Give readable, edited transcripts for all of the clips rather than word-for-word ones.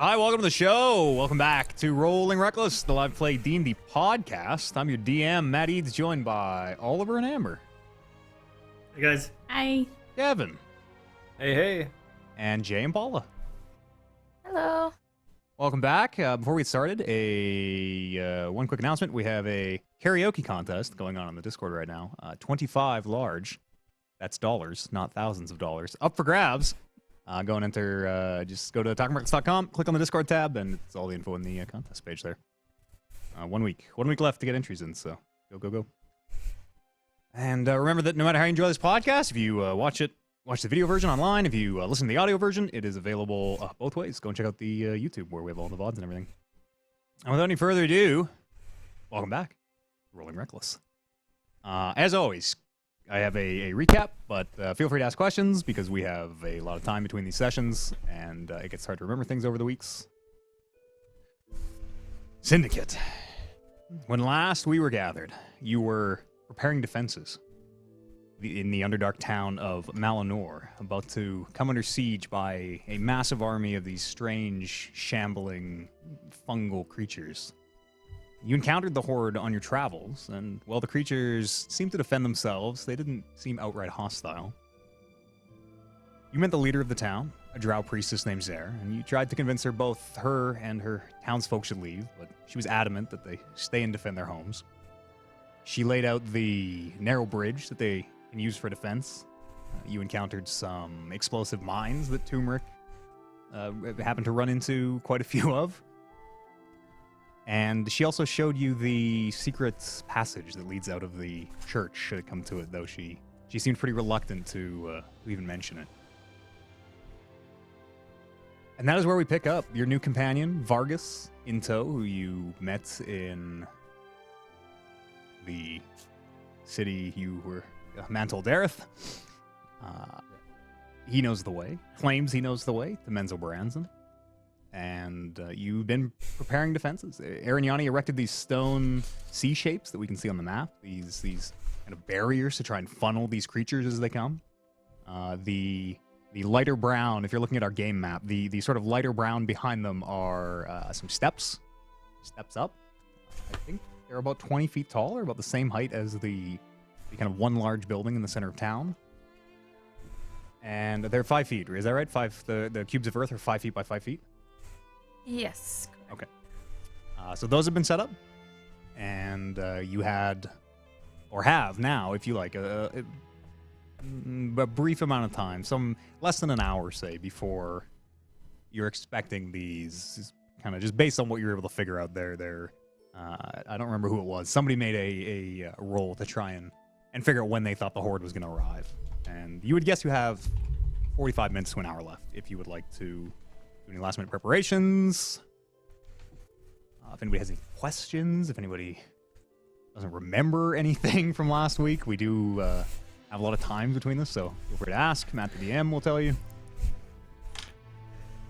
Hi, welcome to the show. Welcome back to Rolling Reckless, the live play D&D podcast. I'm your DM, Matt Eads, joined by Oliver and Amber. Hey, guys. Hi. Kevin. Hey. And Jay and Paula. Hello. Welcome back. Before we get started, one quick announcement. We have a karaoke contest going on the Discord right now. 25 large. That's dollars, not thousands of dollars. Up for grabs. Go and enter, just go to talkingreckless.com, click on the Discord tab, and it's all the info in the contest page there. 1 week left to get entries in, so go. And remember that no matter how you enjoy this podcast, if you watch the video version online, if you listen to the audio version, it is available both ways. Go and check out the YouTube where we have all the VODs and everything. And without any further ado, welcome back to Rolling Reckless. As always, I have a recap, but feel free to ask questions because we have a lot of time between these sessions, and it gets hard to remember things over the weeks. Syndicate. When last we were gathered, you were preparing defenses in the Underdark town of Mal Anore, about to come under siege by a massive army of these strange, shambling, fungal creatures. You encountered the hoard on your travels, and while the creatures seemed to defend themselves, they didn't seem outright hostile. You met the leader of the town, a drow priestess named Zer, and you tried to convince her both her and her townsfolk should leave, but she was adamant that they stay and defend their homes. She laid out the narrow bridge that they can use for defense. You encountered some explosive mines that Turmeric happened to run into quite a few of. And she also showed you the secret passage that leads out of the church, should it come to it, though she seemed pretty reluctant to even mention it. And that is where we pick up your new companion, Vargas, in tow, who you met in the city you were, Mantle Dareth. He knows the way, claims he knows the way to Menzo Baranzan. And you've been preparing defenses. Arignani erected these stone C shapes that we can see on the map. These kind of barriers to try and funnel these creatures as they come. The lighter brown, if you're looking at our game map, the sort of lighter brown behind them are some steps up. I think they're about 20 feet tall, or about the same height as the kind of one large building in the center of town. And they're 5 feet. Is that right? The cubes of earth are 5 feet by 5 feet. Yes. Okay. So those have been set up, and you had, or have now, if you like, a brief amount of time, some less than an hour, say, before you're expecting these, kind of just based on what you're able to figure out there. I don't remember who it was. Somebody made a roll to try and figure out when they thought the horde was going to arrive. And you would guess you have 45 minutes to an hour left if you would like to do any last-minute preparations. If anybody has any questions, if anybody doesn't remember anything from last week, we do have a lot of time between this, so feel free to ask. Matt the DM will tell you.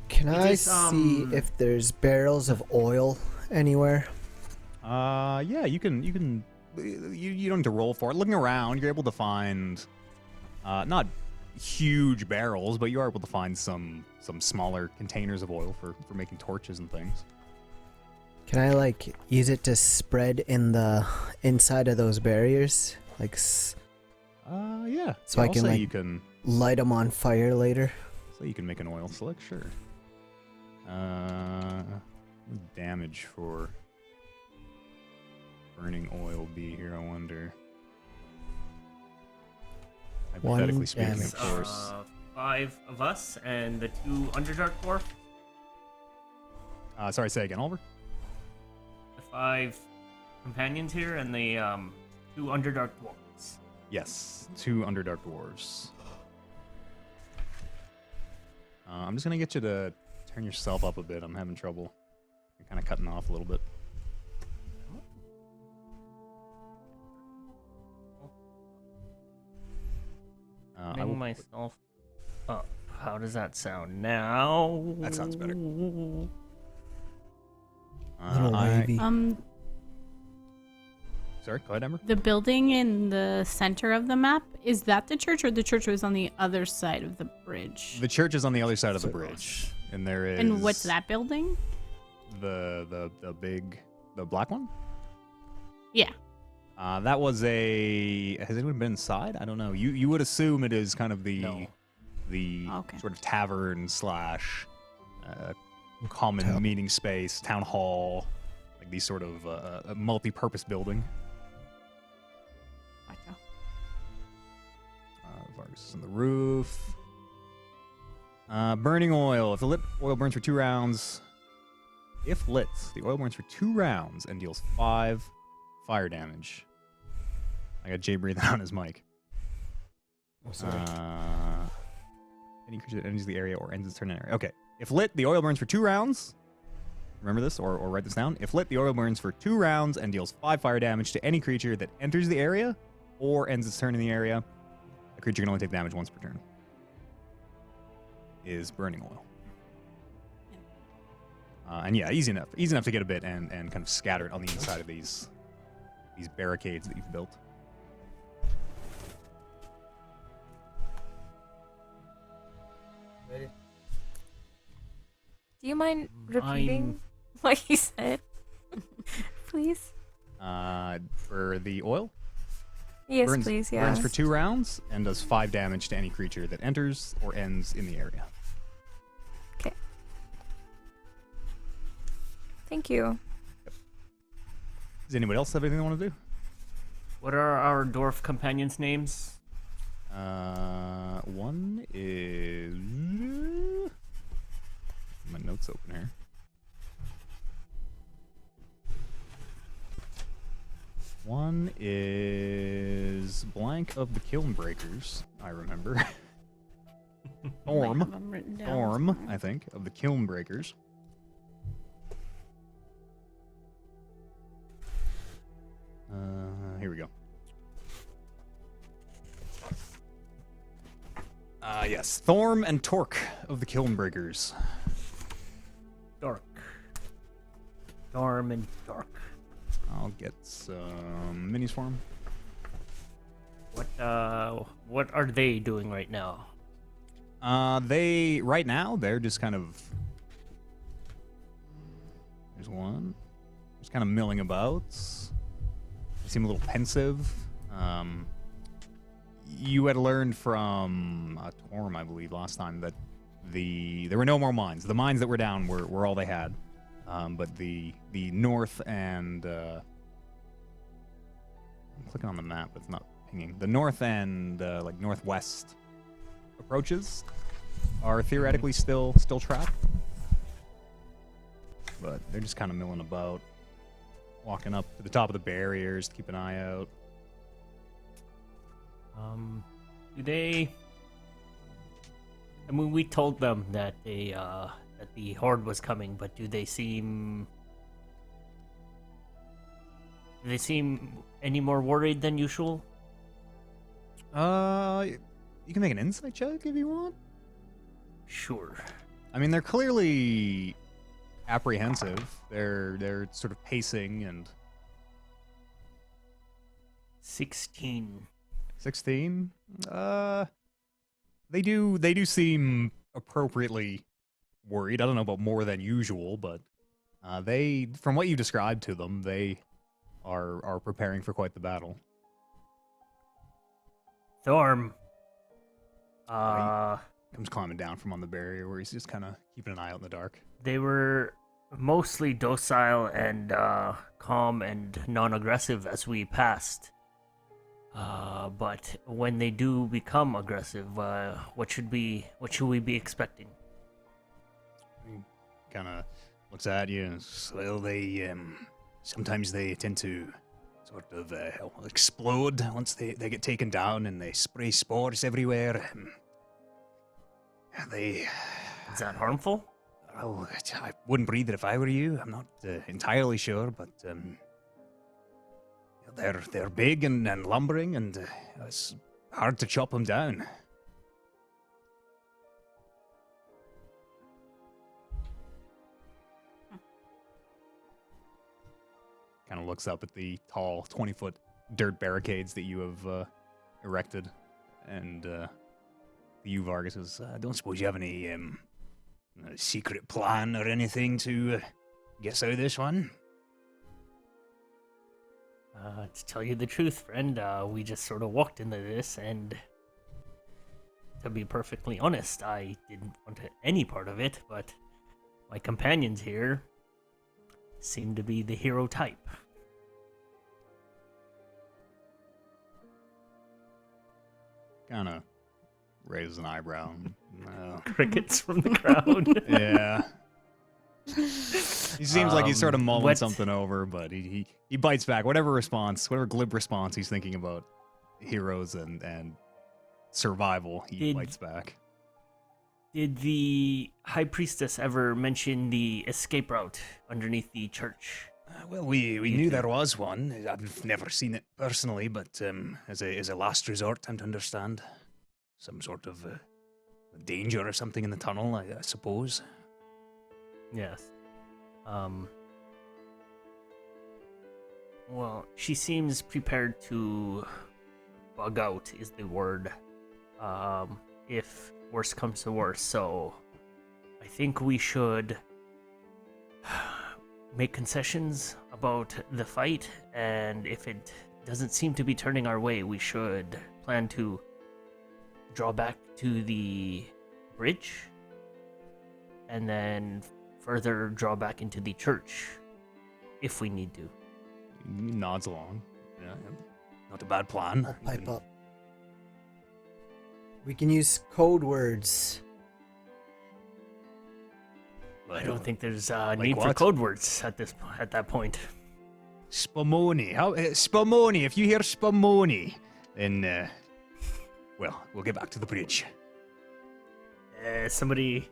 Can I see if there's barrels of oil anywhere? Yeah, you can. You don't need to roll for it. Looking around, you're able to find not huge barrels, but you are able to find some smaller containers of oil for making torches and things. Can I use it to spread in the inside of those barriers? Yeah. So I can you can light them on fire later. So you can make an oil slick, sure. Damage for burning oil be here, I wonder. Hypothetically speaking, of course. 5 of us and the 2 Underdark dwarf. Sorry, say again, Oliver? The 5 companions here and the 2 Underdark dwarves. Yes, 2 Underdark dwarves. I'm just going to get you to turn yourself up a bit. I'm having trouble. You're kind of cutting off a little bit. I will myself up. How does that sound now? That sounds better. Little wavy. Sorry, go ahead, Ember. The building in the center of the map, is that the church, or the church was on the other side of the bridge? The church is on the other side of the bridge. And there is. And what's that building? The black one. Yeah. That was a. Has anyone been inside? I don't know. You would assume it is kind of the No. Okay. sort of tavern slash common meeting space, town hall, like these sort of a multi-purpose building. Gotcha. Vargas is on the roof. Burning oil. If the lit oil burns for 2 rounds, if lit, the oil burns for 2 rounds and deals 5 fire damage. I got Jay breathing on his mic. Oh, sorry. Any creature that enters the area or ends its turn in an area. Okay. If lit, the oil burns for 2 rounds. Remember this or write this down. If lit, the oil burns for 2 rounds and deals 5 fire damage to any creature that enters the area or ends its turn in the area. A creature can only take damage once per turn. Is burning oil. And yeah, easy enough to get a bit and kind of scatter it on the inside of these barricades that you've built. Do you mind repeating what you said? Please? For the oil? Yes, please, yeah. Burns for 2 rounds and does 5 damage to any creature that enters or ends in the area. Okay. Thank you. Does anybody else have anything they want to do? What are our dwarf companions' names? One is... My notes open here. One is blank of the Kiln Breakers, I remember. Thorm, I think, of the Kiln Breakers. Here we go. Yes, Thorm and Torque of the Kiln Breakers. Dark. Storm and Dark. I'll get some minis for him. What are they doing right now? Right now they're just kind of. There's one. Just kind of milling about. They seem a little pensive. You had learned from Torm, I believe, last time that there were no more mines. The mines that were down were all they had. But the north and I'm clicking on the map, it's not pinging. The north and like northwest approaches are theoretically still trapped, but they're just kind of milling about, walking up to the top of the barriers to keep an eye out. Do they? I mean, we told them that that the horde was coming, but do they seem any more worried than usual? You can make an insight check if you want. Sure. I mean, they're clearly apprehensive. They're sort of pacing and 16. 16. They do seem appropriately worried. I don't know about more than usual, but they, from what you described to them, they are preparing for quite the battle. Thorm. Comes climbing down from on the barrier where he's just kind of keeping an eye out in the dark. They were mostly docile and calm and non-aggressive as we passed. But when they do become aggressive, what should we be expecting? He kind of looks at you and says, well, they sometimes they tend to sort of explode once they get taken down, and they spray spores everywhere. Is that harmful? Well, I wouldn't breathe it if I were you. I'm not entirely sure, but they're big and lumbering, and it's hard to chop them down. Kind of looks up at the tall 20-foot dirt barricades that you have erected, and you, Vargas, says, I don't suppose you have any a secret plan or anything to get us out of this one? To tell you the truth, friend, we just sort of walked into this, and to be perfectly honest, I didn't want any part of it, but my companions here seem to be the hero type. Kind of raises an eyebrow. No. Crickets from the crowd. Yeah. He seems like he's sort of mulling what- something over, but he bites back. Whatever glib response he's thinking about heroes and survival, he bites back. Did the High Priestess ever mention the escape route underneath the church? Well, we knew there was one. I've never seen it personally, but as a last resort, I'm to understand. Some sort of danger or something in the tunnel, I suppose. Yes. Well, she seems prepared to bug out, is the word. If worse comes to worse, so I think we should make concessions about the fight, and if it doesn't seem to be turning our way, we should plan to draw back to the bridge, and then further draw back into the church, if we need to. He nods along. Yeah, not a bad plan. I'll pipe up. We can use code words. I don't think there's a Like need for what? code words at that point. Spumoni. Spumoni. If you hear Spumoni, then, well, we'll get back to the bridge. Somebody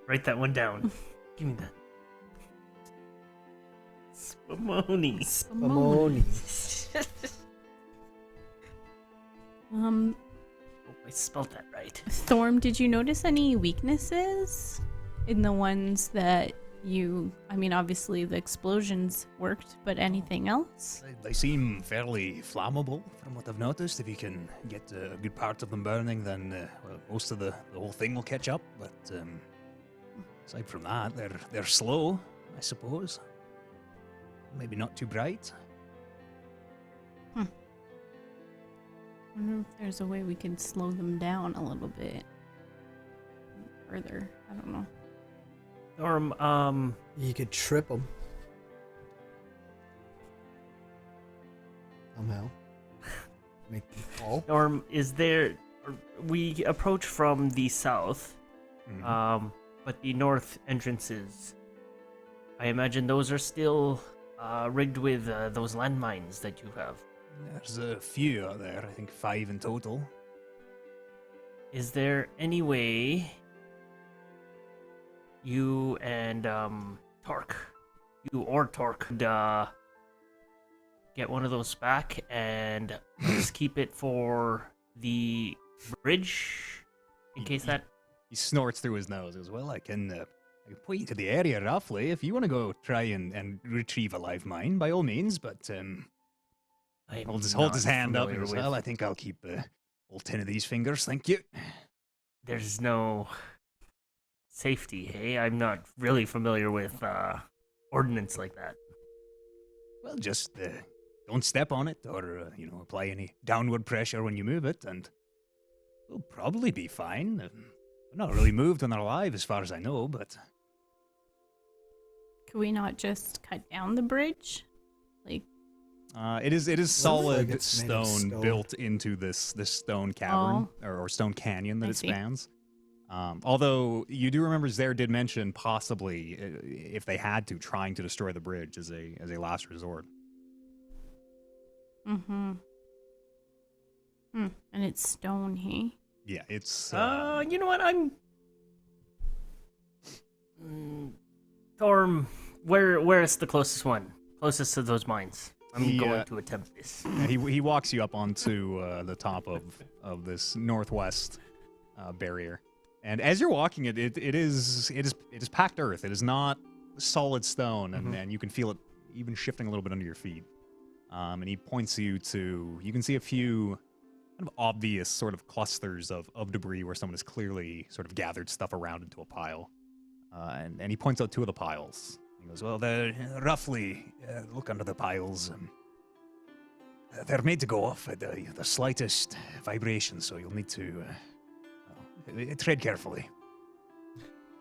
write that one down. Give me that. Spumoni. Spumoni. Hope I spelled that right. Thorm, did you notice any weaknesses in the ones that I mean, obviously the explosions worked, but anything else? They seem fairly flammable, from what I've noticed. If you can get a good part of them burning, then well, most of the whole thing will catch up. But aside from that, they're slow, I suppose. Maybe not too bright. I wonder if there's a way we could slow them down a little bit further. I don't know. Norm, You could trip them. Somehow. Make them fall. Norm, we approach from the south, but the north entrances, I imagine those are still rigged with those landmines that you have. There's a few out there, I think 5 in total. Is there any way you and Torque could get one of those back and just keep it for the bridge in case that... He snorts through his nose as well. I can point you to the area roughly if you want to go try and retrieve a live mine, by all means, but hold his hand up as well. I think I'll keep all 10 of these fingers, thank you. There's no safety, hey? I'm not really familiar with ordnance like that. Well, just don't step on it or, apply any downward pressure when you move it, and we'll probably be fine. They're not really moved when they're alive, as far as I know, but... Could we not just cut down the bridge? Like, it is solid it's made of stone stone. built into this stone cavern or stone canyon that I it see. spans. Although you do remember Zare did mention possibly, if they had to, trying to destroy the bridge as a last resort. and it's stone, hey? Yeah, it's. You know what? Thorm, where is the closest one? Closest to those mines. I'm going to attempt this. He walks you up onto the top of this northwest barrier, and as you're walking it is packed earth. It is not solid stone, and you can feel it even shifting a little bit under your feet. And he points you to, you can see a few kind of obvious sort of clusters of debris where someone has clearly sort of gathered stuff around into a pile. and he points out two of the piles. He goes, well, they're roughly, look under the piles. They're made to go off at the slightest vibration, so you'll need to tread carefully.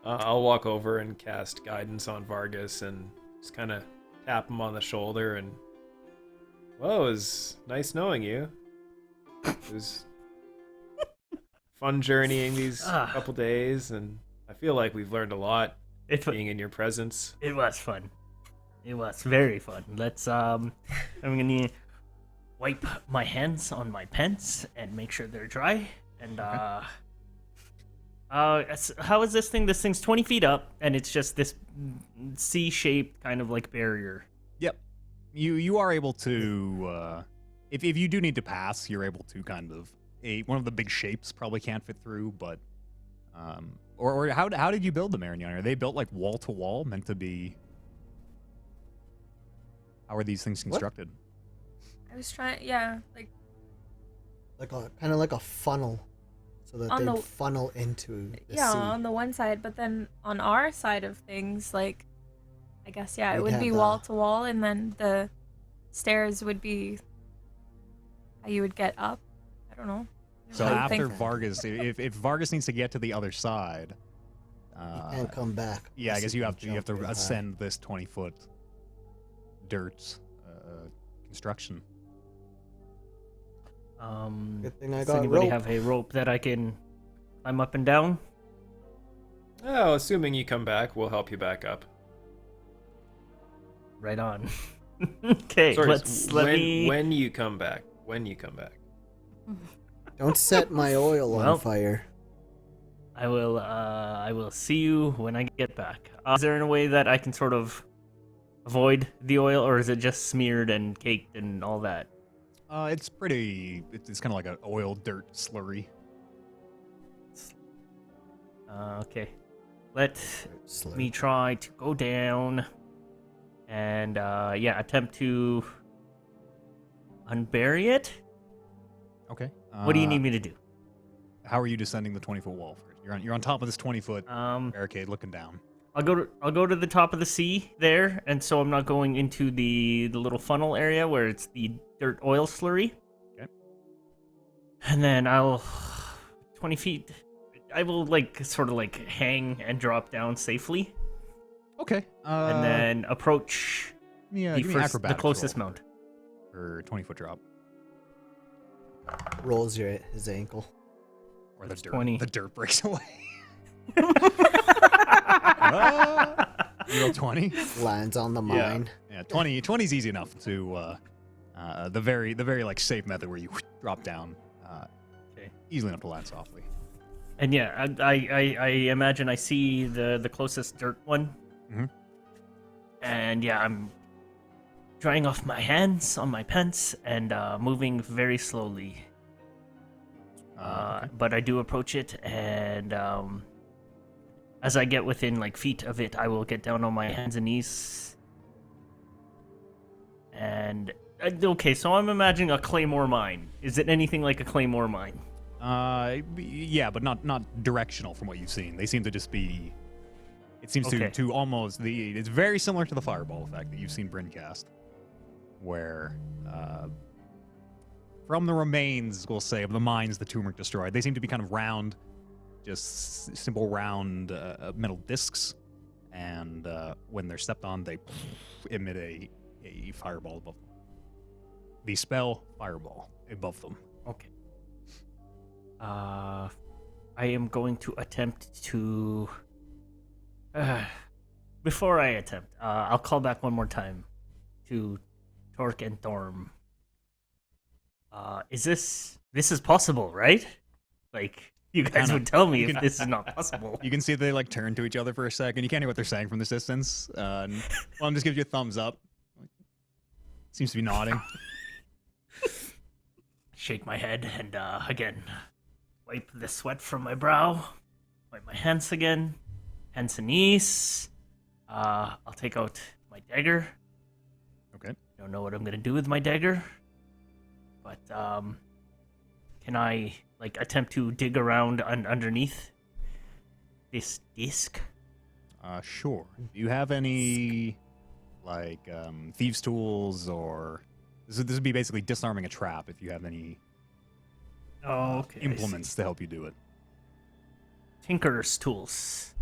I'll walk over and cast guidance on Vargas and just kind of tap him on the shoulder and, whoa, it was nice knowing you. It was fun journeying these couple days, and I feel like we've learned a lot being in your presence. It was fun. It was very fun. Let's, I'm gonna wipe my hands on my pants and make sure they're dry, and, how is this thing? This thing's 20 feet up, and it's just this C-shaped kind of like barrier. Yep. You are able to, if you do need to pass, you're able to kind of, one of the big shapes probably can't fit through, but, or how did you build them, Marignon? Are they built like wall to wall, meant to be, how are these things constructed? I was trying, yeah, like a kind of like a funnel, so that On they the- funnel into the yeah, sea. on the one side, but then on our side of things, like I guess it We'd would have be the- wall to wall, and then the stairs would be how you would get up. I don't know. So What do you after think? Vargas, if Vargas needs to get to the other side, And come back. yeah, I guess you have to jump really high. ascend this 20-foot dirt construction. Good thing I Does got anybody rope. have a rope that I can climb up and down? Oh, assuming you come back, we'll help you back up. Right on. Okay, Sorry, let me. when you come back. When you come back. Don't set my oil Well, on fire. I will see you when I get back. Is there a way that I can sort of avoid the oil, or is it just smeared and caked and all that? It's pretty. It's kind of like an oil dirt slurry. Okay. Let Slurp. me try to go down and attempt to unbury it. Okay. What do you need me to do? How are you descending the 20-foot wall? You're on top of this 20-foot barricade, looking down. I'll go to the top of the sea there, and so I'm not going into the little funnel area where it's the dirt oil slurry. Okay. And then I'll 20 feet. I will sort of hang and drop down safely, Okay. and then approach yeah, the closest mount. for 20-foot drop, Rolls his ankle. or the That's dirt. 20. The dirt breaks away. You roll 20. Lands on the Yeah. mine. Yeah, 20. 20 is easy enough to the very safe method where you drop down. Okay. Easily enough to land softly. And yeah, I imagine I see the closest dirt one. Mhm. And yeah, I'm drying off my hands on my pants and moving very slowly. Okay. But I do approach it, and as I get within feet of it, I will get down on my hands and knees. And okay, so I'm imagining a claymore mine. Is it anything like a claymore mine? Yeah, but not directional from what you've seen. They seem to just be. It seems Okay. to almost the. It's very similar to the fireball effect that you've seen Bryn cast, where from the remains, we'll say, of the mines the turmeric destroyed, they seem to be kind of round, just simple round metal discs, and when they're stepped on, they emit a fireball above them. The spell fireball above them. Okay. I am going to attempt to. Before I attempt, I'll call back one more time to Torque and Thorm. Is this is possible, right? You guys Kinda. would tell me You if can- this is not possible. You can see they turn to each other for a second. You can't hear what they're saying from this distance. And one just gives you a thumbs up. Seems to be nodding. Shake my head and again wipe the sweat from my brow. Wipe my hands again. Hands and knees. I'll take out my dagger. Okay. Don't know what I'm gonna do with my dagger, but can I attempt to dig around underneath this disc? Sure. Do you have any, like, thieves' tools, or this would be basically disarming a trap if you have any Oh, okay. I see. implements to help you do it. Tinker's tools.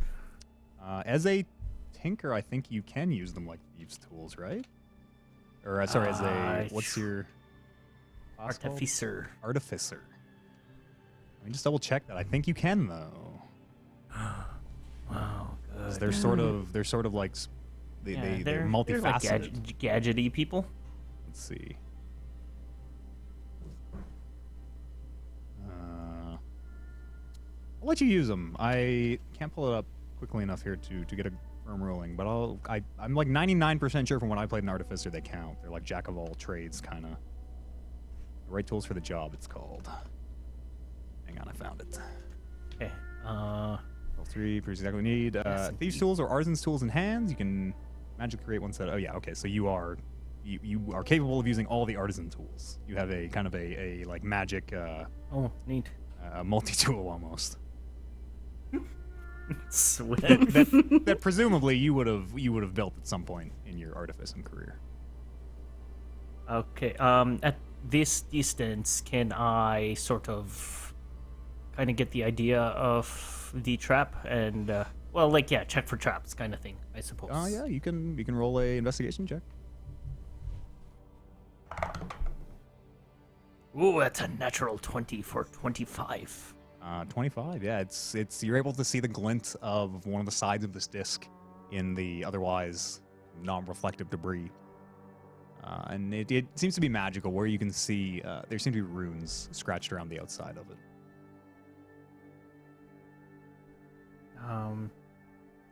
As a tinker, I think you can use them like thieves' tools, right? Or sorry, as a what's your class called? Artificer. Artificer. Let me just double check that. I think you can though. Wow, 'Cause good. they're sort of like they're They're multifaceted. like gadgety people. Let's see. I'll let you use them. I can't pull it up quickly enough here to get a firm ruling, but I'm like 99% sure from when I played an artificer they count. They're like jack of all trades kind of. The right tools for the job, it's called. Hang on, I found it. Okay. Level 3, pretty exactly what we need. Yes, Thieves' indeed. tools or artisan's tools in hands. You can magically create one set. Oh yeah, okay. So you are capable of using all the artisan tools. You have a kind of a like magic Oh, neat. multi-tool almost. Sweet. that presumably you would have built at some point in your artificing career. Okay. At this distance, can I sort of kind of get the idea of the trap and well, like check for traps kind of thing, I suppose. Oh yeah, you can roll a investigation check. Ooh, that's a natural 20 for 25. 25. Yeah, it's you're able to see the glint of one of the sides of this disc in the otherwise non-reflective debris. And it seems to be magical, where you can see there seem to be runes scratched around the outside of it.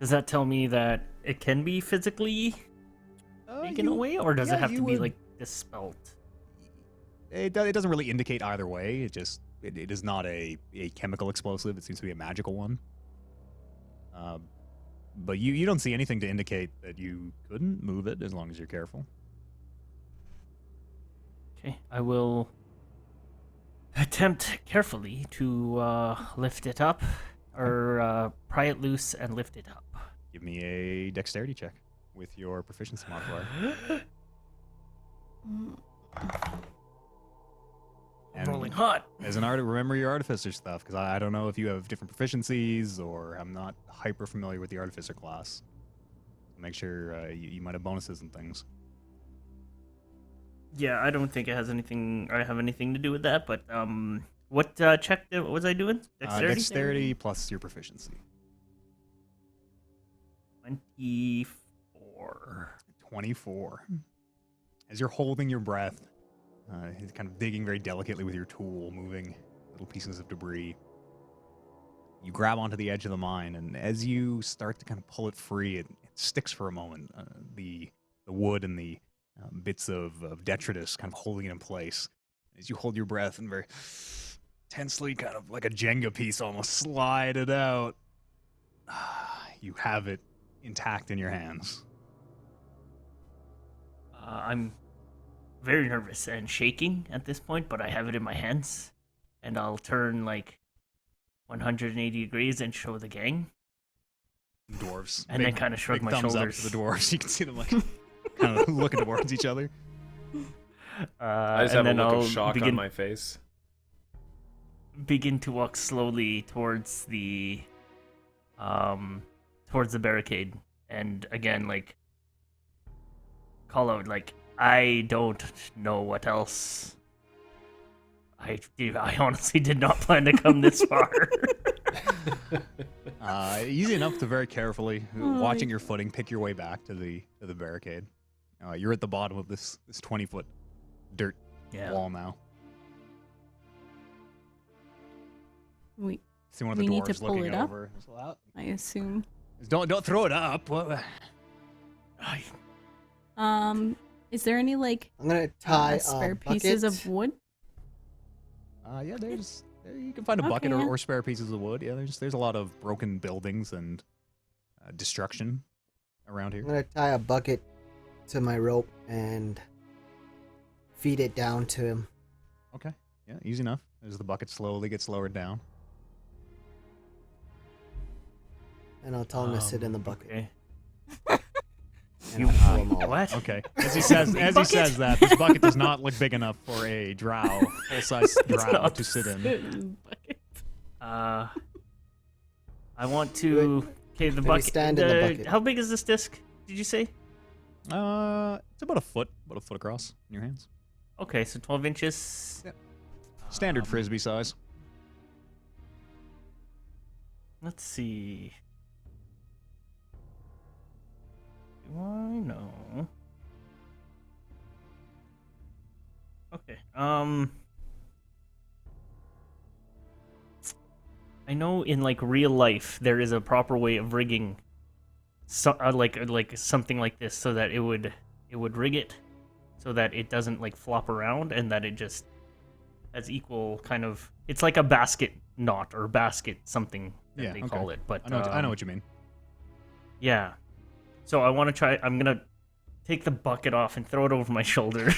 Does that tell me that it can be physically taken away, or does it have to be like dispelled? It doesn't really indicate either way. It is not a chemical explosive. It seems to be a magical one. But you don't see anything to indicate that you couldn't move it as long as you're careful. Okay, I will attempt carefully to lift it up, or pry it loose and lift it up. Give me a dexterity check with your proficiency modifier. I'm rolling hot. As an artist, remember your artificer stuff, because I don't know if you have different proficiencies, or I'm not hyper familiar with the artificer class. Make sure you might have bonuses and things. Yeah, I don't think it has anything. I have anything to do with that. But what check was I doing? Dexterity. Dexterity plus your proficiency. 24. 24. As you're holding your breath, kind of digging very delicately with your tool, moving little pieces of debris, you grab onto the edge of the mine, and as you start to kind of pull it free, it sticks for a moment. The wood and the bits of detritus kind of holding it in place. As you hold your breath and very tensely, kind of like a Jenga piece, almost slide it out. You have it intact in your hands. I'm very nervous and shaking at this point, but I have it in my hands, and I'll turn like 180 degrees and show the gang. Dwarves. And then kind of shrug big my thumbs shoulders. up to the dwarves. You can see them like kind of looking towards each other. I just and have a then look I'll of shock begin, on my face. begin to walk slowly towards the barricade, and again like call out like, I don't know what else. I honestly did not plan to come this far. Easy enough to very carefully, watching your footing, pick your way back to the barricade. You're at the bottom of this 20-foot dirt wall now. We See one of the We need to dwarves pull looking it up? over. I assume. Don't throw it up. What? Is there any like I'm gonna tie spare a pieces bucket. of wood? Yeah, there you can find a bucket Okay. or spare pieces of wood. Yeah, there's a lot of broken buildings and destruction around here. I'm gonna tie a bucket to my rope and feed it down to him. Okay, yeah, easy enough. As the bucket slowly gets lowered down. And I'll tell him to sit in the bucket. Okay. And I'll pull him all up. What? Okay. As he says that, this bucket does not look big enough for a drow, full-size drow, not. to sit in. I want to. Okay, the Maybe bucket. stand in the bucket. How big is this disc? Did you say? It's about a foot across in your hands. Okay, so 12 inches. Yeah. Standard frisbee size. Let's see. Do I know? Okay. I know in like real life there is a proper way of rigging, like something like this, so that it would rig it, so that it doesn't like flop around, and that it just has equal kind of. It's like a basket knot or basket something that Yeah, they okay. call it. But I know what you mean. yeah. So I want to try. I'm gonna take the bucket off and throw it over my shoulder,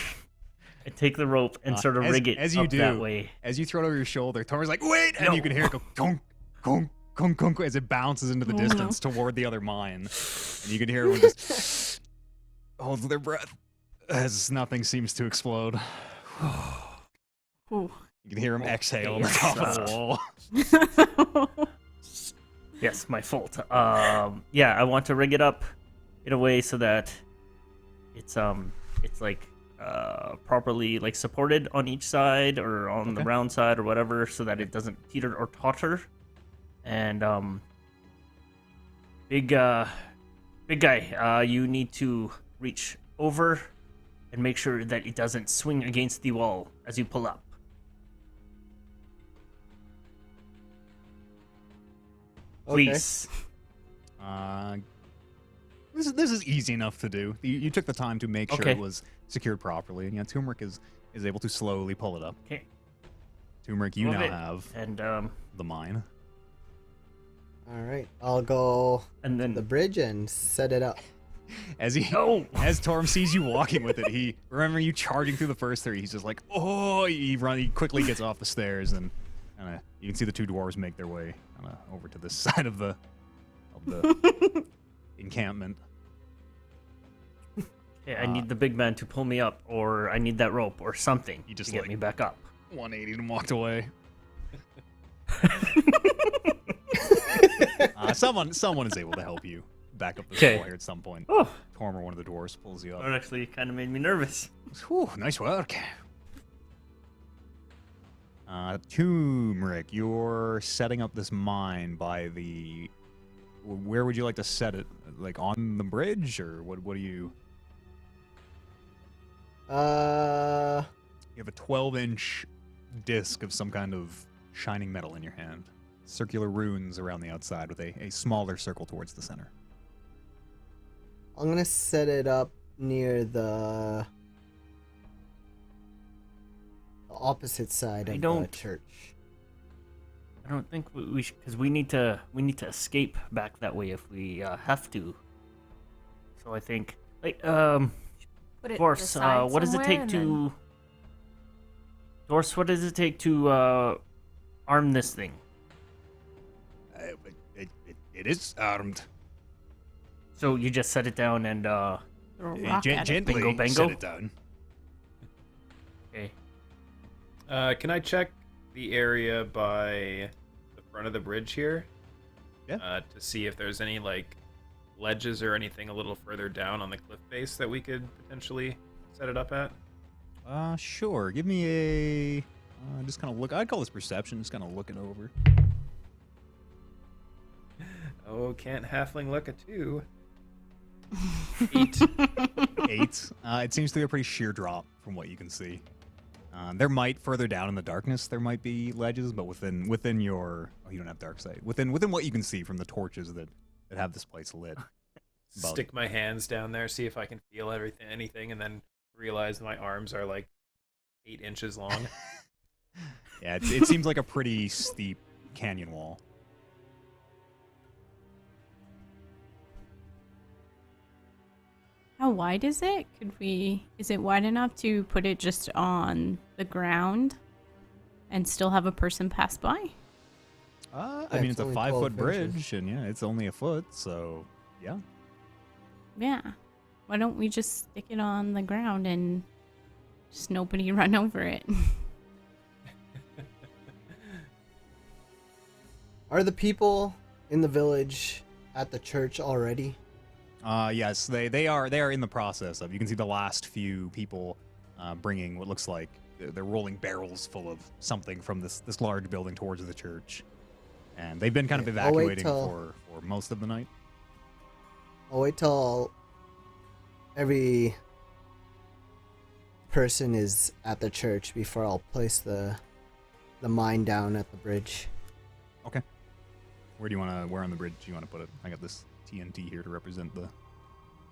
and take the rope and sort of rig it as you up do. that way. As you throw it over your shoulder, Tor's like, "Wait!" And No. you can hear it go "Gong, gong, gong, gong," as it bounces into the Oh, no. distance toward the other mine, and you can hear everyone just hold their breath as nothing seems to explode. Ooh. You can hear him exhale on the Yes, top of the wall. Yes, my fault. Yeah, I want to rig it up in a way so that it's like properly like supported on each side or on the Okay. round side or whatever, so that it doesn't teeter or totter. And big guy, you need to reach over and make sure that it doesn't swing against the wall as you pull up. Okay. Please. This is easy enough to do. You took the time to make sure Okay. it was secured properly, and yeah, Turmeric is able to slowly pull it up. Okay. Turmeric, you Move now it. have And the mine. All right, I'll go then the bridge and set it up. As Torm sees you walking with it, he remember you charging through the first three. He's just like, oh, he quickly gets off the stairs, and you can see the two dwarves make their way over to this side of the encampment. Okay, I need the big man to pull me up, or I need that rope or something You just to get like- me back up. 180 and walked away. Someone is able to help you back up the Okay. wall here at some point. Oh, Torm or one of the dwarves pulls you up. that actually kind of made me nervous. Whew, nice work. Turmeric, you're setting up this mine by the. Where would you like to set it? Like on the bridge, or what do you? You have a 12-inch disc of some kind of shining metal in your hand. Circular runes around the outside with a smaller circle towards the center. I'm gonna set it up near the opposite side of the don't- church. I don't think we should, because we need to escape back that way if we have to. So I think Put it to the Dwarfs, side what does it somewhere take and to Dwarfs? What does it take to arm this thing? It is armed. So you just set it down and Throw a rock at it. Gently Bingo, bango. set it down. okay. Can I check the area by the front of the bridge here? Yeah. To see if there's any like ledges or anything a little further down on the cliff face that we could potentially set it up at. Sure. Give me a. Just kind of look. I'd call this perception. Just kind of looking over. Oh, can't halfling look at 2? 8. 8. It seems to be a pretty sheer drop from what you can see. There might further down in the darkness there might be ledges, but within your you don't have dark sight. Within what you can see from the torches that have this place lit. Stick my hands down there, see if I can feel anything, and then realize my arms are like 8 inches long. Yeah, it seems like a pretty steep canyon wall. How wide is it? Is it wide enough to put it just on the ground and still have a person pass by? I Yeah, mean, it's it's a only 5-foot 12 inches. bridge, and yeah, it's only a foot, so yeah. Yeah. Why don't we just stick it on the ground and just nobody run over it? Are the people in the village at the church already? Yes, they are in the process of. You can see the last few people bringing what looks like they're rolling barrels full of something from this large building towards the church, and they've been kind of Okay, I'll wait evacuating till- for most of the night. I'll wait till every person is at the church before I'll place the mine down at the bridge. Okay. Where on the bridge do you want to put it? I got this TNT here to represent the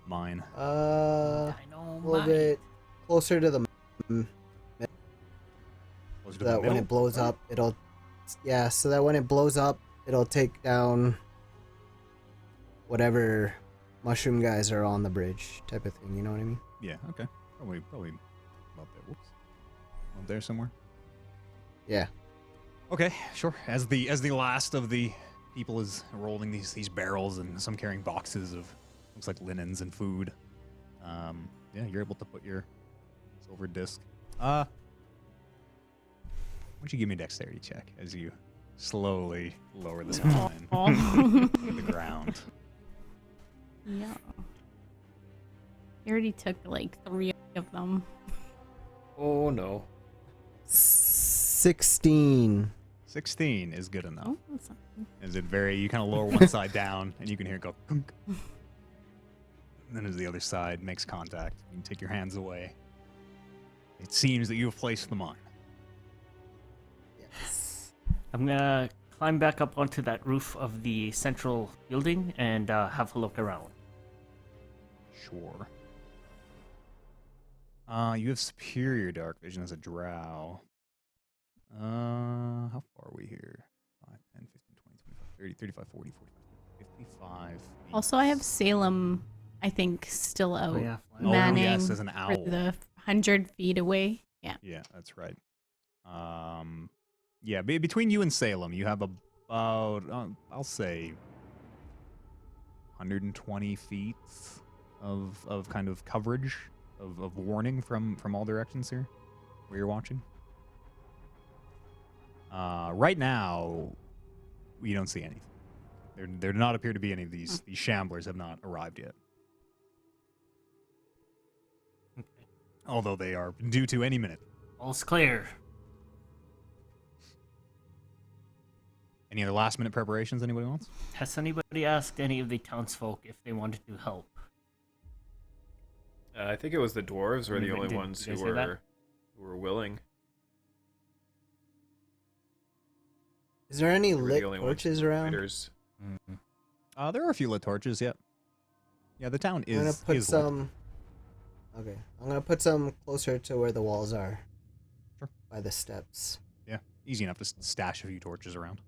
mine. A little bit closer to the Closer so to the that when middle? it blows up, so that when it blows up, it'll take down whatever mushroom guys are on the bridge, type of thing. You know what I mean? Yeah. Okay. Probably about there. Whoops. Up there somewhere. Yeah. Okay, sure. As the last of the people is rolling these barrels and some carrying boxes of looks like linens and food. Yeah, you're able to put your silver disc. Why don't you give me a dexterity check as you slowly lower this mine to the ground? Yeah. You already took like 3 of them. Oh no. 16. 16 is good enough. Oh, that's not As it you kind of lower one side down, and you can hear it go kunk. And then as the other side makes contact, you can take your hands away. It seems that you have placed the mine. Yes. I'm gonna climb back up onto that roof of the central building and have a look around. Sure. You have superior dark vision as a drow. How far are we here? 5, 10, 15, 20, 25, 30, 35, 40, 45, 55. feet. Also, I have Salem, I think, still out. yeah, Oh, manning yes, as an for owl. the 100 feet away. Yeah. Yeah, that's right. Yeah, between you and Salem, you have about, I'll say, 120 feet of kind of coverage of warning from all directions here, where you're watching. Right now, we don't see anything. There do not appear to be any of these shamblers have not arrived yet. Although they are due to any minute. All's clear. Any other last minute preparations anybody wants? Has anybody asked any of the townsfolk if they wanted to help? I think it was the dwarves were the Anybody- only did ones they who say that? were willing. Is there any They were the lit only ones torches who were around? fighters. There are a few lit torches, yep. Yeah, the town I'm gonna is put lit. some. Okay, I'm gonna put some closer to where the walls are. Sure. By the steps. Yeah, easy enough to stash a few torches around.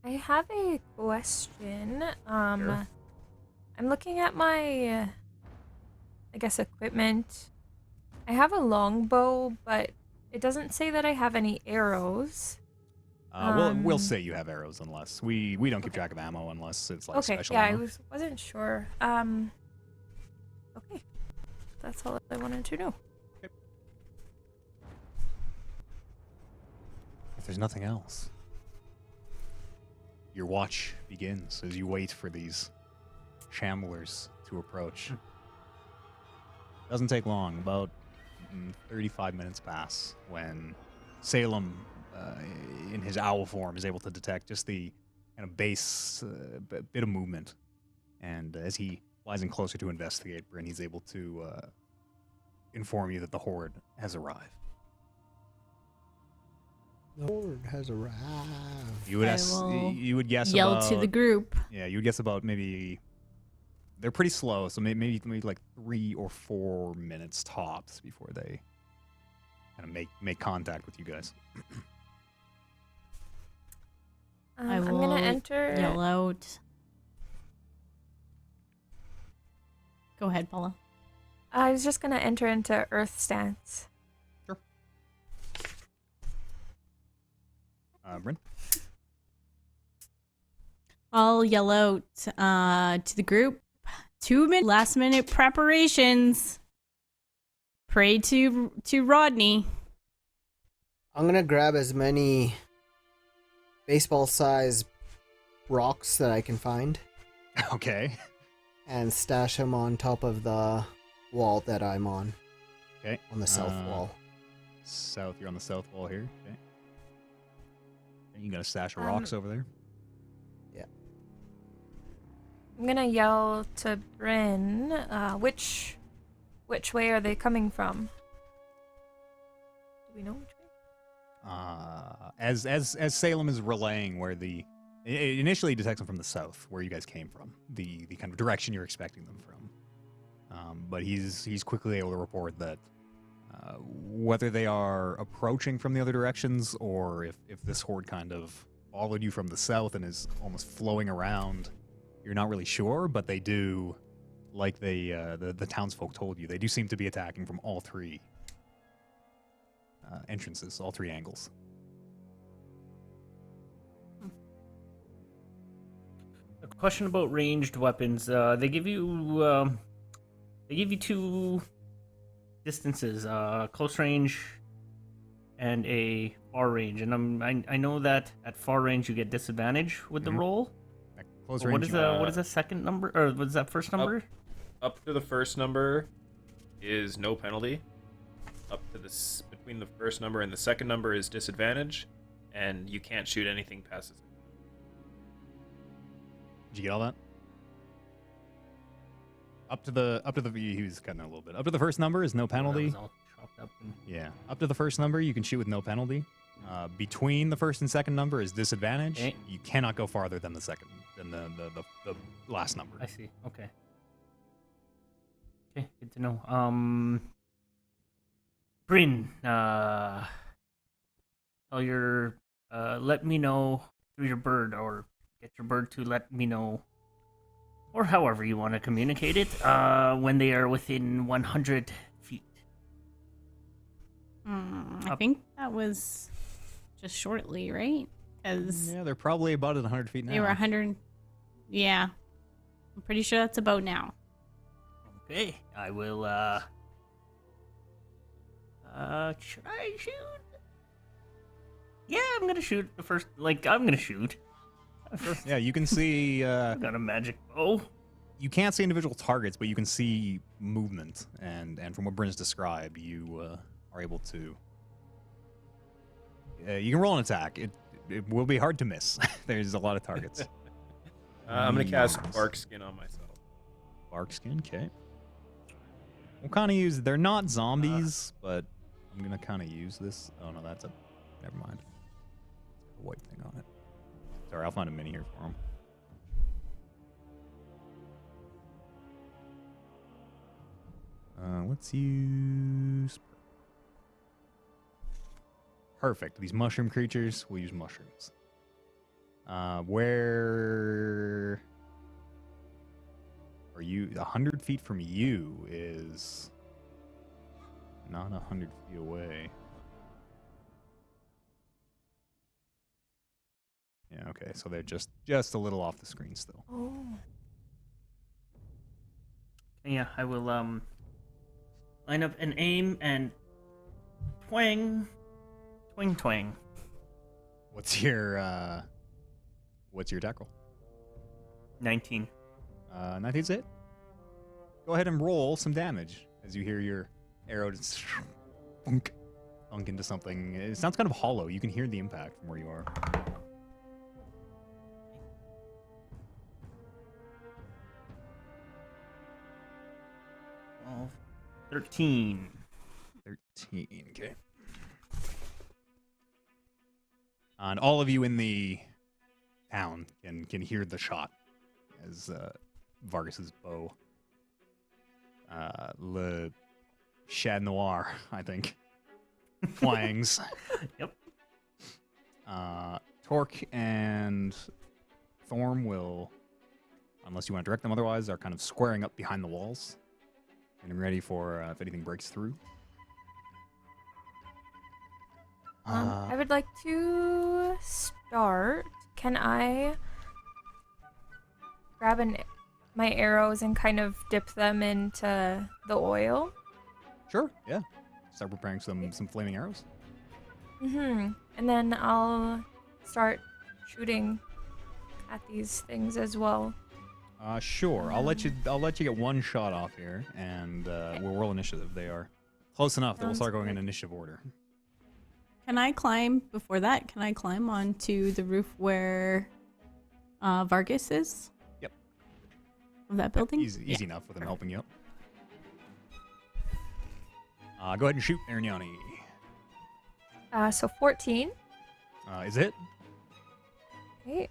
I have a question. Sure. I'm looking at my, I guess, equipment. I have a longbow, but it doesn't say that I have any arrows. We'll say you have arrows unless we don't keep track of ammo unless it's like Okay, special yeah, ammo. wasn't sure. Okay, that's all I wanted to know. If there's nothing else, your watch begins as you wait for these shamblers to approach. Doesn't take long. About 35 minutes pass when Salem, in his owl form, is able to detect just the kind of base bit of movement. And as he flies in closer to investigate, Bryn, he's able to inform you that the hoard has arrived. The horde has arrived. You would I guess. will You would guess Yell about, to the group. Yeah, you would guess about maybe. They're pretty slow, so maybe like 3 or 4 minutes tops before they kind of make contact with you guys. I I'm will gonna enter. Yell out. Go ahead, Paula. I was just gonna enter into Earth stance. Bryn? I'll yell out to the group. 2 minute last minute preparations. Pray to Rodney. I'm gonna grab as many baseball-sized rocks that I can find Okay. and stash them on top of the wall that I'm on. Okay. On the south wall. South, you're on the south wall here. Okay. And you got a stash of rocks over there. I'm gonna yell to Bryn, which way are they coming from? Do we know which way? As Salem is relaying where it initially detects them from the south, where you guys came from, the kind of direction you're expecting them from. But he's quickly able to report that whether they are approaching from the other directions or if this horde kind of followed you from the south and is almost flowing around, you're not really sure, but they do, like the townsfolk told you, they do seem to be attacking from all 3 entrances, all 3 angles. A question about ranged weapons. They give you 2 distances, close range and a far range. And I know that at far range you get disadvantage with the roll. Close What range. is that second number, or what is that first number? Up to the first number is no penalty. Up to between the first number and the second number is disadvantage, and you can't shoot anything past it. Did you get all that? Up to the he was cutting out a little bit. Up to the first number is no penalty. That was all chopped up and... Yeah. Up to the first number you can shoot with no penalty. Between the first and second number is disadvantage. Okay. You cannot go farther than the last number. I see. Okay. Okay, good to know. Bryn, tell your let me know through your bird, or get your bird to let me know, or however you want to communicate it, when they are within 100 feet. I think that was just shortly, right? Because Yeah, they're probably about at 100 feet now. they were 100. Yeah. I'm pretty sure that's about now. Okay, I will, should I shoot? Yeah, I'm gonna shoot the first, I'm gonna shoot. Yeah, you can see. I got a magic bow. You can't see individual targets, but you can see movement, and from what Bryn's described, you are able to. You can roll an attack. It will be hard to miss. There's a lot of targets. I'm gonna cast Bark Skin on myself. Bark skin, okay. We'll kind of use. They're not zombies, but I'm gonna kind of use this. Oh no, that's a. Never mind. A white thing on it. Sorry, I'll find a mini here for him. Let's use. Perfect. These mushroom creatures, we'll use mushrooms. Where are you? 100 feet from you is not 100 feet away. Yeah, okay, so they're just a little off the screen still. Oh. Yeah, I will line up and aim and twang, twang, twang. What's your attack roll? 19. 19's it. Go ahead and roll some damage as you hear your arrow just thunk into something. It sounds kind of hollow. You can hear the impact from where you are. 13. 13, okay. And all of you in the town can hear the shot as Vargas's bow, Le Chat Noir, I think, flangs. Yep. Torque and Thorm will, unless you want to direct them otherwise, are kind of squaring up behind the walls, getting ready for if anything breaks through. I would like to start. Can I grab my arrows and kind of dip them into the oil? Sure, yeah. Start preparing some flaming arrows. And then I'll start shooting at these things as well. Sure. I'll let you get one shot off here, and we'll roll initiative. They are close enough that we'll start going in initiative order. Can I climb before that? Can I climb onto the roof where Vargas is? Yep. Of that building? Easy enough with him helping you up. Go ahead and shoot, Arignani. So 14. Is it? Okay.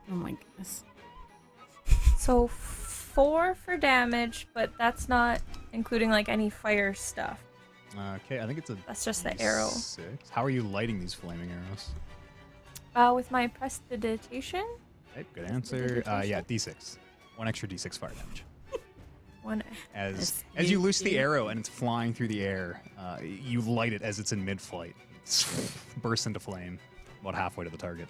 Oh my goodness. So 4 for damage, but that's not including like any fire stuff. Okay, I think it's a. That's just the arrow. 6. How are you lighting these flaming arrows? With my prestidigitation. Okay, good answer. Yeah, D6. 1 extra D6 fire damage. One. As you loose the arrow and it's flying through the air, you light it as it's in mid-flight. It bursts into flame about halfway to the target.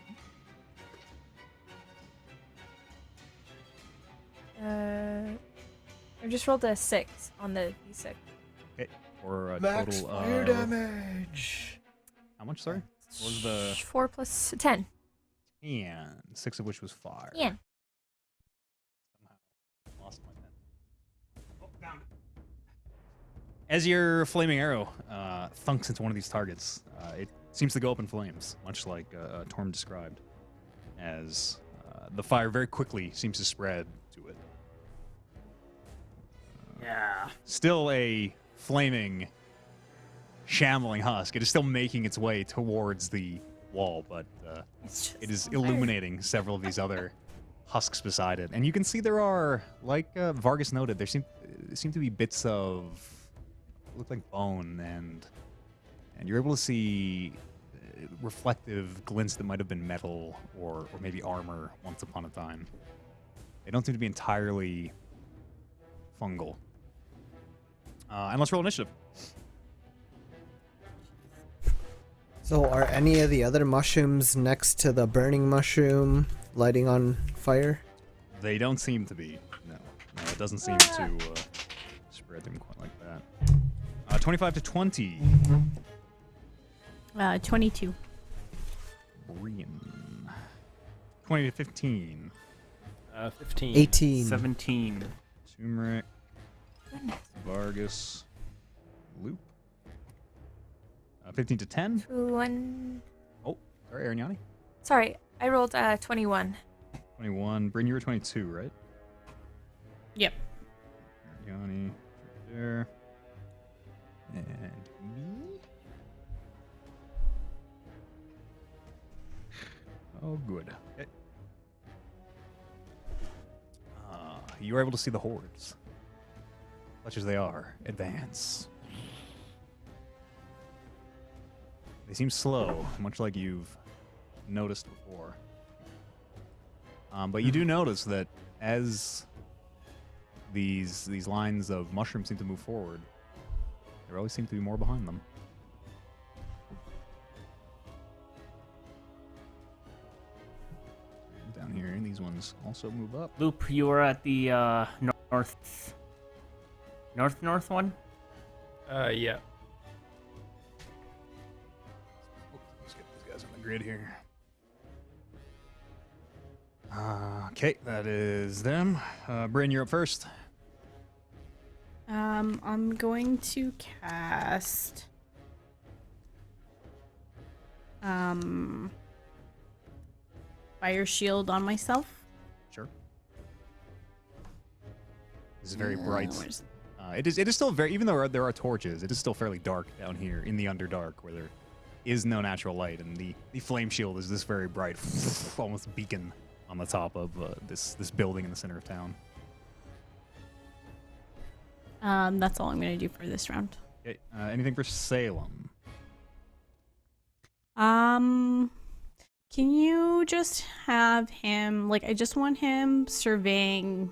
I just rolled a 6 on the d6. Okay, or a Max total fire of damage. how much? Sorry, what was the 4 plus 10. 10? 6 of which was fire. Yeah. Somehow lost my pen. Oh, found it. As your flaming arrow thunks into one of these targets, it seems to go up in flames, much like Torm described, as the fire very quickly seems to spread to it. Yeah. Still a flaming, shambling husk. It is still making its way towards the wall, but It's just it is on fire. illuminating several of these other husks beside it. And you can see there are, like Vargas noted, there seem to be bits of look like bone, and you're able to see reflective glints that might have been metal or maybe armor once upon a time. They don't seem to be entirely fungal. And let's roll initiative. So are any of the other mushrooms next to the burning mushroom lighting on fire? They don't seem to be. No, it doesn't seem to spread them quite like that. 25 to 20. 22. Brian. 20 to 15. 15. 18. 17. Turmeric. Goodness. Vargas. Loop. 15 to 10. 1. Oh, sorry, Arignani. Sorry, I rolled 21. 21. Bryn, you were 22, right? Yep. Arignani. Right there. And me. Oh, good. Okay. You are able to see the hordes, such as they are, advance. They seem slow, much like you've noticed before. But you do notice that as these lines of mushrooms seem to move forward, there always seems to be more behind them. And down here, these ones also move up. Loop, you were at the north one? Yeah. Let's get these guys on the grid here. Okay, that is them. Bryn, you're up first. I'm going to cast Fire Shield on myself. Sure. This is very bright. where's- It is still very, even though there are torches, it is still fairly dark down here in the Underdark, where there is no natural light, and the flame shield is this very bright, almost beacon on the top of this building in the center of town. That's all I'm gonna do for this round. Okay, anything for Salem? Can you just have him, like, I just want him surveying,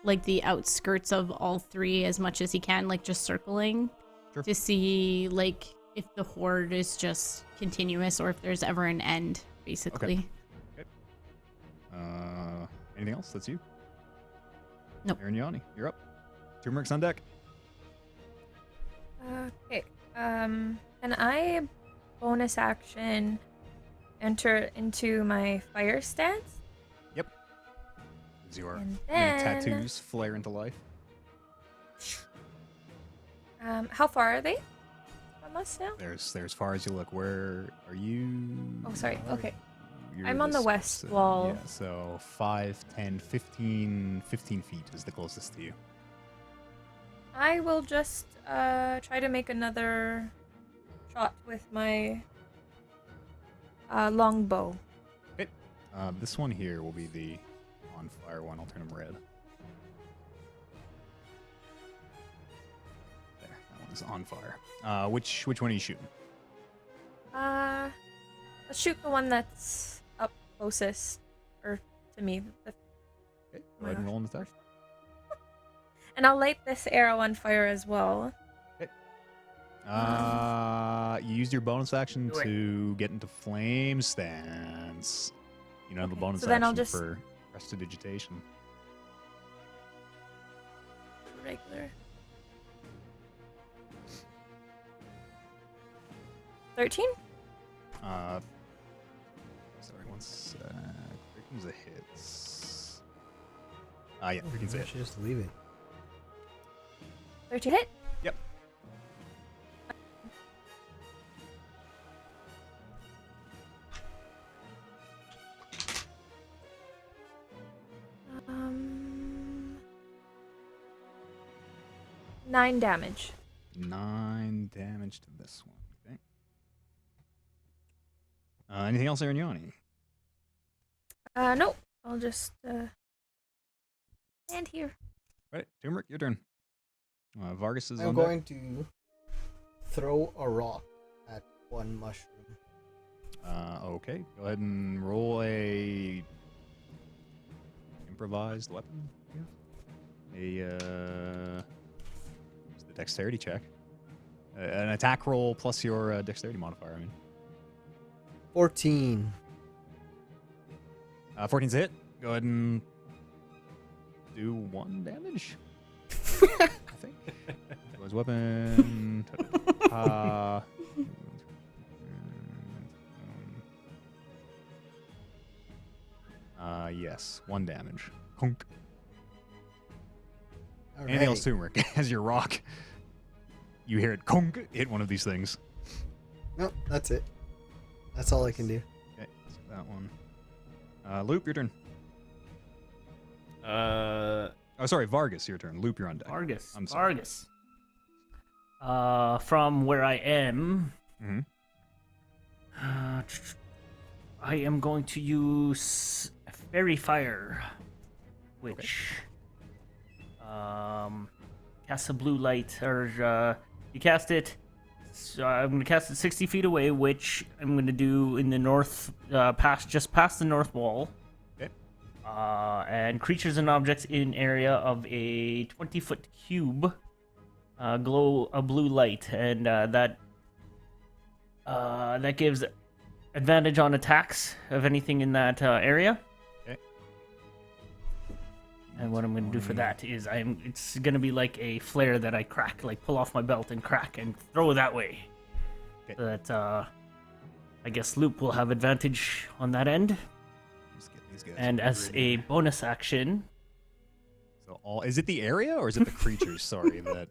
like, the outskirts of all three as much as he can, like, just circling Sure. to see, like, if the horde is just continuous or if there's ever an end, basically. Anything else? That's you. Nope. Aaron Yanni, you're up. Turmeric's on deck. Okay. Can I bonus action enter into my fire stance? As your And many then- tattoos flare into life. How far are they from us now? There's as far as you look. Where are you? Oh, sorry. Okay. You're I'm on the this- west so- wall. Yeah, so 5, 10, 15 feet is the closest to you. I will just try to make another shot with my longbow. This one here will be the on fire one. I'll turn them red. There, that one's on fire. Which one are you shooting? Let's shoot the one that's up closest, or to me. Okay, go ahead and roll an attack. And I'll light this arrow on fire as well. You used your bonus action Do it. to get into flame stance. You know the Okay, bonus so then I'll action just- for prestidigitation. Regular. 13? Sorry, one sec. Here comes a hits. Yeah, 13's a hit. Just leave it. 13 hit? Yep. Um, 9 damage. 9 damage to this one. Okay. Anything else, Aaron Yanni? Nope. I'll just stand here. Right, Turmeric, your turn. Vargas is I'm on deck. going to throw a rock at one mushroom. Okay, go ahead and roll a improvised weapon. It's the dexterity check. An attack roll plus your dexterity modifier. I mean, 14. 14's a hit. Go ahead and do 1 damage. I think. So his weapon. Yes, 1 damage. Honk. Anything else, turmeric? As your rock, you hear it conk hit one of these things. Nope, that's it. That's all I can do. Okay, so that one. Loop, your turn. Oh, sorry, Vargas, your turn. Loop, you're on deck. Vargas. I'm sorry. Vargas. From where I am, Mhm. I am going to use Fairy Fire, which casts a blue light, or you cast it. So I'm going to cast it 60 feet away, which I'm going to do in the north, just past the north wall. Okay. And creatures and objects in area of a 20-foot cube glow a blue light, and that gives advantage on attacks of anything in that area. Okay. And what I'm going to do for that is it's going to be like a flare that I crack, like pull off my belt and crack and throw that way. Okay. So that I guess Loop will have advantage on that end. Just get these guys And as over a in here. bonus action, So is it the area or is it the creatures? Sorry, that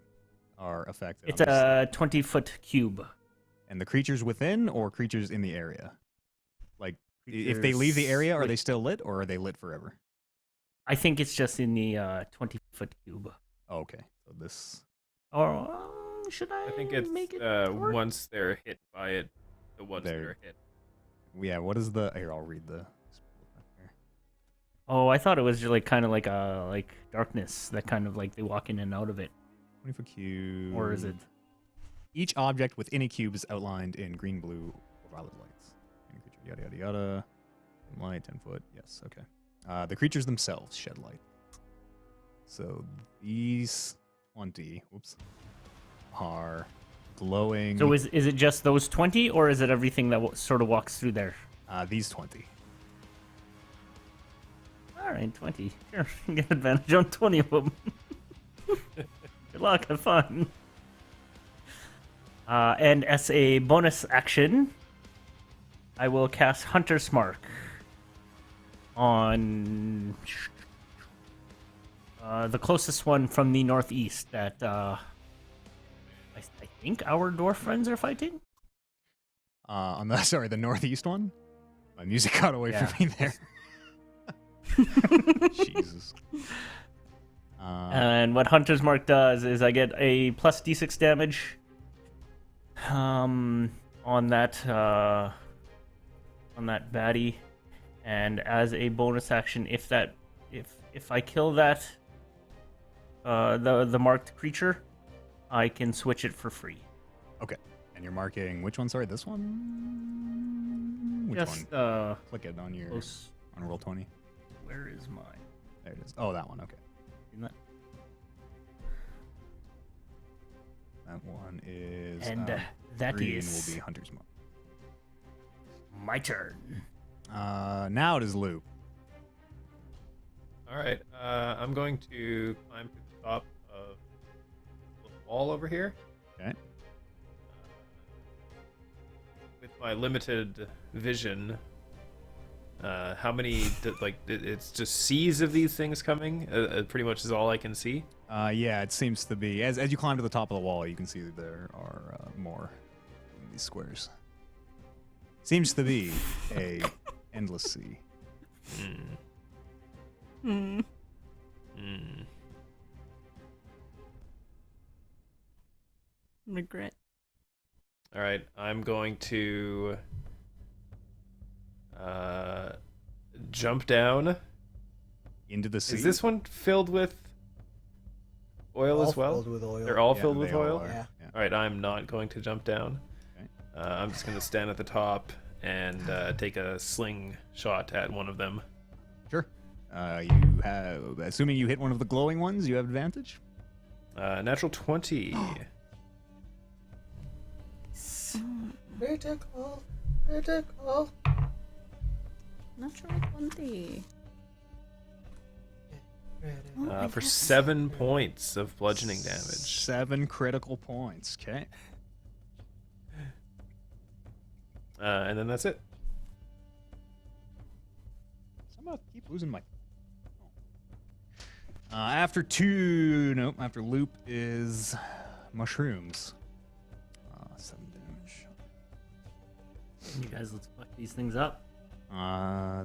are affected. it's I'm just- a 20-foot cube. And the creatures within or creatures in the area? Like, if they leave the area, are they still lit or are they lit forever? I think it's just in the 20-foot cube. Oh, okay. So this. Or should I? I think make it's it work? once they're hit by it, the ones that There. are hit. Yeah, what is the. Here, I'll read the. Oh, I thought it was just like kind of like darkness that kind of like they walk in and out of it. 20-foot cube. Or is it? Each object within a cube is outlined in green, blue, or violet lights. Any creature Yada yada yada. Light 10 foot. Yes. Okay. The creatures themselves shed light. So these 20. Whoops. Are glowing. So is it just those 20, or is it everything that sort of walks through there? These 20. All right, 20. Sure, you get advantage on 20 of them. Good luck, have fun. And as a bonus action, I will cast Hunter's Mark on the closest one from the northeast that I think our dwarf friends are fighting. On the the northeast one. My music got away Yeah. from me there. Jesus. And what Hunter's Mark does is I get a plus d6 damage on that baddie, and as a bonus action, if I kill that the marked creature, I can switch it for free. Okay. And you're marking which one? Sorry, this one. Which Just one? Click it on your close. on roll 20. Where is mine? There it is. Oh, that one. Okay. Isn't that- That one is. And that green is will be Hunter's Mark. my turn. Now it is Loop. All right. I'm going to climb to the top of the wall over here. Okay. With my limited vision, how many? It's just seas of these things coming. Pretty much is all I can see. Yeah, it seems to be. As you climb to the top of the wall, you can see that there are more in these squares. Seems to be a endless sea. Hmm. Regret. All right, I'm going to jump down. Into the sea. Is this one filled with oil All as well? filled with oil. They're all Yeah, filled with they all oil? are. Yeah. All right, I'm not going to jump down. Okay. I'm just going to stand at the top and take a sling shot at one of them. Sure. You have, assuming you hit one of the glowing ones, you have advantage. Natural 20. Critical. Critical. Natural 20. Oh, I For guess. 7 points of bludgeoning damage. 7 critical points. Okay. And then that's it. Somehow I keep losing my. After Loop is mushrooms. 7 damage. You guys, let's fuck these things up.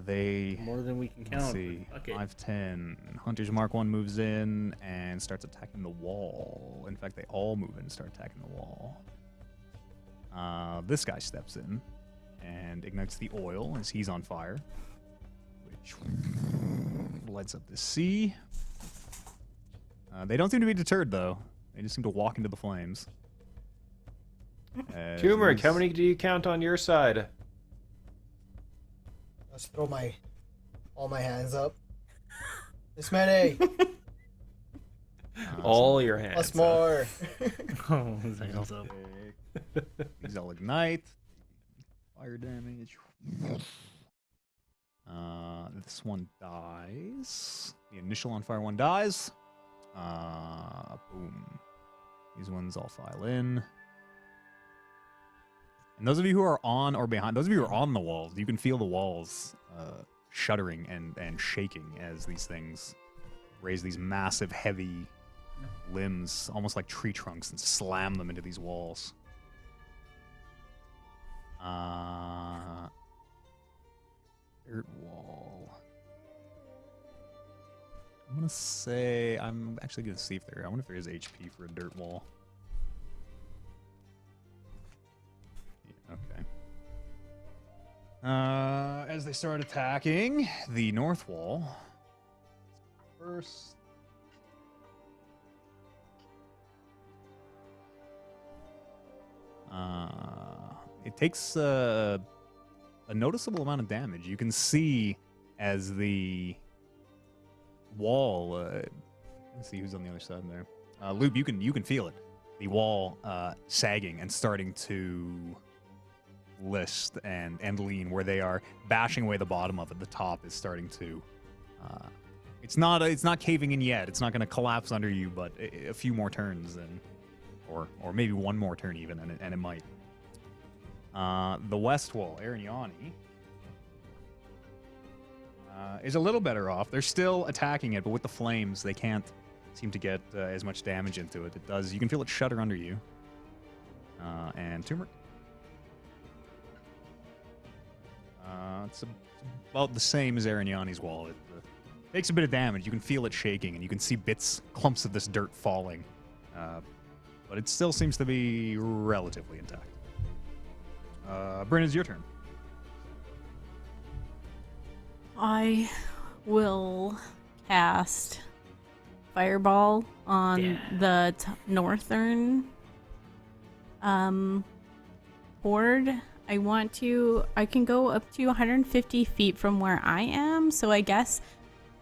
They. More than we can Let's count. see. Fuck it. 5, 10. Hunter's Mark 1 moves in and starts attacking the wall. In fact, they all move in and start attacking the wall. This guy steps in and ignites the oil as he's on fire, which lights up the sea. They don't seem to be deterred, though. They just seem to walk into the flames. Turmeric, how many do you count on your side? Let's throw all my hands up. This many. All your hands. Plus more. Oh, his hands up. These all ignite. Fire damage. This one dies. The initial on fire one dies. Boom. These ones all file in. And those of you who are on or behind, those of you who are on the walls, you can feel the walls shuddering and shaking as these things raise these massive, heavy limbs, almost like tree trunks, and slam them into these walls. Dirt wall. I'm gonna say I'm actually gonna see if I wonder if there is HP for a dirt wall. Yeah, okay. As they start attacking the north wall, first. It takes a a noticeable amount of damage. You can see as the wall. Let's see who's on the other side there. Lube, you can feel it. The wall sagging and starting to list and lean where they are bashing away the bottom of it. The top is starting to. It's not caving in yet. It's not going to collapse under you, but a few more turns and or maybe one more turn even, and it might. The west wall, Arignani, is a little better off. They're still attacking it, but with the flames, they can't seem to get as much damage into it. It does. You can feel it shudder under you. And turmeric. It's about the same as Arignani's wall. It takes a bit of damage. You can feel it shaking, and you can see clumps of this dirt falling. But it still seems to be relatively intact. Bryn, it's your turn. I will cast Fireball on the northern hoard. I can go up to 150 feet from where I am, so I guess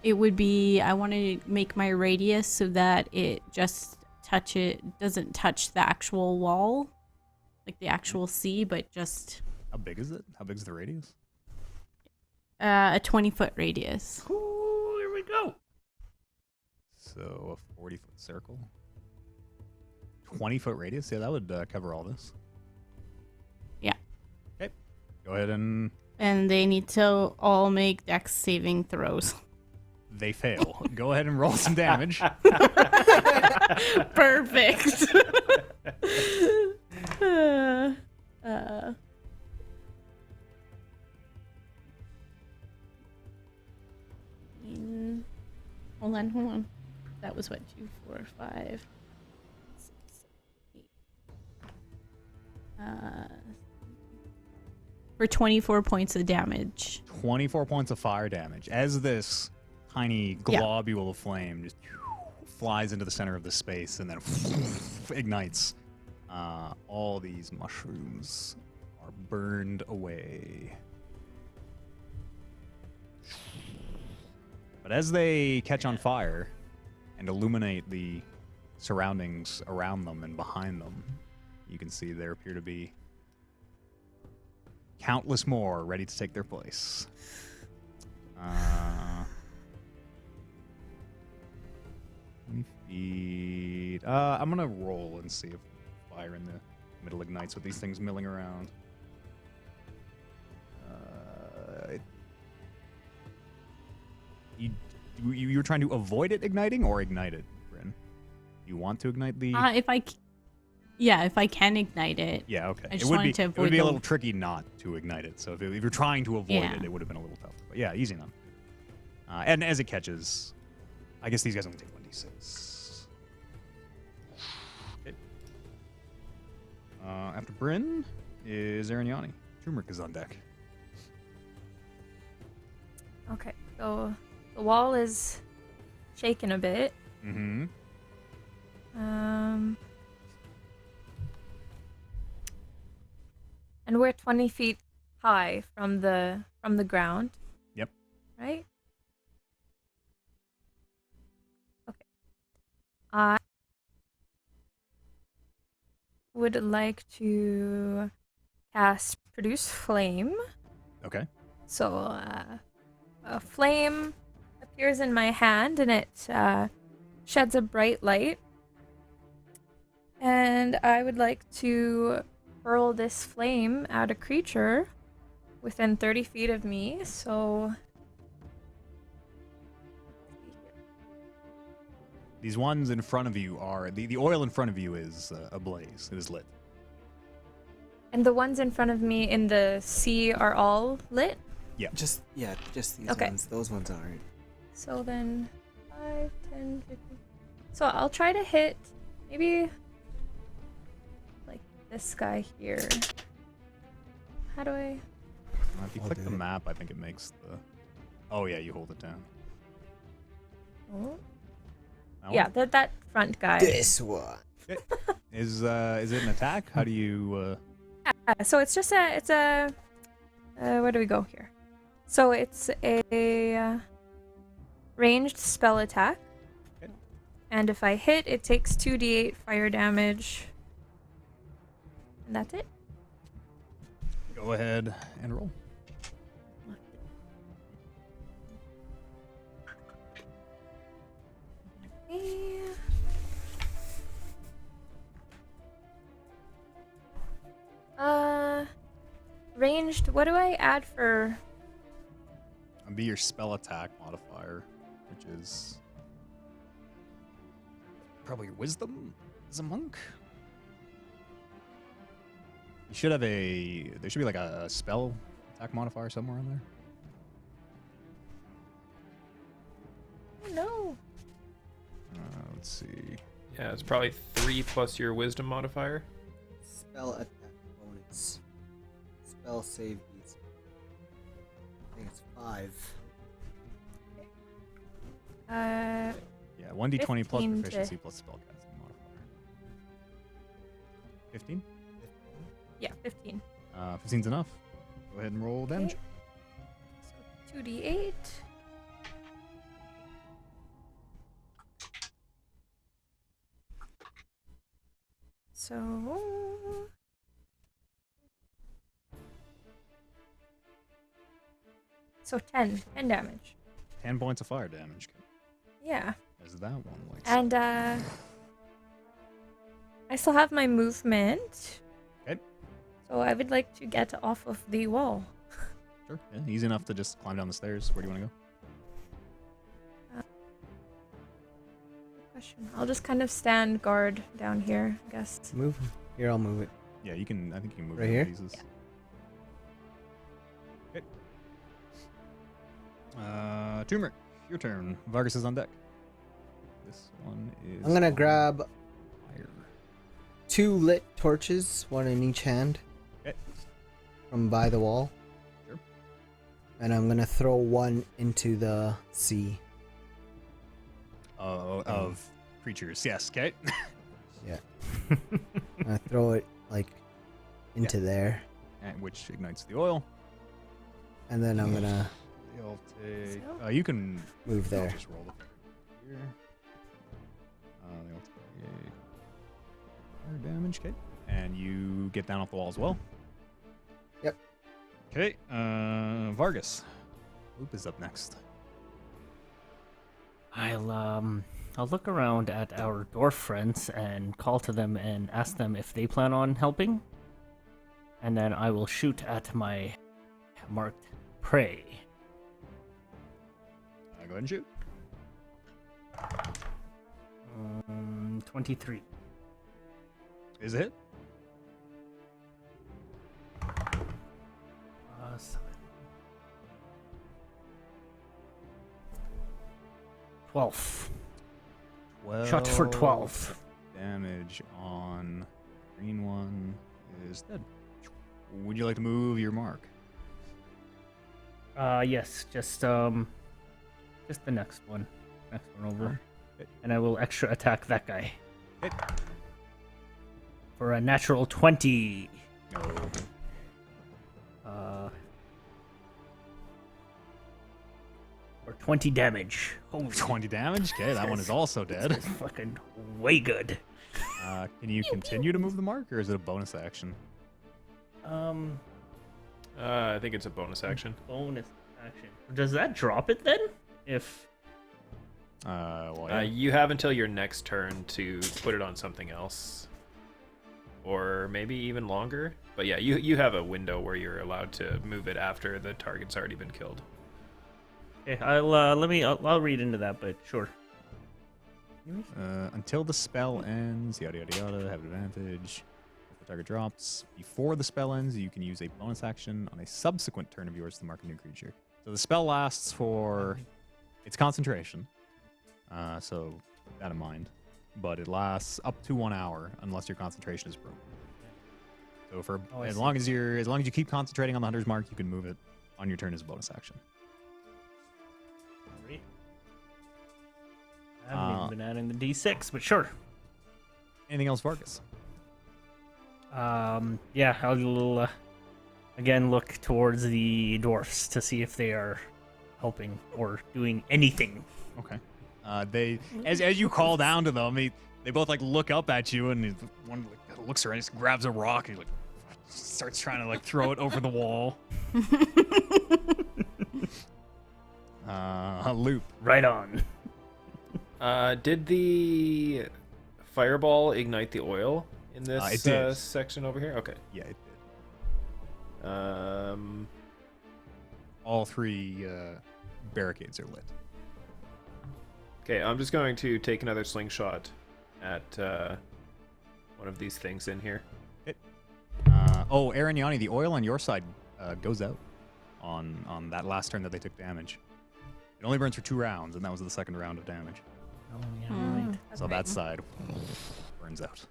it would be, I want to make my radius so that it just doesn't touch the actual wall, like the actual sea, but just... How big is it? How big is the radius? A 20-foot radius. Ooh, here we go. So a 40-foot circle. 20-foot radius? Yeah, that would cover all this. Yeah. Okay. Go ahead and... And they need to all make dex saving throws. They fail. Go ahead and roll some damage. Perfect. Hold on. That was what, 2, 4, 5, 6, 7, 8. For 24 points of damage. 24 points of fire damage. As this tiny globule of flame just flies into the center of the space and then ignites, all these mushrooms are burned away. But as they catch on fire and illuminate the surroundings around them and behind them, you can see there appear to be countless more ready to take their place. 20 feet. I'm gonna roll and see if fire in the middle ignites with these things milling around. You were trying to avoid it igniting or ignite it, Bryn? You want to ignite the? If I can ignite it. Yeah, okay. I just wanted to it would avoid be a the- little tricky not to ignite it. So if you're trying to avoid Yeah. it, it would have been a little tougher. But yeah, easy enough. And as it catches, I guess these guys only take 1d6. Okay. After Bryn is Arignani. Turmeric is on deck. Okay, so the wall is shaking a bit. Mm-hmm. And we're 20 feet high from the ground. Yep. Right? Okay. I would like to cast Produce Flame. Okay. So a flame appears in my hand and it sheds a bright light. And I would like to hurl this flame at a creature within 30 feet of me. So These ones in front of you are the oil in front of you is ablaze. It is lit. and the ones in front of me in the sea are all lit. Just these Okay. ones. Those ones aren't. So then 5, 10, 15. So I'll try to hit maybe like this guy here. How do I? If you I'll click do the it. map, I think it makes the. Oh yeah, you hold it down. Oh. That Yeah, one? that front guy. This one. Is it an attack? How do you? So it's just a Where do we go here? So it's a ranged spell attack. Okay. And if I hit, it takes 2d8 fire damage. And that's it. Go ahead and roll. Ranged, what do I add for? And be your spell attack modifier, which is probably your wisdom as a monk. You should have there should be like a spell attack modifier somewhere in there. Oh no. Let's see. Yeah, it's probably 3 plus your wisdom modifier. Spell attack bonus. Spell save DC. I think it's 5. Yeah, 1d20 plus 15 proficiency plus spellcasting modifier. 15? Yeah, 15. 15's enough. Go ahead and roll damage. So 2d8. So 10 damage. 10 points of fire damage. Yeah. As that one likes. And I still have my movement. Okay. So I would like to get off of the wall. Sure. Yeah, easy enough to just climb down the stairs. Where do you want to go? Good question. I'll just kind of stand guard down here, I guess. Move. Here, I'll move it. Yeah, you can. I think you can move Right it in here? pieces. Yeah. Okay. Turmeric, your turn. Vargas is on deck. This one is. I'm gonna on grab fire. 2 lit torches, one in each hand. Okay. From by the wall. Sure. And I'm gonna throw one into the sea. Of creatures. Yes. Okay. Yeah. I throw it like into there, And which ignites the oil. and then I'm gonna You'll take. So? You can move there. Just roll the here. They'll take fire damage. Okay. And you get down off the wall as well. Yep. Okay. Vargas. Loop is up next. I'll look around at our dwarf friends and call to them and ask them if they plan on helping. And then I will shoot at my marked prey. Go ahead and shoot. 23. Is it hit? 12. 12 Shot for 12. damage on green one is dead. Would you like to move your mark? Yes, just the next one. Next one over. Okay. And I will extra attack that guy. Hit. For a natural 20. No. Or 20 damage. Holy 20 damage? Okay, that one is also dead. That's fucking way good. Can you continue to move the mark, or is it a bonus action? I think it's a bonus action. Bonus action. Does that drop it then? If Well, yeah. You have until your next turn to put it on something else, or maybe even longer. But yeah, you have a window where you're allowed to move it after the target's already been killed. okay, I'll read into that, but sure. Until the spell ends, yada yada yada, have advantage. If the target drops before the spell ends, you can use a bonus action on a subsequent turn of yours to mark a new creature. So the spell lasts for its concentration. So keep that in mind. But it lasts up to 1 hour unless your concentration is broken. So for Oh, I as see. long as you keep concentrating on the hunter's mark, you can move it on your turn as a bonus action. Great. I haven't even been adding the D6, but sure. Anything else, Vargas? Yeah, I'll Again, look towards the dwarfs to see if they are helping or doing anything. Okay. They as you call down to them, they both like look up at you, and one like, looks around, just grabs a rock, and he like starts trying to like throw it over the wall. Loop. Right on. Did the fireball ignite the oil in this It did. section over here? Okay. Yeah, it did. Um, All three barricades are lit. okay, I'm just going to take another slingshot at one of these things in here. Oh, Arignani, the oil on your side goes out on that last turn that they took damage. It only burns for 2 rounds, and that was the second round of damage. Oh, yeah, right. So that side burns out.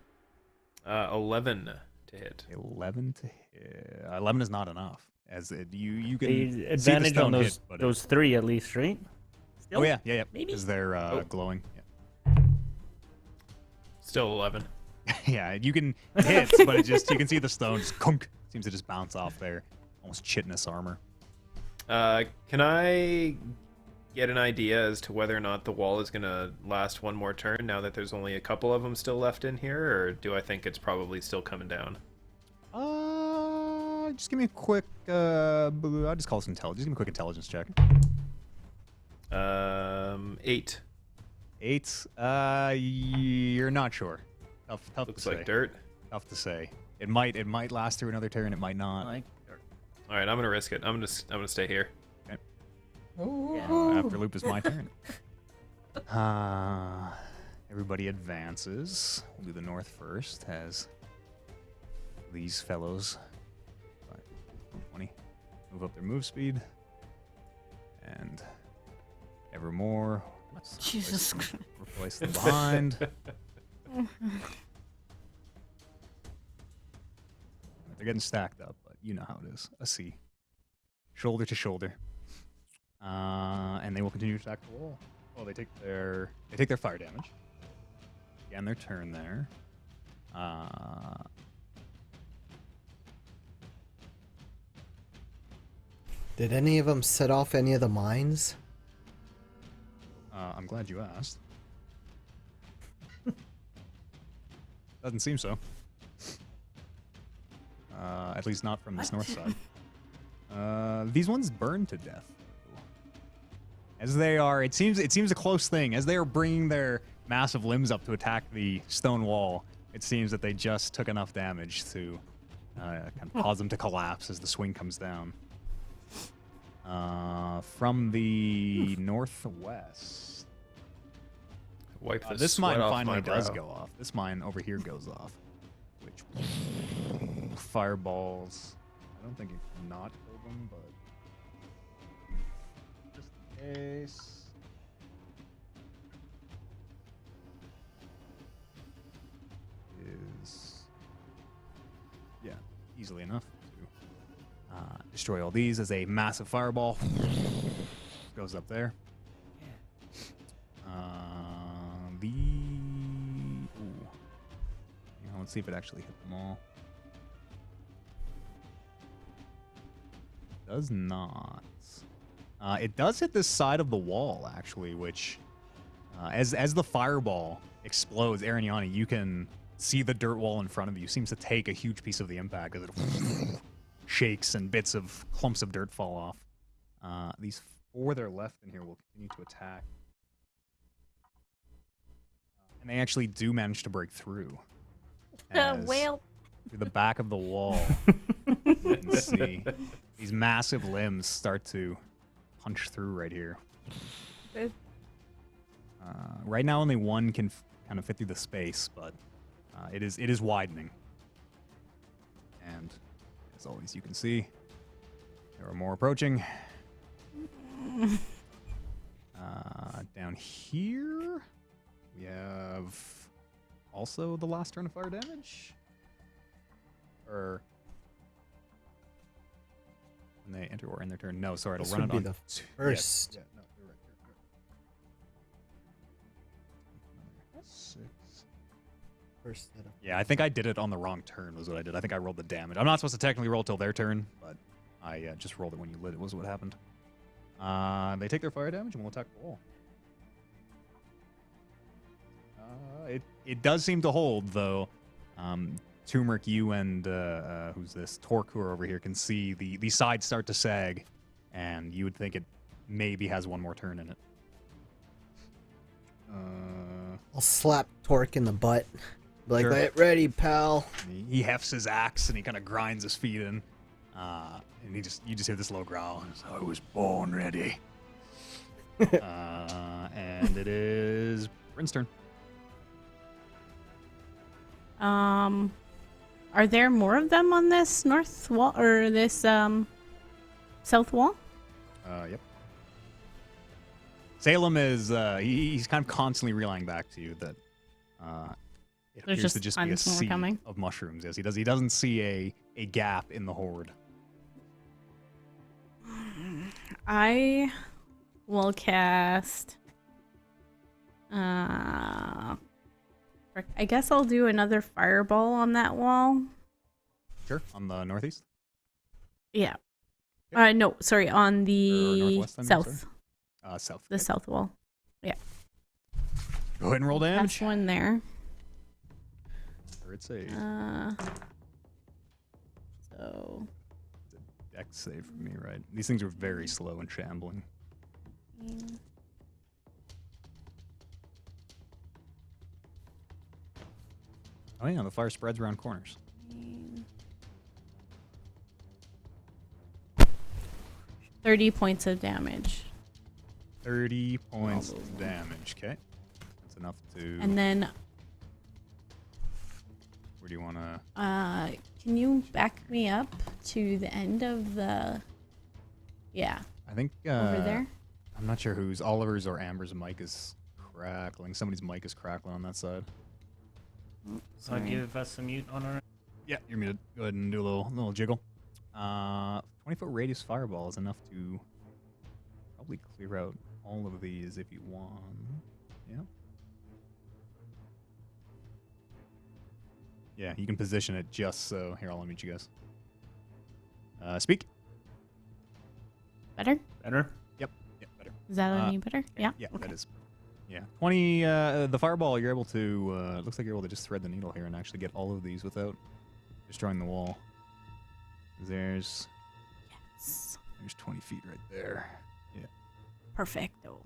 11 to hit. 11 to hit. 11 is not enough. As you can They see the advantage on stone those hit, but those 3 at least, right? Still? oh yeah, Maybe? because they're Oh. glowing. Yeah. Still 11. Yeah, you can hit, but it just you can see the stone just kunk, seems to just bounce off their almost chitinous armor. Can I get an idea as to whether or not the wall is going to last one more turn now that there's only a couple of them still left in here, or do I think it's probably still coming down? Just give me a quick. I'll just call this intelligence. Just give me a quick intelligence check. 8. 8. You're not sure. Tough Looks to like say. dirt. Tough to say. It might last through another turn. It might not. Like, All right, I'm gonna risk it. I'm gonna stay here. After loop is my turn. Everybody advances. We'll do the north first. As these fellows 20 move up their move speed, and ever more. Let's Jesus replace them behind. They're getting stacked up, but you know how it is. A C. Shoulder to shoulder. And they will continue to attack the wall. Oh, they take their fire damage. Again, their turn there. Did any of them set off any of the mines? I'm glad you asked. Doesn't seem so. At least not from this north side. These ones burn to death. As they are, it seems a close thing. As they are bringing their massive limbs up to attack the stone wall, it seems that they just took enough damage to kind of cause them to collapse as the swing comes down. From the northwest, Wipe the this sweat mine off finally my does brow. go off. This mine over here goes off, which fireballs. I don't think it cannot kill them, but just in case. Is easily enough to destroy all these as a massive fireball goes up there. Let's see if it actually hit them all. Does not. It does hit this side of the wall actually, which as the fireball explodes, Arignani, you can see the dirt wall in front of you seems to take a huge piece of the impact as it shakes and bits of clumps of dirt fall off. These 4 that are left in here will continue to attack. And they actually do manage to break through. As Whale. through the back of the wall, you can see these massive limbs start to punch through right here. Good. Right now, only one can kind of fit through the space, but it is widening. And as always, you can see there are more approaching. Down here, we have also the last turn of fire damage. Or when they enter or end their turn. No, sorry, it'll This run would it be on the first. Yeah, no, you're right. 6. First setup. Yeah, I think I did it on the wrong turn was what I did. I think I rolled the damage. I'm not supposed to technically roll till their turn, but I just rolled it when you lit it was what happened. They take their fire damage and will attack the wall. It does seem to hold, though. Turmeric, you and who's this? Torkur over here can see the sides start to sag, and you would think it maybe has one more turn in it. I'll slap Torque in the butt. Be like, Sure. get ready, pal. He hefts his axe and he kind of grinds his feet in, and you just hear this low growl. I was born ready. And it is Bryn's turn. Are there more of them on this north wall or this south wall? Yep. Salem is he's kind of constantly relaying back to you that it There's appears to just just be a tons more sea coming. of mushrooms. Yes, he doesn't see a gap in the horde. I will cast. I guess I'll do another fireball on that wall. Sure, on the northeast Yeah. Yep. No, sorry, on or the northwest. I mean, south. sorry. South. The Okay. south wall. Go ahead and roll damage. That's one there. Or it's a So. dex save for me, right? These things are very slow and shambling. Oh yeah, the fire spreads around corners. 30 points of damage. 30 points of damage. Okay, that's enough to. And then, Where do you want to? can you back me up to the end of the. Yeah, I think over there? I'm not sure whose Oliver's or Amber's mic is crackling. Somebody's mic is crackling on that side. So give us a mute on our. Yeah, you're muted. Go ahead and do a little jiggle. 20-foot radius fireball is enough to probably clear out all of these if you want. Yeah. Yeah, you can position it just so. Here, I'll unmute you guys. Speak. Better? Better? Yeah, better. Is that Uh, any better? Yeah. Yeah, Okay. that is. Yeah, 20. The fireball, you're able to. It looks like you're able to just thread the needle here and actually get all of these without destroying the wall. There's Yes. 20 feet right there. Yeah. Perfecto.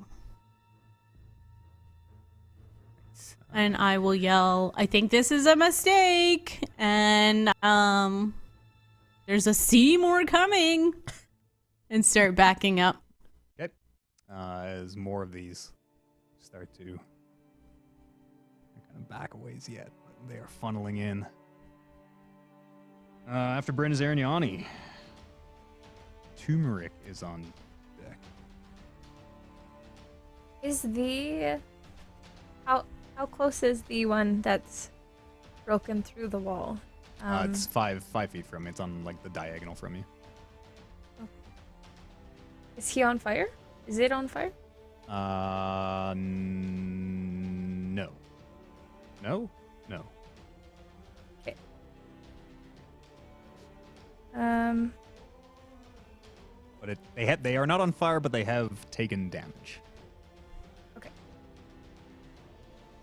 And I will yell, I think this is a mistake. And there's a Seymour coming. And start backing up. As more of these start to they're kind of back a ways yet, but they are funneling in. After Bryn is Arignani. Turmeric is on deck. Is the how close is the one that's broken through the wall? It's 5 feet from me. It's on like the diagonal from you. Is he on fire? Is it on fire? No. No? No. Okay. But they are not on fire, but they have taken damage. Okay.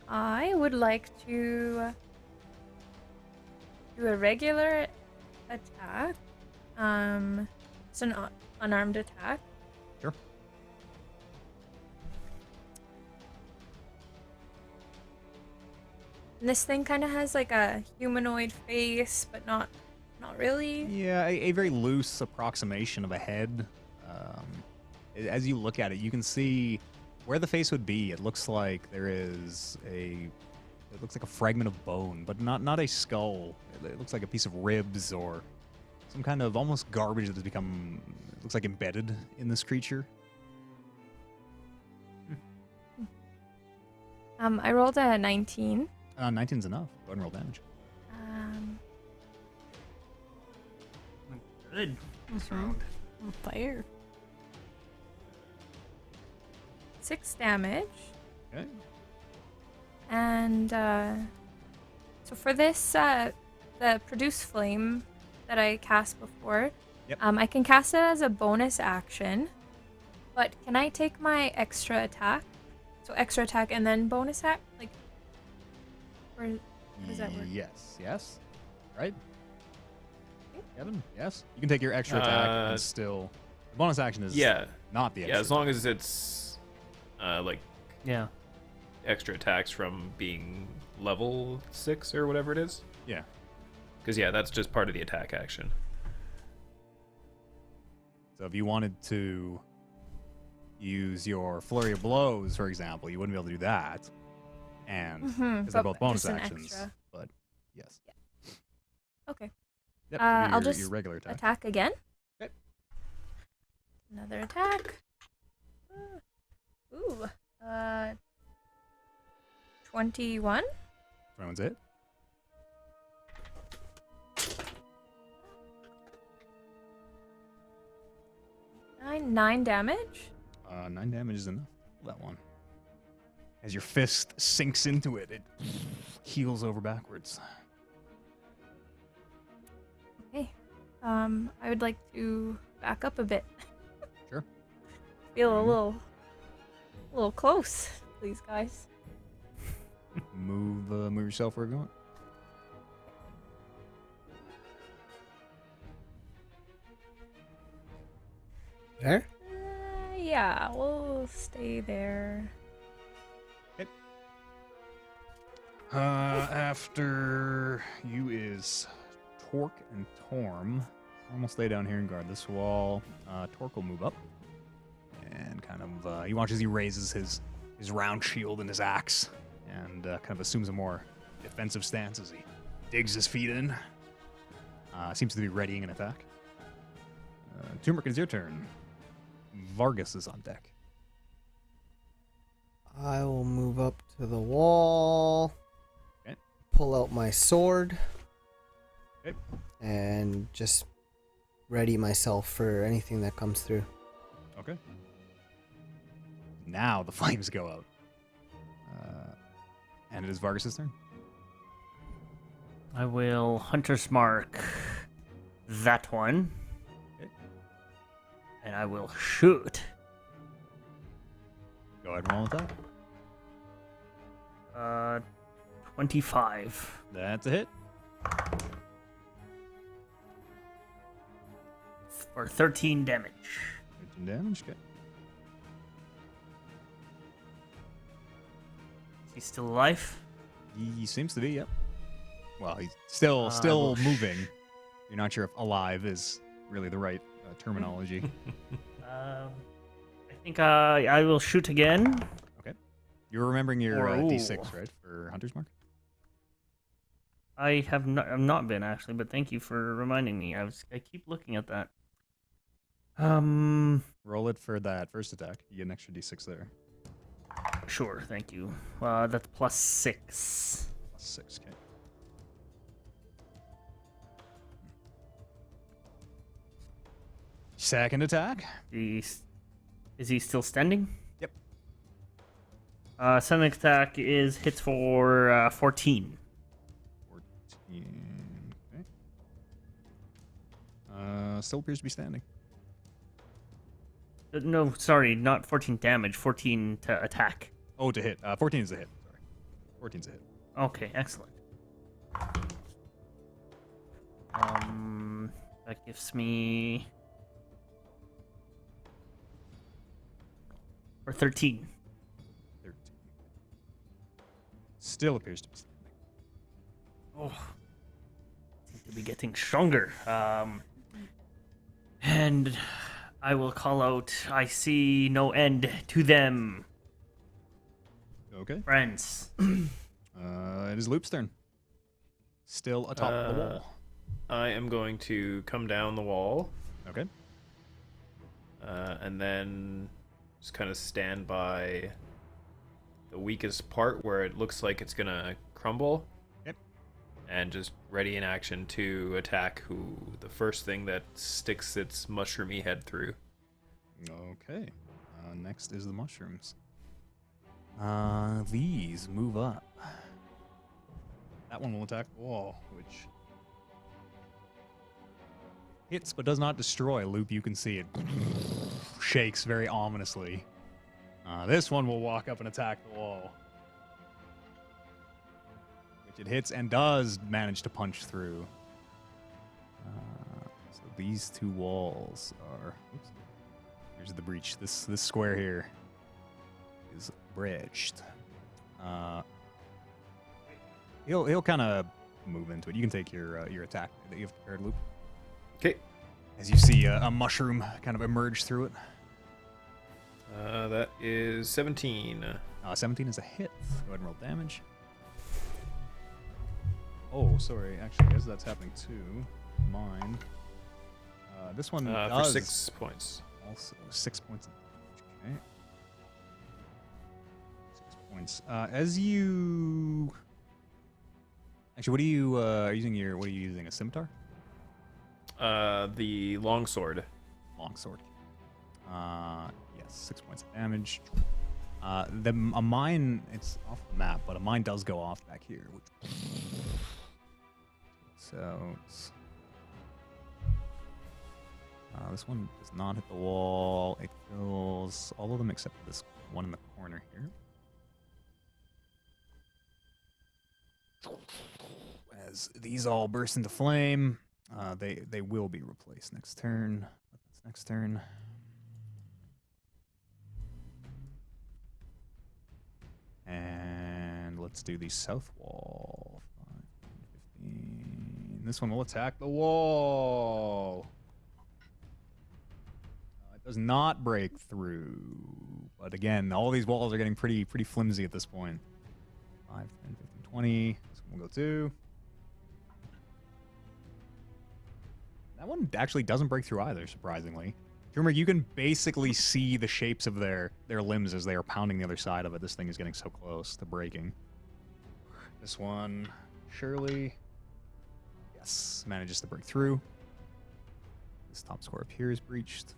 I would like to do a regular attack. It's an unarmed attack. Sure. And this thing kind of has like a humanoid face, but not really. Yeah, a very loose approximation of a head. As you look at it, you can see where the face would be. It looks like there is it looks like a fragment of bone, but not a skull. It looks like a piece of ribs or some kind of almost garbage that has become, it looks like embedded in this creature. I rolled a 19. 19's enough. Go ahead and roll damage. Good. What's wrong? On fire. 6 damage. Okay. And So for this, the produce flame that I cast before, Yep. I can cast it as a bonus action. But can I take my extra attack? So extra attack and then bonus attack, like, or how does that work? Yes. Right? Kevin? Yes? You can take your extra attack and still... The bonus action is Yeah. not the extra Yeah, as long attack. as it's like Yeah. extra attacks from being level 6 or whatever it is. Yeah. Because yeah, that's just part of the attack action. So if you wanted to use your flurry of blows, for example, you wouldn't be able to do that. And because they're But both bonus just an actions. extra. But yes. Okay. Yep, I'll your just regular attack. Attack again. Okay. Another attack. Ooh. 21. Everyone's it. 9 damage. 9 damage is enough. That one. As your fist sinks into it, it heals over backwards. Okay. I would like to back up a bit. Sure. Feel a little close, please, guys. Move yourself wherever you want. There? Yeah, we'll stay there. After you is Torque and Torm. Torm will stay down here and guard this wall. Torque will move up. And kind of, he watches he raises his round shield and his axe. And kind of assumes a more defensive stance as he digs his feet in. Seems to be readying an attack. Turmeric, it's your turn. Vargas is on deck. I will move up to the wall. Okay. Pull out my sword. Okay. And just ready myself for anything that comes through. Okay. Now the flames go out. And it is Vargas' turn. I will Hunter's Mark that one. Okay. And I will shoot. Go ahead and roll an attack. 25. That's a hit. For 13 damage. 13 damage. Okay. Is he still alive? He seems to be, yep. Well, he's still well, moving. You're not sure if alive is really the right terminology. I think I will shoot again. You're remembering your Or- D6, right, for Hunter's Mark? I have not been actually, but thank you for reminding me. I keep looking at that. Roll it for that first attack. You get an extra D6 there. Sure, thank you. That's plus 6. Plus 6, okay. Second attack. Is he still standing? Yep. Second attack hits for 14. 14. Okay. Still appears to be standing. No, sorry, not 14 damage. 14 to attack. Oh, to hit. 14 is a hit. Sorry. 14's a hit. Okay, excellent. That gives me... Or 13. 13. Still appears to be standing. Oh, seem to be getting stronger. And I will call out, I see no end to them, Okay. friends. It is Loop's turn. Still atop the wall. I am going to come down the wall Okay. and then just kind of stand by the weakest part where it looks like it's gonna crumble. Yep. And just ready in action to attack the first thing that sticks its mushroomy head through. Okay. Next is the mushrooms. These move up. That one will attack the wall, which hits but does not destroy. Loop, you can see it shakes very ominously. This one will walk up and attack the wall, which it hits and does manage to punch through. So these two walls are. Oops, here's the breach. This square here is breached. He'll kind of move into it. You can take your attack that you have prepared, Loop. Okay. As you see a mushroom kind of emerge through it. That is 17. 17 is a hit. Go ahead and roll damage. Oh, sorry. Actually, as that's happening too, mine. This one For does 6 points. also 6 points of damage. Okay. 6 points. As you actually, what are you using? What are you using? A scimitar? The longsword. Longsword. Yes, 6 points of damage. A mine, it's off the map, but a mine does go off back here. So it's, this one does not hit the wall. It kills all of them except for this one in the corner here. As these all burst into flame, they will be replaced next turn. That's next turn. And let's do the south wall. 5, 15. This one will attack the wall. It does not break through. But again, all these walls are getting pretty flimsy at this point. 5, 10, 15, 20. This one will go 2. That one actually doesn't break through either, surprisingly. Turmeric, you can basically see the shapes of their limbs as they are pounding the other side of it. This thing is getting so close to breaking. This one, surely, yes, manages to break through. This top square up here is breached.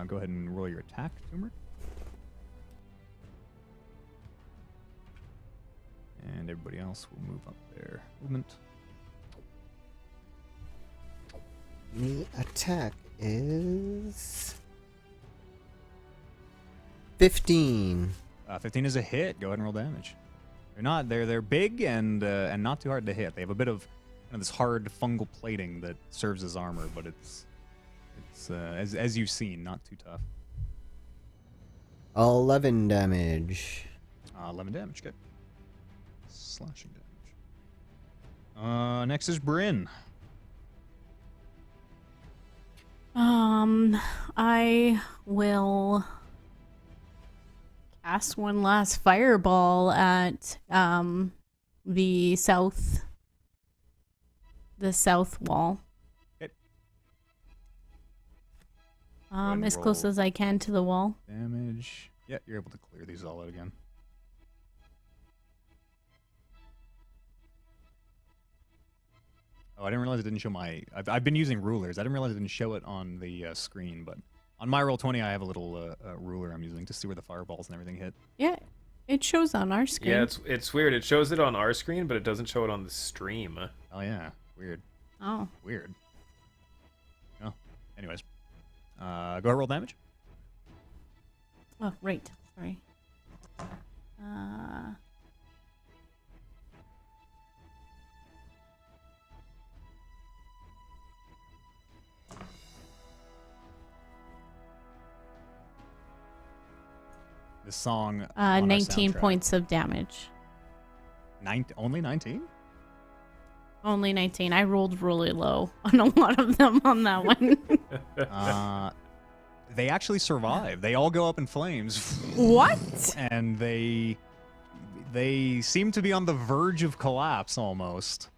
Go ahead and roll your attack, Turmeric. And everybody else will move up their movement. The attack is 15. 15 is a hit. Go ahead and roll damage. They're big and not too hard to hit. They have a bit of this hard fungal plating that serves as armor, but it's as you've seen, not too tough. 11 damage. 11 damage. Good. Slashing damage. Next is Bryn. I will cast one last fireball at the south wall. Hit. As close roll. as I can to the wall. Damage. Yeah, you're able to clear these all out again. Oh, I didn't realize it didn't show my... I've been using rulers. I didn't realize it didn't show it on the screen, but on my Roll20, I have a little ruler I'm using to see where the fireballs and everything hit. Yeah, it shows on our screen. Yeah, it's weird. It shows it on our screen, but it doesn't show it on the stream. Oh, yeah. Weird. Oh. Weird. Oh, anyways. Go ahead, roll damage. Oh, right. Sorry. The song. On 19 our soundtrack. points of damage. Only 19? Only 19. I rolled really low on a lot of them on that one. They actually survive. They all go up in flames. What? And they seem to be on the verge of collapse almost.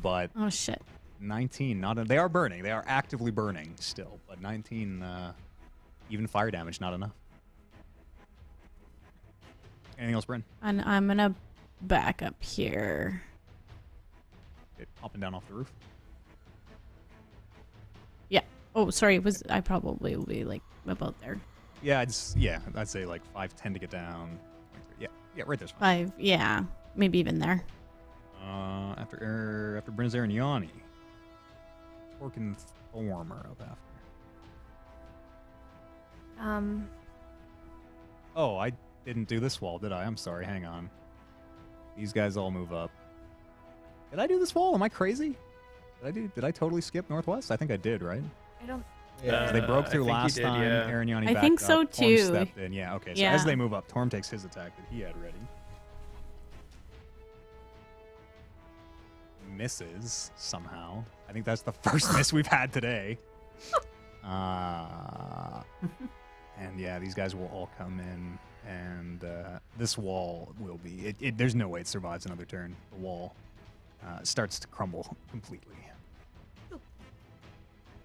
But Oh, shit. 19, they are burning. They are actively burning still. But 19, even fire damage, not enough. Anything else, Bryn? And I'm gonna back up here. It popping down off the roof. Yeah. Oh, sorry. I probably will be like about there. Yeah, I'd say like 5, 10 to get down. Yeah, right there's fine. 5. Yeah. Maybe even there. After Bryn's Arignani. Torque and Thorm are up after. Oh, I didn't do this wall, did I? I'm sorry. Hang on. These guys all move up. Did I do this wall? Am I crazy? Did I totally skip northwest? I think I did, right? I don't. Yeah. They broke I through think you last did, time. yeah. Arignani I backed think up. so, Torm too. stepped in. Yeah, okay. So Yeah. as they move up, Torm takes his attack that he had ready. Misses somehow. I think that's the first miss we've had today. And yeah, these guys will all come in, and this wall will be. There's no way it survives another turn. The wall starts to crumble completely.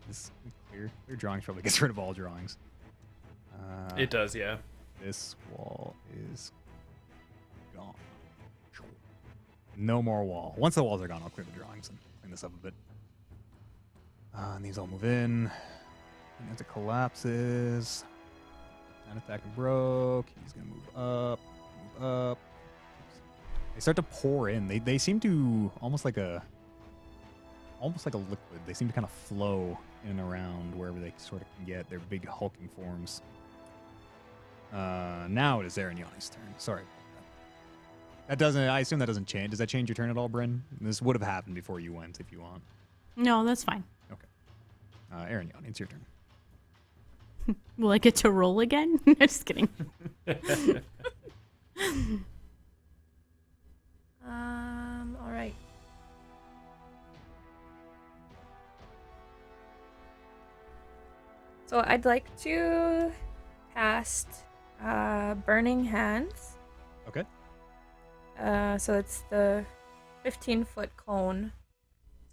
This clear drawings probably gets rid of all drawings. It does, yeah. This wall is gone. No more wall. Once the walls are gone, I'll clear the drawings and clean this up a bit. And these all move in. And as it collapses, an attack broke. He's gonna move up. They start to pour in. They seem to almost like a liquid. They seem to kind of flow in and around wherever they sort of can get their big hulking forms. Now it is Arignani's turn. Sorry. That doesn't. I assume that doesn't change. Does that change your turn at all, Bryn? This would have happened before you went, if you want. No, that's fine. Okay. Arignani, it's your turn. Will I get to roll again? Just kidding. All right. So I'd like to cast Burning Hands. Okay. So it's the 15-foot cone.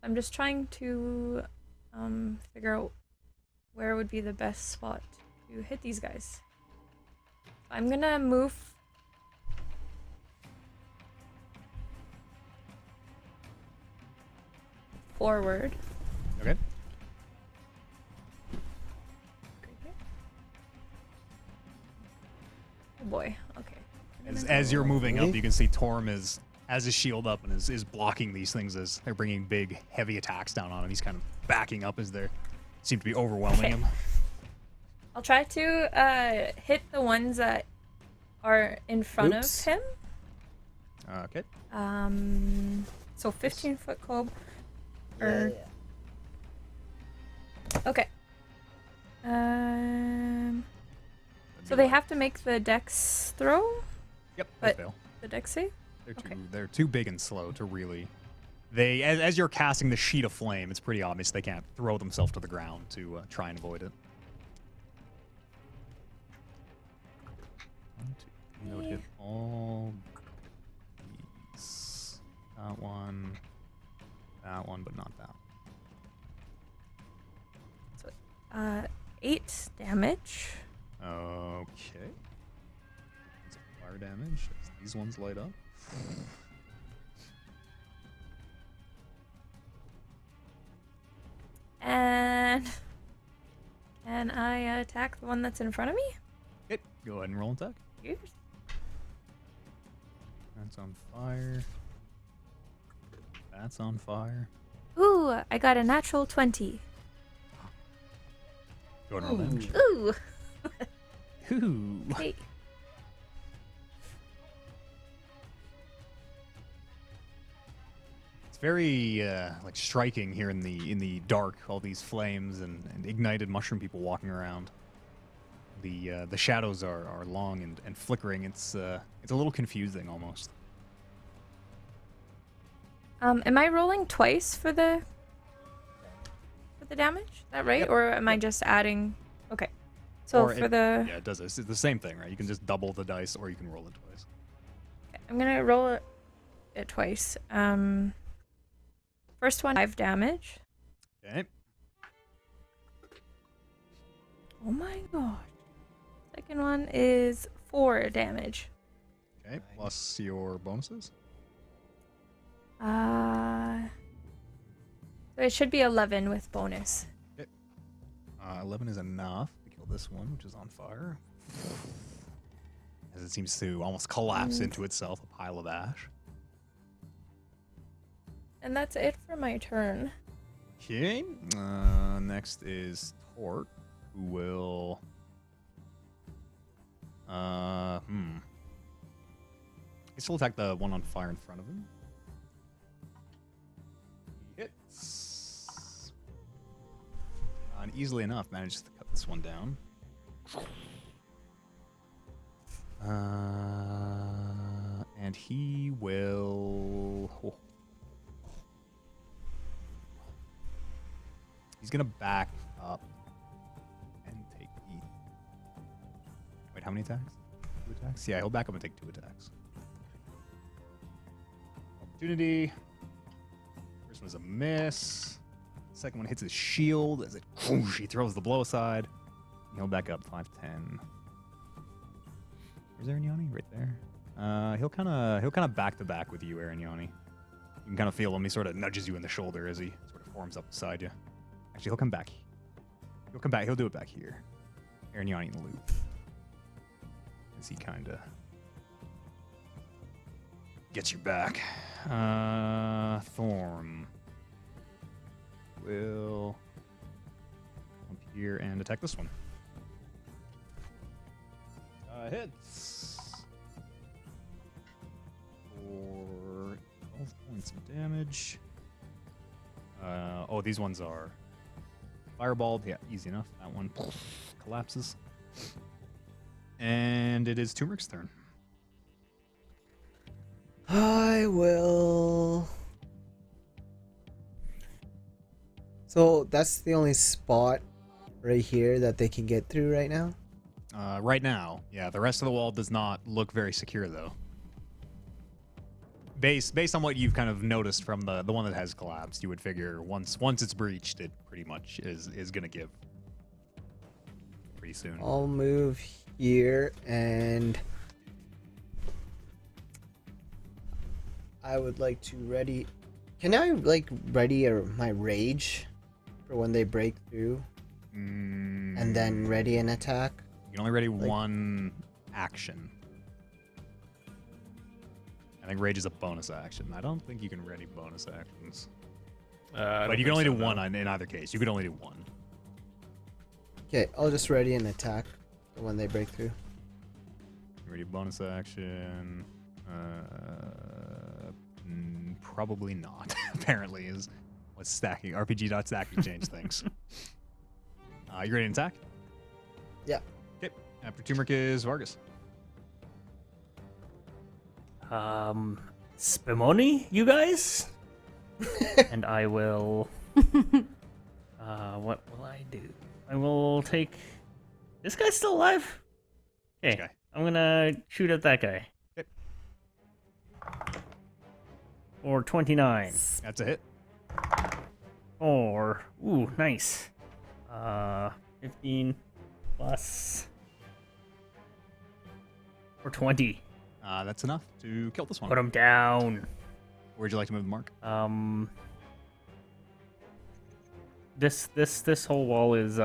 I'm just trying to figure out where would be the best spot to hit these guys. I'm gonna move forward. Okay. Oh boy. Okay. As you're moving up, you can see Torm has his shield up and is blocking these things as they're bringing big, heavy attacks down on him. He's kind of backing up as they seem to be overwhelming Okay. him. I'll try to hit the ones that are in front Oops. of him. Okay. So 15-foot cone. Yeah. Okay. So they have to make the dex throw? Yep. They but- fail. The dex save? They're too big and slow to really. They as you're casting the sheet of flame, it's pretty obvious they can't throw themselves to the ground to try and avoid it. 1, 2. That would hit all these. That one, but not that one. 8 damage. Okay. That's fire damage. As these ones light up. And can I attack the one that's in front of me? Hit. Go ahead and roll an attack. Here's That's on fire. That's on fire. Ooh, I got a natural 20. Go ahead and roll damage. Ooh. Ooh. Hey. It's very like striking here in the dark. All these flames and ignited mushroom people walking around. The shadows are long and flickering. It's a little confusing almost. Am I rolling twice for the damage? Is that right? Yep. Or am I just adding? Okay. So Or for it- the Yeah, it does. It's the same thing, right? You can just double the dice, or you can roll it twice. okay, I'm gonna roll it twice. First one 5 damage. Okay. Oh my god. Second one is 4 damage. Okay. Plus your bonuses. So it should be 11 with bonus. 11 is enough to kill this one, which is on fire. As it seems to almost collapse into itself, a pile of ash. And that's it for my turn. Okay. Next is Torque, who will. He still attack the one on fire in front of him. He hits. And easily enough manages to cut this one down. And he will. He's gonna back up and take the. Wait, how many attacks? 2 attacks? Yeah, he'll back up and take 2 attacks. Opportunity. First one's a miss. Second one hits his shield as it whoosh, he throws the blow aside. He'll back up 5-10. Where's Arignani? Right there. He'll kind of back to back with you, Arignani. You can kind of feel him. He sort of nudges you in the shoulder as he sort of forms up beside you. Actually, he'll come back. He'll come back. He'll do it back here. Arignani in the loop. As he kind of gets you back. Thorm will come up here and attack this one. Hits for 12 points of damage. Oh, these ones are fireballed. Yeah, easy enough. That one collapses. And it is Turmeric's turn. I will. So that's the only spot right here that they can get through right now. Right now, yeah. The rest of the wall does not look very secure, though. Based on what you've kind of noticed from the one that has collapsed, you would figure once it's breached, it pretty much is gonna give pretty soon. I'll move here, and I would like to ready. Can I ready my rage for when they break through, and then ready an attack? You can only ready one action. I think rage is a bonus action. I don't think you can ready bonus actions. But you can only do one in either case. You could only do one. Okay, I'll just ready an attack for when they break through. Ready bonus action. Probably not. Apparently is what's stacking. RPG.stacking change things. You ready to attack? Yeah. Okay. After Turmeric is Vargas. Spimoni, you guys? And I will. What will I do? I will take. This guy's still alive? Okay. This guy. I'm gonna shoot at that guy. Okay. Or 29. That's a hit. Or. Ooh, nice. 15 plus. Or 20. That's enough to kill this one. Put him down. Where'd you like to move the mark? This whole wall is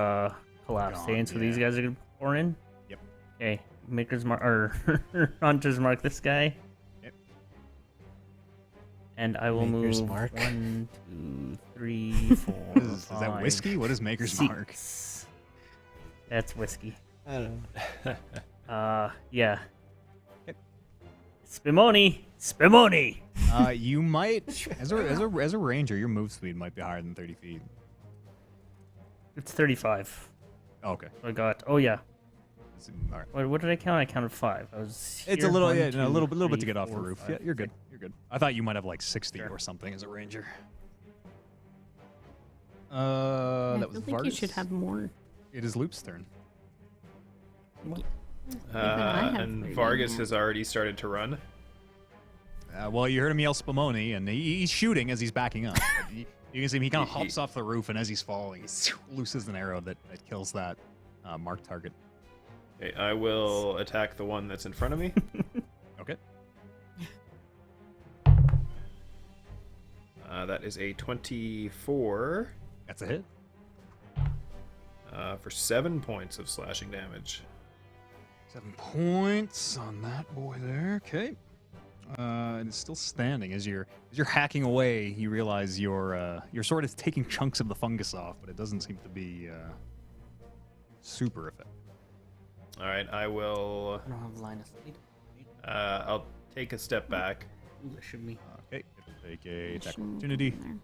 collapsed, Gone, and so yeah. these guys are gonna pour in. Yep. Okay, Maker's Mark or Hunter's Mark this guy. Yep. And I will Maker's move Mark. 1, 2, 3, 4. Is that whiskey? What is Maker's Mark? 6. That's whiskey. I don't know. Yeah. Yep. Spimoni. You might, as a ranger, your move speed might be higher than 30 feet. It's 35. Oh, okay. So I got. Oh yeah. All right. What did I count? I counted 5. I was. It's a here, little, 1, yeah, 2, a little bit 3, to get off the 4, roof. 5, Yeah, you're good. 6. You're good. I thought you might have like 60 Sure. or something as a ranger. I That was feel think you Vargas. should have more. It is Loop's turn. I have And 30 Vargas now. has already started to run. Well, you heard him yell Spumoni, and he's shooting as he's backing up. But you can see him, he kind of hops off the roof, and as he's falling, he looses an arrow that kills that marked target. Okay, I will attack the one that's in front of me. Okay. That is a 24 That's a hit. for 7 points of slashing damage. 7 points on that boy there. Okay. It's still standing. As you're hacking away, you realize you're sort of taking chunks of the fungus off, but it doesn't seem to be super effective. All right, I will. I don't have line of sight. I'll take a step back. Ooh, that should be. Okay, take a attack Shouldn't opportunity. go in there.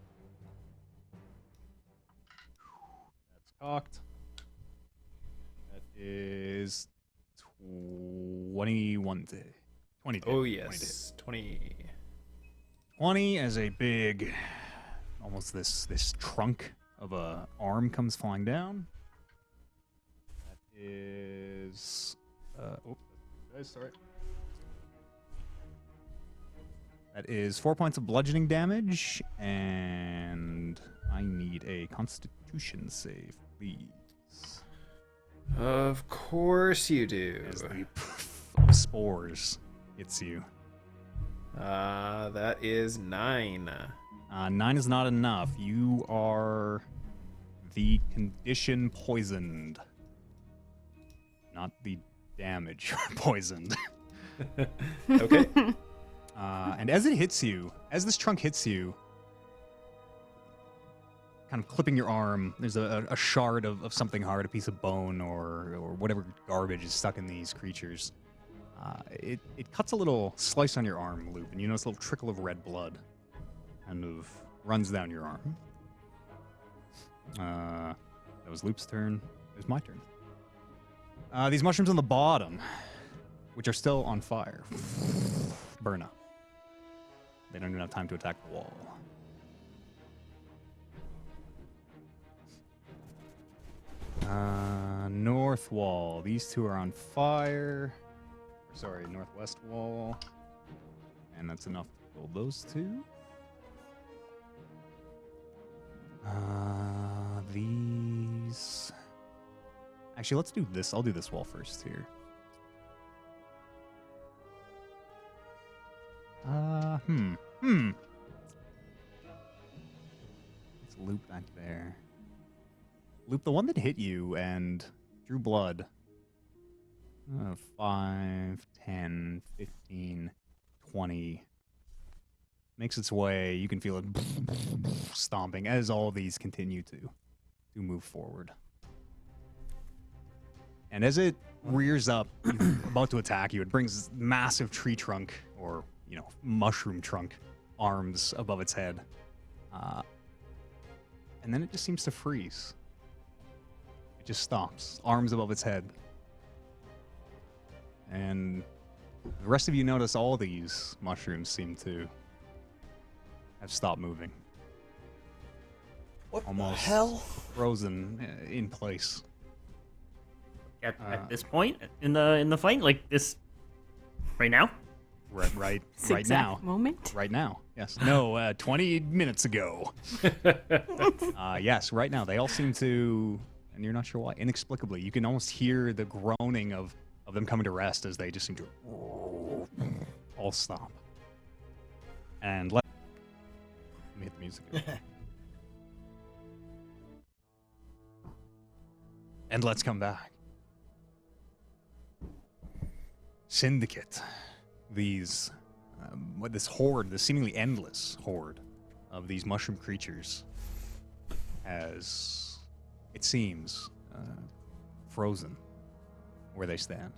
That's cocked. That is 21 to 20. Oh 20 yes, 20. 20 as a big, almost this trunk of a arm comes flying down. That is, sorry. That is 4 points of bludgeoning damage, and I need a Constitution save, please. Of course you do. As the of spores hits you. That is 9. 9 is not enough. You are the condition poisoned, not the damage poisoned. Okay. And as it hits you, as this trunk hits you, kind of clipping your arm, there's a shard of something hard, a piece of bone or whatever garbage is stuck in these creatures. It cuts a little slice on your arm, Loop, and you notice a little trickle of red blood kind of runs down your arm. That was Loop's turn. It was my turn. These mushrooms on the bottom, which are still on fire, burn up. They don't even have time to attack the wall. North wall. These two are on fire. Sorry, northwest wall. And that's enough to kill those two. These... Actually, let's do this. I'll do this wall first here. Let's loop back there. Loop, the one that hit you and drew blood. 5, 10, 15, 20. Makes its way. You can feel it stomping as all these continue to move forward. And as it rears up, about to attack you, it brings this massive tree trunk, or, mushroom trunk arms above its head. And then it just seems to freeze. It just stops, arms above its head. And the rest of you notice all these mushrooms seem to have stopped moving. What Almost the hell? frozen in place. At this point in the fight, like this, right now. Right This now. exact moment. Right now. Yes. No, 20 minutes ago. Yes, right now. They all seem to, and you're not sure why, inexplicably. You can almost hear the groaning of them coming to rest as they just seem to all stop. And let me hit the music again. And let's come back. Syndicate. These, this horde, this seemingly endless horde of these mushroom creatures has, it seems, frozen where they stand.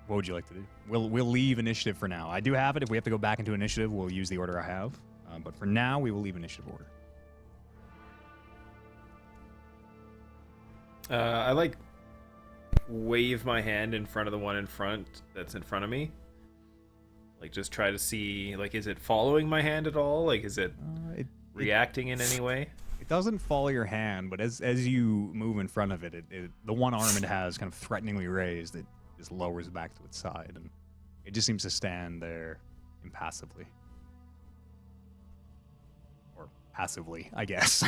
What would you like to do? We'll leave initiative for now. I do have it. If we have to go back into initiative, we'll use the order I have. But for now, we will leave initiative order. I wave my hand in front of the one in front that's in front of me. Just try to see, is it following my hand at all? Is it reacting in any way? It doesn't follow your hand, but as you move in front of it, the one arm it has kind of threateningly raised, it just lowers back to its side, and it just seems to stand there impassively. Or passively, I guess.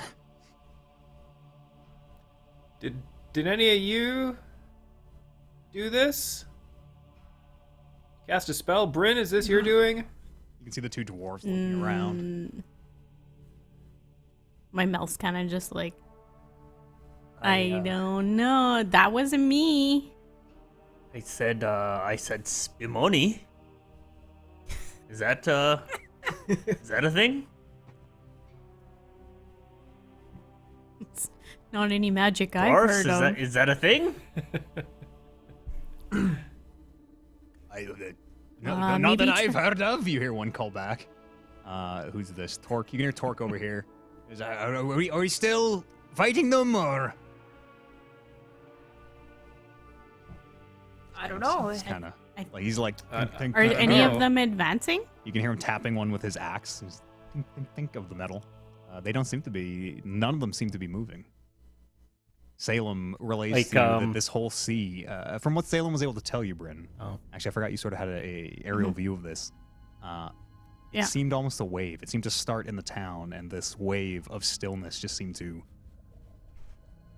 Did any of you do this? Cast a spell? Bryn, is this your doing? You can see the two dwarves looking around. My mouth's kind of just I don't know. That wasn't me. I said spimoni. Is that is that a thing? It's not any magic I've Dwarfs, heard of. is that a thing? Not maybe that I've heard of. You hear one call back. Who's this? Torque. You can hear Torque over here. Are we still fighting them, or? I don't know. It's kind of like he's like. Think, Are I don't any know. of them advancing? You can hear him tapping one with his axe. He's think of the metal. They don't seem to be. None of them seem to be moving. Salem relays Like, to you that this whole sea, from what Salem was able to tell you, Bryn. Oh. Actually, I forgot you sort of had a aerial view of this. It Yeah. seemed almost a wave. It seemed to start in the town, and this wave of stillness just seemed to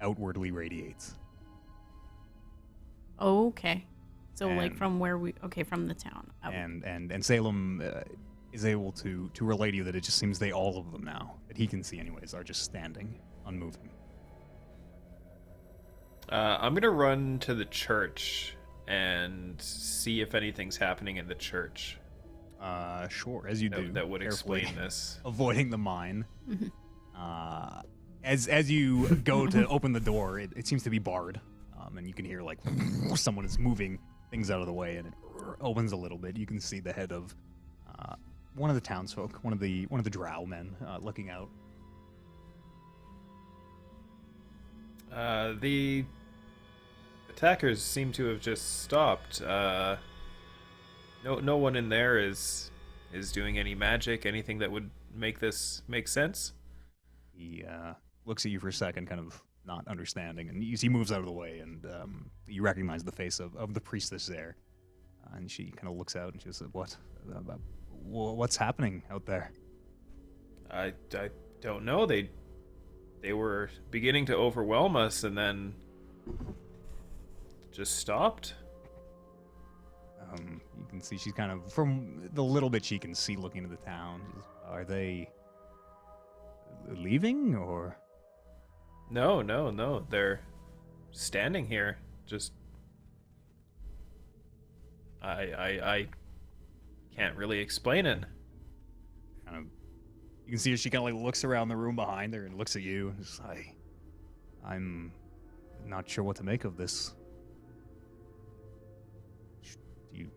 outwardly radiate. Okay. So like And- from where from the town. Out. And Salem is able to relay to you that it just seems all of them now, that he can see anyways, are just standing, unmoving. I'm gonna run to the church and see if anything's happening in the church. Sure, as you do. That would carefully explain this. Avoiding the mine. As you go to open the door, it seems to be barred, and you can hear like someone is moving things out of the way, and it opens a little bit. You can see the head of one of the townsfolk, one of the drow men, looking out. The attackers seem to have just stopped. No one in there is doing any magic, anything that would make this make sense. He looks at you for a second, kind of not understanding, and he moves out of the way, and you recognize the face of the priestess there. And she kind of looks out and she says, what's happening out there? I don't know. They were beginning to overwhelm us, and then just stopped. You can see she's kind of, from the little bit she can see looking at the town, are they leaving, or? No. They're standing here. Just I can't really explain it. Kind of, you can see her, she kind of like looks around the room behind her and looks at you, and is like, I'm not sure what to make of this. Do you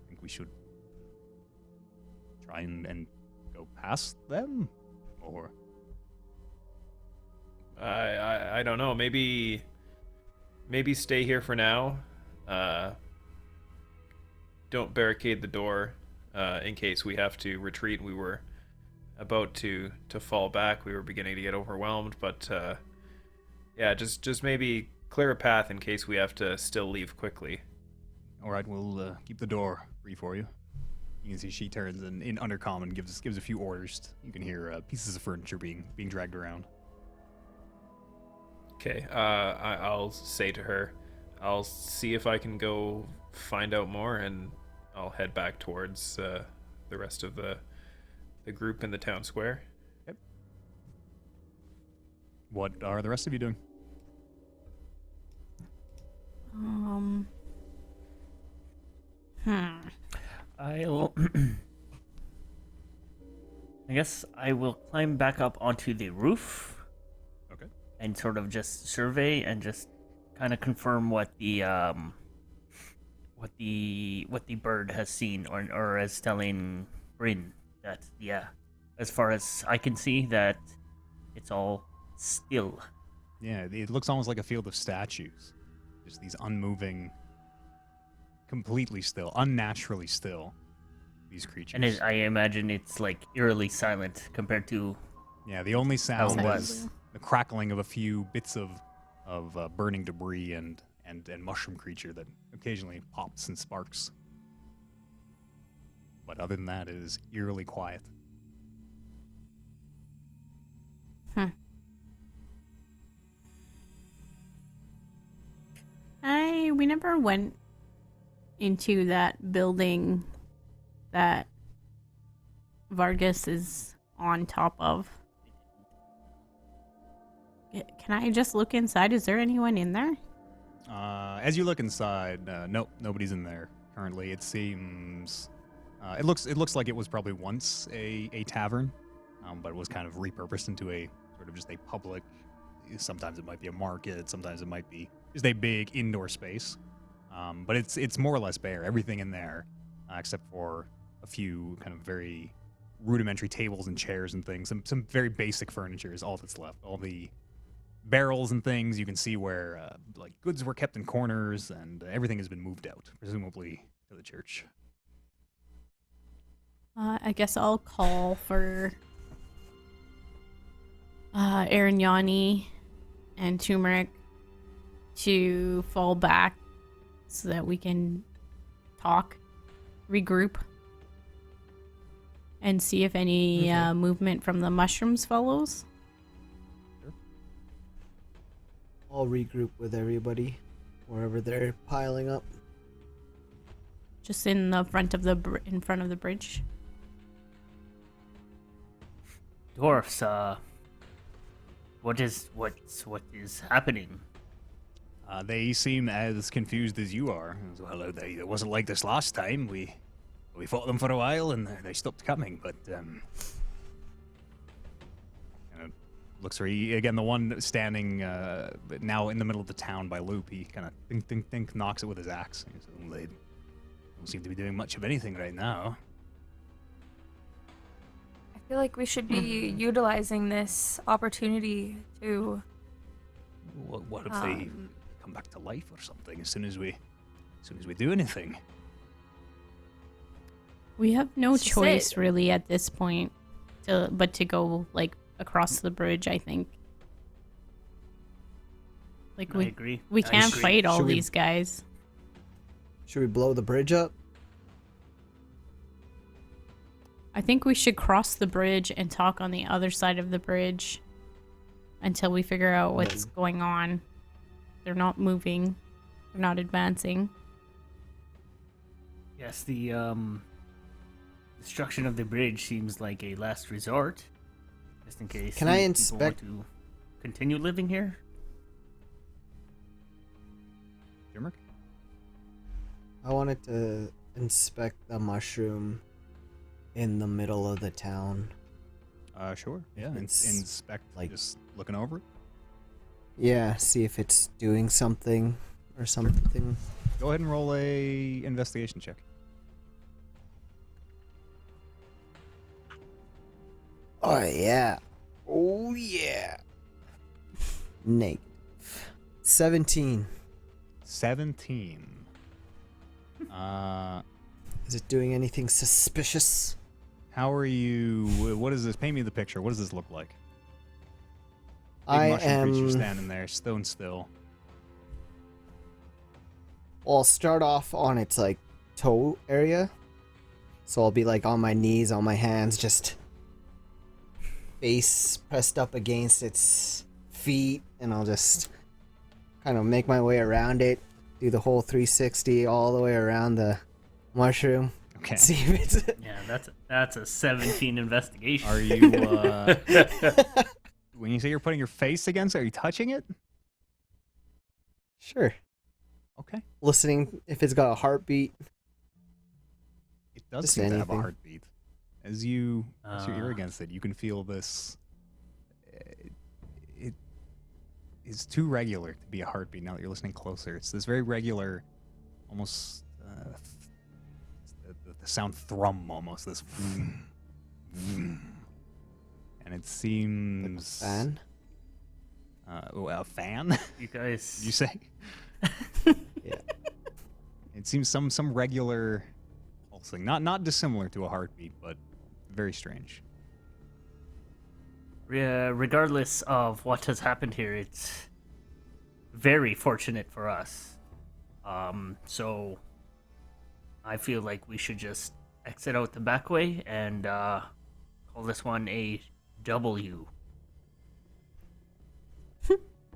think we should try and go past them, or? I don't know. Maybe stay here for now. Don't barricade the door in case we have to retreat. We were about to fall back. We were beginning to get overwhelmed, but yeah, just maybe clear a path in case we have to still leave quickly. All right, we'll keep the door free for you. You can see she turns and in Undercommon gives a few orders. You can hear pieces of furniture being dragged around. Okay, I'll say to her, I'll see if I can go find out more, and I'll head back towards the rest of the group in the town square. Yep. What are the rest of you doing? I'll. I guess I will climb back up onto the roof. Okay. And sort of just survey and just kind of confirm what the bird has seen, or as telling Bryn that, yeah, as far as I can see, that it's all still. Yeah, it looks almost like a field of statues. Just these unmoving, completely still, unnaturally still, these creatures. And I imagine it's like eerily silent compared to. Yeah, the only sound it is was. the crackling of a few bits of burning debris and mushroom creature that occasionally pops and sparks. But other than that, it is eerily quiet. We never went into that building that Vargas is on top of. Can I just look inside? Is there anyone in there? As you look inside, nope, nobody's in there currently. It seems it looks like it was probably once a tavern, but it was kind of repurposed into a sort of just a public. Sometimes it might be a market. Sometimes it might be just a big indoor space. But it's more or less bare. Everything in there, except for a few kind of very rudimentary tables and chairs and things. Some very basic furniture is all that's left. All the barrels and things, you can see where like goods were kept in corners, and everything has been moved out, presumably to the church. I guess I'll call for Arignani and Turmeric to fall back so that we can talk, regroup, and see if any movement from the mushrooms follows. I'll regroup with everybody wherever they're piling up. Just in the front of the bridge. Dwarfs, what is happening? They seem as confused as you are. Well, it wasn't like this last time. We fought them for a while, and they stopped coming. But looks for again the one standing now in the middle of the town by Loop. He kind of think knocks it with his axe. He says, well, they don't seem to be doing much of anything right now. I feel like we should be utilizing this opportunity to. What if they come back to life or something as soon as we do anything? We have no This is choice it. really at this point, but to go like across the bridge. I think. Like I agree. we I can't agree. fight all Should we- these guys. Should we blow the bridge up? I think we should cross the bridge and talk on the other side of the bridge until we figure out what's going on. They're not moving. They're not advancing. Yes, the destruction of the bridge seems like a last resort, just in case. Can I people inspect- want to continue living here? Jimmer? I wanted to inspect the mushroom in the middle of the town. Sure. Yeah. It's Inspect, like- just looking over it. Yeah, see if it's doing something or something. Go ahead and roll a investigation check. Oh yeah. Oh yeah. Negative. 17. 17. Is it doing anything suspicious? How are you? What is this? Paint me the picture. What does this look like? Big I mushroom creature am. standing there, stone still. Well, I'll start off on its like toe area. So I'll be like on my knees, on my hands, just face pressed up against its feet, and I'll just kind of make my way around it, do the whole 360 all the way around the mushroom. Okay. See if it's. Yeah, that's a 17 investigation. Are you? When you say you're putting your face against it, are you touching it? Sure. Okay. Listening if it's got a heartbeat. It does Just seem to have a anything. heartbeat. As you press your ear against it, you can feel this. It is too regular to be a heartbeat. Now that you're listening closer, it's this very regular, almost the sound thrum, almost this. Vroom, vroom. And it seems. Fan? A fan? You guys. Did you say? Yeah. It seems some regular pulsing, not dissimilar to a heartbeat, but very strange. Regardless of what has happened here, it's very fortunate for us. So I feel like we should just exit out the back way and call this one a W.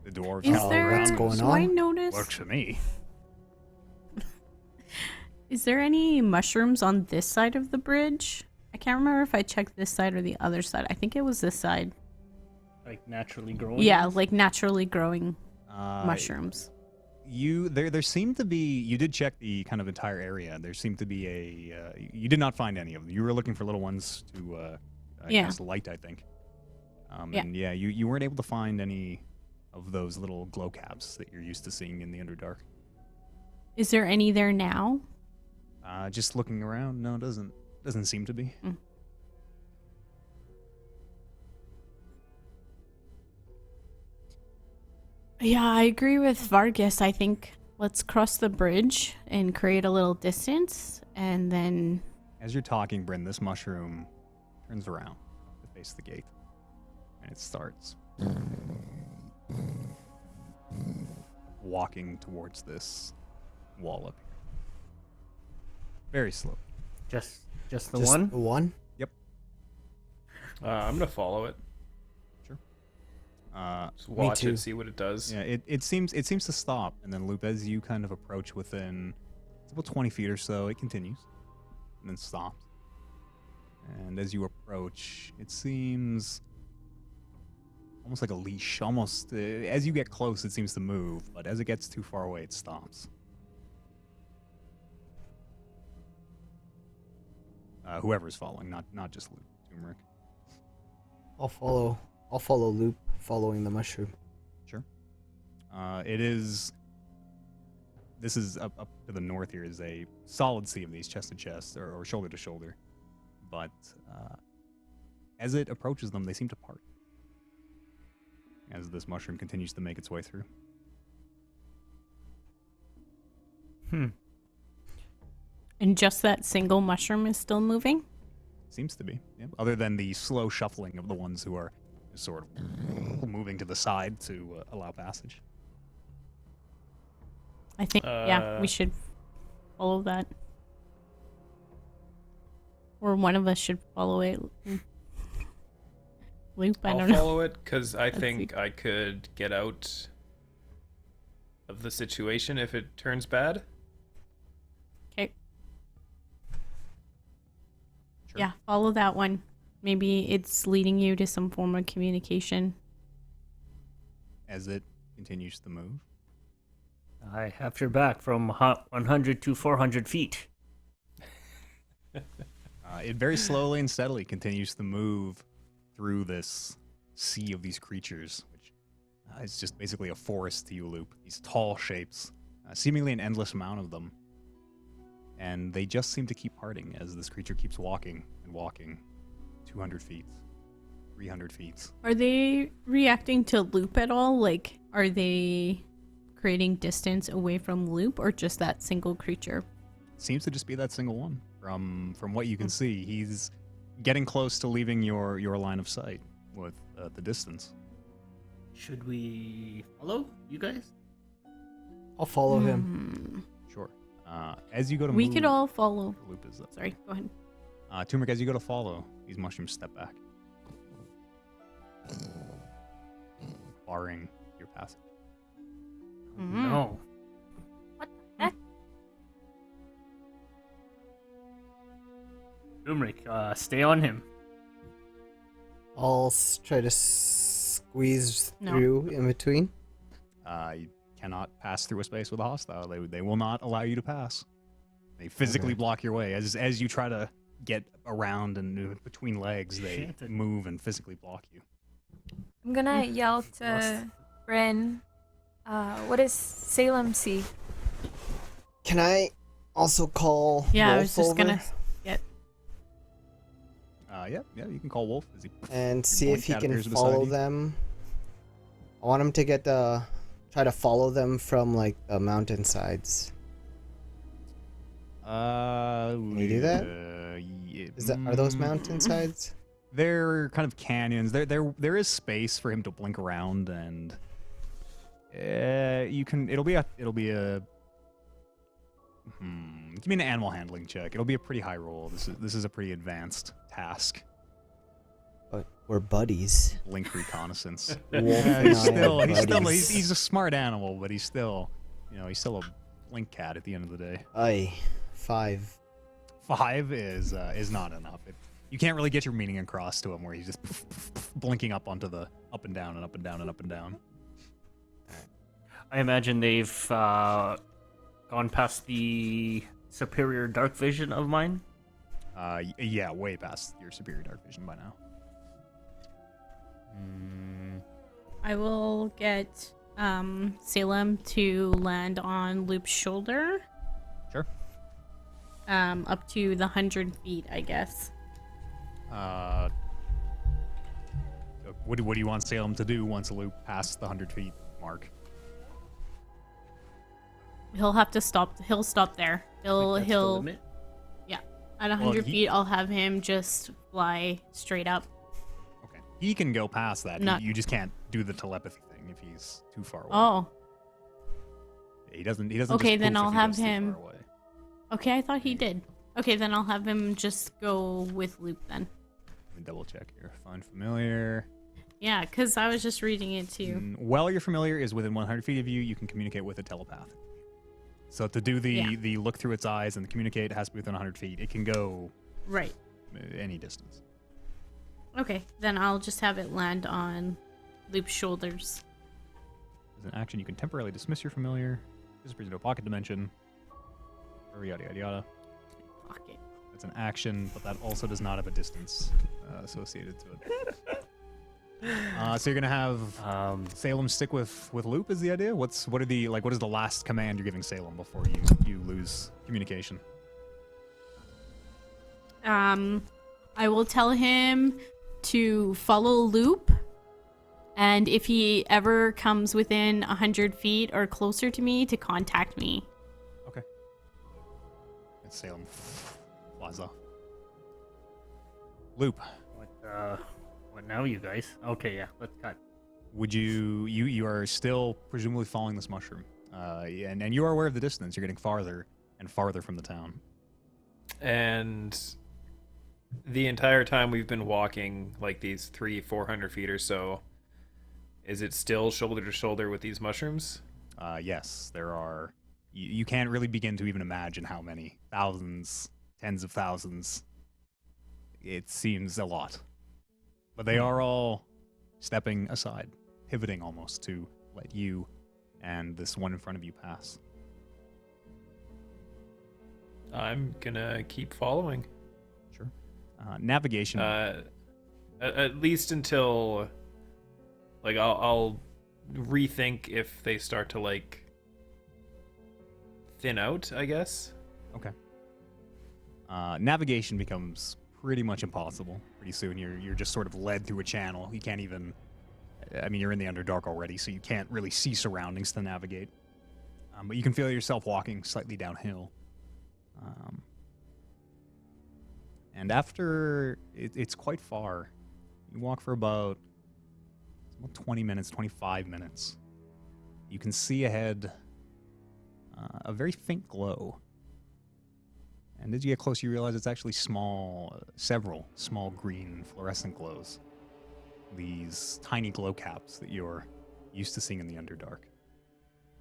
The dwarves Is all there? what's around going do on? I notice? works for me. Is there any mushrooms on this side of the bridge? I can't remember if I checked this side or the other side. I think it was this side. Like naturally growing. Yeah, like naturally growing Uh, mushrooms. There seemed to be, you did check the kind of entire area. There seemed to be you did not find any of them. You were looking for little ones to Yeah. cast light, I think. Yeah. And yeah, you weren't able to find any of those little glow caps that you're used to seeing in the Underdark. Is there any there now? Just looking around, no, it doesn't seem to be. Yeah, I agree with Vargas. I think let's cross the bridge and create a little distance, and then As you're talking, Bryn, this mushroom turns around to face the gate, and it starts walking towards this wall up here. Very slow. Just the Just one? the one? I'm gonna follow it. Just watch too. it, see what it does. Yeah, it seems to stop, and then Loop, as you kind of approach within, it's about 20 feet or so, it continues, and then stops. And as you approach, it seems almost like a leash. Almost as you get close, it seems to move, but as it gets too far away, it stops. Whoever's following, not just Loop, Turmeric. I'll follow Loop, following the mushroom. Sure. This is up to the north here is a solid sea of these chest to chest or shoulder to shoulder. But as it approaches them, they seem to part. As this mushroom continues to make its way through. and just that single mushroom is still moving. Seems to be. Yeah. Other than the slow shuffling of the ones who are sort of moving to the side to allow passage. I think yeah, we should follow that. Or one of us should follow it. Loop, I I'll don't know. follow it because I Let's think see. I could get out of the situation if it turns bad. Okay. Sure. Yeah, follow that one. Maybe it's leading you to some form of communication. As it continues to move. I have your back from 100 to 400 feet. It very slowly and steadily continues to move through this sea of these creatures, which is just basically a forest to you, Loop. These tall shapes, seemingly an endless amount of them. And they just seem to keep parting as this creature keeps walking and walking. 200 feet, 300 feet. Are they reacting to Loop at all? Like, are they creating distance away from Loop or just that single creature? Seems to just be that single one. From what you can see, he's getting close to leaving your line of sight with the distance. Should we follow you guys? I'll follow him. Sure. As you go to We move, could all follow. the Loop is up. Sorry, go ahead. Turmeric, as you go to follow, these mushrooms step back, barring your passage. No. What the heck? Turmeric, stay on him. I'll try to squeeze No. through in between. You cannot pass through a space with a hostile. They will not allow you to pass. They physically Okay. block your way. As you try to get around and between legs, they Shit. move and physically block you. I'm gonna yell to Bryn, what is Salem Sea? Can I also call Yeah, I Wolf was just over gonna get. Yeah, you can call Wolf. As he, and see blink if he cat can appears beside follow you. them? I want him to get try to follow them from like the mountainsides. Can you do that? Yeah, Are those mountainsides? They're kind of canyons. There is space for him to blink around, and you can. It'll be a. Give me an animal handling check. It'll be a pretty high roll. This is a pretty advanced task. But we're buddies. Link reconnaissance. Wolf Yeah, and he's I are still buddies. he's a smart animal, but he's still a blink cat at the end of the day. Aye, 5. 5 is not enough. You can't really get your meaning across to him where he's just blinking up onto the up and down and up and down and up and down. I imagine they've gone past the superior dark vision of mine. Yeah, way past your superior dark vision by now. I will get Salem to land on Loop's shoulder. Sure. Up to the 100 feet, I guess. What do you want Salem to do once Loop passes the 100 feet mark? He'll have to stop. He'll stop there. That's the He'll limit. yeah. At 100 he- feet, I'll have him just fly straight up. Okay. He can go past that. Not- You just can't do the telepathy thing if he's too far away. Oh, Yeah, he doesn't. Okay, just then poof if I'll he have goes too far him- away. okay. I thought he did. Okay, then I'll have him just go with Loop then. Let me double check here. Find familiar. Yeah, because I was just reading it too. While your familiar is within 100 feet of you, you can communicate with a telepath. So to do the look through its eyes and communicate, it has to be within 100 feet. It can go Right. any distance. Okay, then I'll just have it land on Loop's shoulders. As an action, you can temporarily dismiss your familiar, disappears into a pocket dimension, or yada yada yada. Pocket. That's an action, but that also does not have a distance associated to it. So you're gonna have Salem stick with Loop is the idea. What is the last command you're giving Salem before you lose communication? I will tell him to follow Loop, and if he ever comes within 100 feet or closer to me, to contact me. Okay. It's Salem Plaza. Loop. What now, you guys? Okay, yeah, let's cut. Would you are still presumably following this mushroom, and you are aware of the distance. You're getting farther and farther from the town. And the entire time we've been walking, like these 300-400 feet or so, is it still shoulder to shoulder with these mushrooms? Yes, there are. You can't really begin to even imagine how many. Thousands, tens of thousands. It seems a lot. But they are all stepping aside, pivoting almost to let you and this one in front of you pass. I'm gonna keep following. Sure. Navigation. At least until, like, I'll rethink if they start to, like, thin out, I guess. Okay. Navigation becomes pretty much impossible pretty soon. You're just sort of led through a channel. You can't even... I mean, you're in the Underdark already, so you can't really see surroundings to navigate. But you can feel yourself walking slightly downhill. And after... It's quite far. You walk for about 20 minutes, 25 minutes. You can see ahead a very faint glow. And as you get closer, you realize it's actually several small green fluorescent glows. These tiny glow caps that you're used to seeing in the Underdark.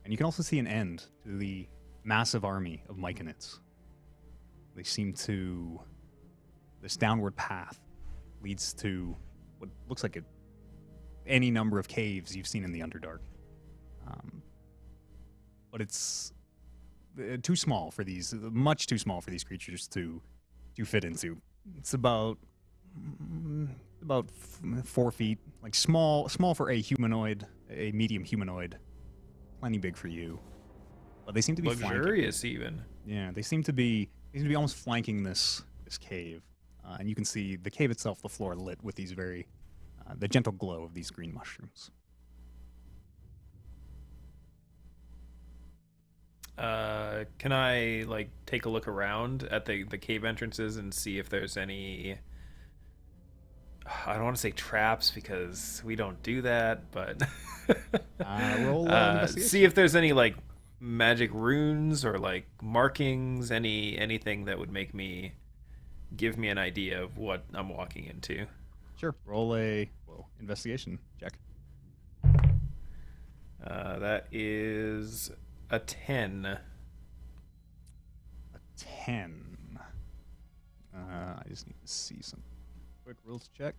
And you can also see an end to the massive army of Myconids. They seem to... This downward path leads to what looks like any number of caves you've seen in the Underdark. But it's too small for these, much too small for these creatures to fit into. It's about 4 feet, like small for a humanoid, a medium humanoid, plenty big for you. But they seem to be luxurious, even. Yeah, they seem to be almost flanking this cave, and you can see the cave itself, the floor lit with these very the gentle glow of these green mushrooms. Can I, like, take a look around at the cave entrances and see if there's any... I don't want to say traps because we don't do that, but... Roll investigation. see if there's any, like, magic runes or, like, markings, anything that would give me an idea of what I'm walking into. Sure. Roll a investigation check. That is a 10. A 10. I just need to see some quick rules check.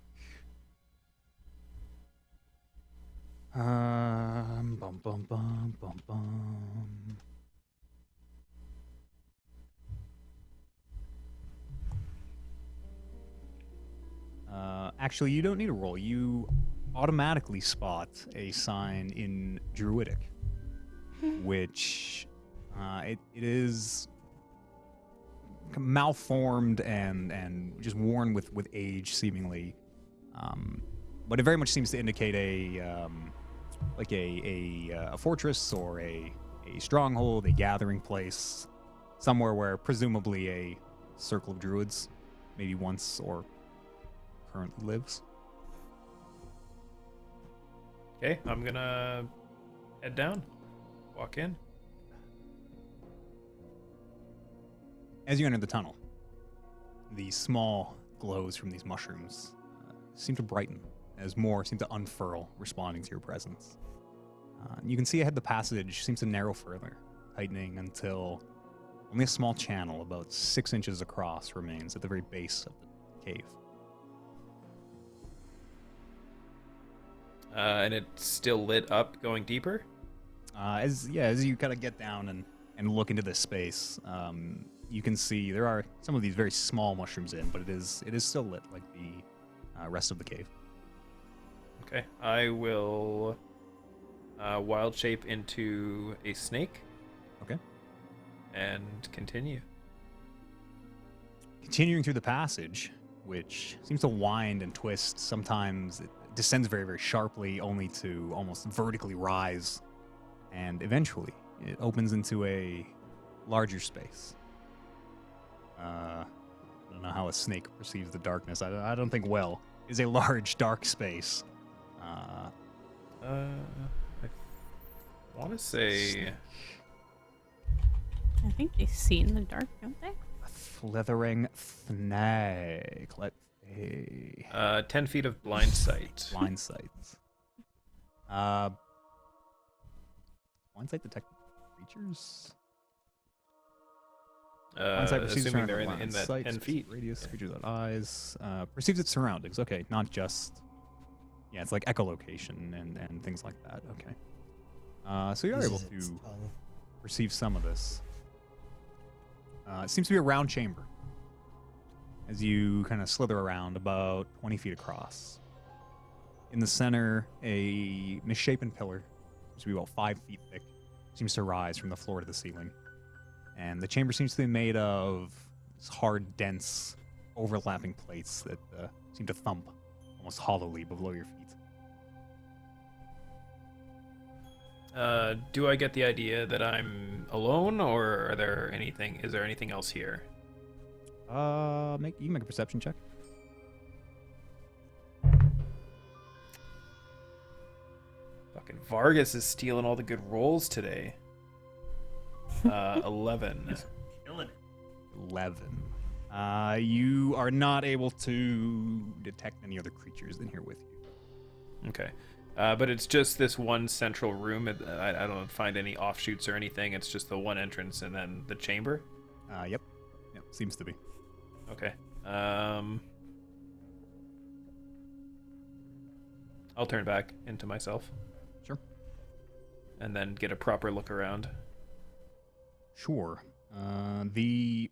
Bum bum bum bum bum. Actually, you don't need a roll. You automatically spot a sign in Druidic, which it is malformed and just worn with age, seemingly. But it very much seems to indicate a fortress or a stronghold, a gathering place, somewhere where presumably a circle of druids, maybe once or currently lives. Okay, I'm gonna head down, walk in. As you enter the tunnel, the small glows from these mushrooms seem to brighten as more seem to unfurl, responding to your presence. You can see ahead the passage seems to narrow further, tightening until only a small channel about 6 inches across remains at the very base of the cave. And it's still lit up going deeper? As you kind of get down and look into this space, you can see there are some of these very small mushrooms in, but it is still lit like the rest of the cave. Okay, I will wild shape into a snake. Okay. And continue. Continuing through the passage, which seems to wind and twist. Sometimes it descends very, very sharply, only to almost vertically rise. And eventually, it opens into a larger space. I don't know how a snake perceives the darkness. I don't think well. It's a large, dark space. I want to say... I think they see in the dark, don't they? A slithering snake. Let's see. 10 feet of blind sight. Blind sight. Blind sight detect creatures? Blind sight perceives Assuming they're surroundings. in that Blind 10 sight, feet. Radius, creatures without eyes. Perceives its surroundings. Okay, not just... Yeah, it's like echolocation and things like that. Okay. So you are able Uses its to tongue. perceive some of this. It seems to be a round chamber. As you kind of slither around about 20 feet across. In the center, a misshapen pillar, seems to be about 5 feet thick, seems to rise from the floor to the ceiling. And the chamber seems to be made of these hard, dense, overlapping plates that seem to thump almost hollowly below your feet. Do I get the idea that I'm alone, or is there anything else here? You can make a perception check. Fucking Vargas is stealing all the good rolls today. 11. Killing it. 11. You are not able to detect any other creatures in here with you. Okay. But it's just this one central room. I don't find any offshoots or anything. It's just the one entrance and then the chamber. Yep. Yep, seems to be. Okay. I'll turn back into myself. Sure. And then get a proper look around. Sure. The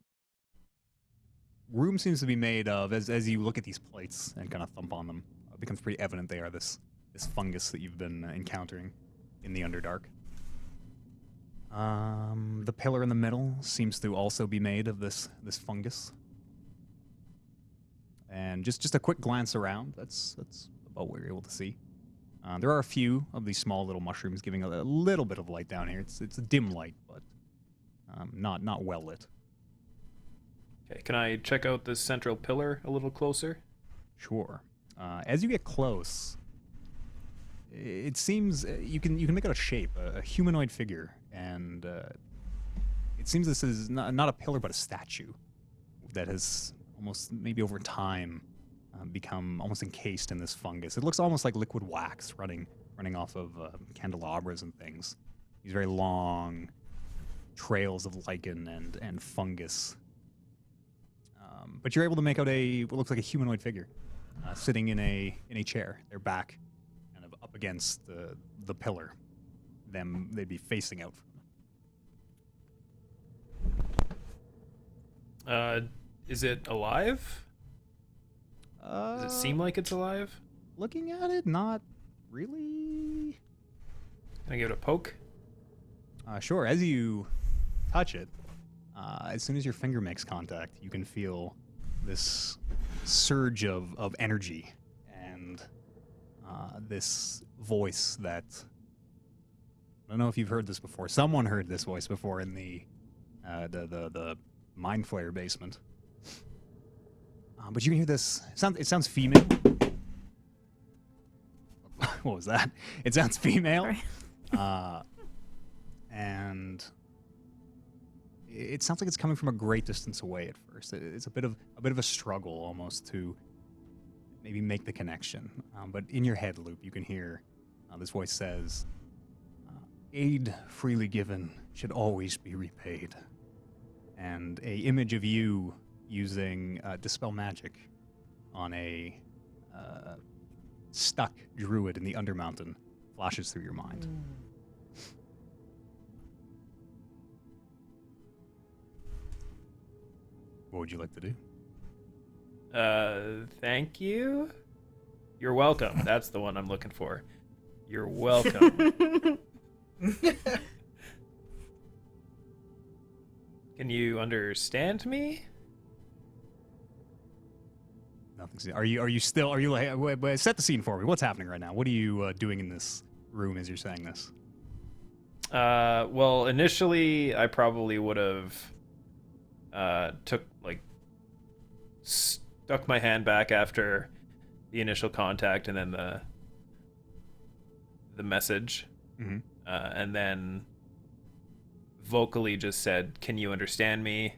room seems to be made of, as you look at these plates and kind of thump on them, it becomes pretty evident they are this fungus that you've been encountering in the Underdark. The pillar in the middle seems to also be made of this fungus. And just a quick glance around, that's about what you're able to see. There are a few of these small little mushrooms giving a little bit of light down here. It's a dim light, but not well lit. Okay, can I check out this central pillar a little closer? Sure. As you get close, it seems you can make out a shape, a humanoid figure, and it seems this is not a pillar but a statue that has almost maybe over time become almost encased in this fungus. It looks almost like liquid wax running off of candelabras and things. These very long trails of lichen and fungus. But you're able to make out what looks like a humanoid figure sitting in a chair, their back kind of up against the pillar. They'd be facing out from it. Is it alive? Does it seem like it's alive? Looking at it, not really. Can I give it a poke? Sure. As you touch it, as soon as your finger makes contact, you can feel this surge of energy and this voice that I don't know if you've heard this before. Someone heard this voice before in the Mind Flayer basement. But you can hear this. It sounds female. What was that? It sounds female. And it sounds like it's coming from a great distance away at first. It's a bit of a struggle almost to maybe make the connection. But in your head loop, you can hear this voice says, "Aid freely given should always be repaid." And a image of you using Dispel Magic on a stuck druid in the Undermountain flashes through your mind. What would you like to do? Thank you. You're welcome. That's the one I'm looking for. You're welcome. Can you understand me? Nothing's. Are you like? Wait, set the scene for me. What's happening right now? What are you doing in this room as you're saying this? Well, initially I probably would have stuck my hand back after the initial contact and then the message, and then vocally just said, "Can you understand me?"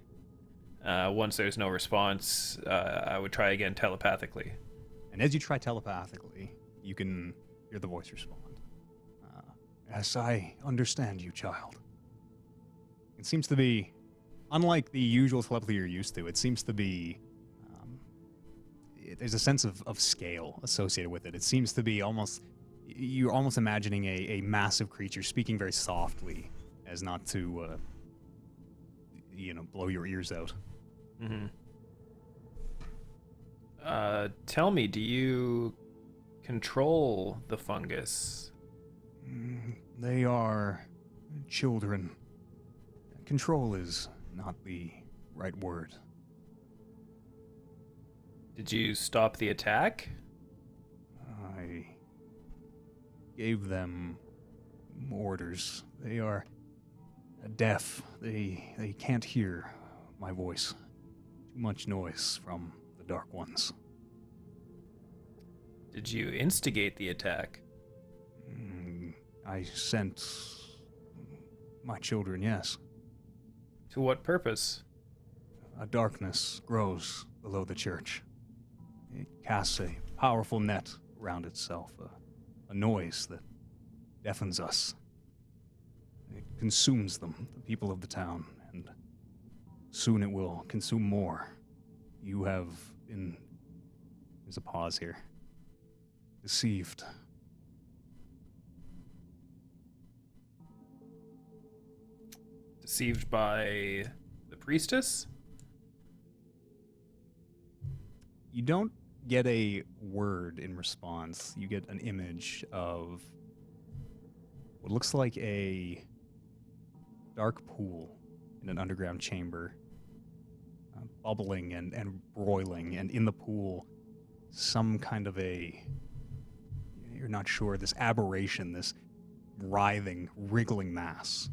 Once there's no response, I would try again telepathically. And as you try telepathically, you can hear the voice respond. Yes, I understand you, child. It seems to be, unlike the usual telepathy you're used to, it seems to be, there's a sense of scale associated with it. It seems to be you're almost imagining a massive creature speaking very softly as not to, blow your ears out. Tell me, do you control the fungus? They are children. Control is not the right word. Did you stop the attack? I gave them orders. They are deaf. They can't hear my voice. Too much noise from the Dark Ones. Did you instigate the attack? I sent my children, yes. To what purpose? A darkness grows below the church. It casts a powerful net around itself, a noise that deafens us. It consumes them, the people of the town, and soon it will consume more. You have been... There's a pause here. Deceived. Deceived by the priestess? You don't get a word in response. You get an image of what looks like a dark pool in an underground chamber, bubbling and broiling, and in the pool, some kind of you're not sure, this aberration, this writhing, wriggling mass.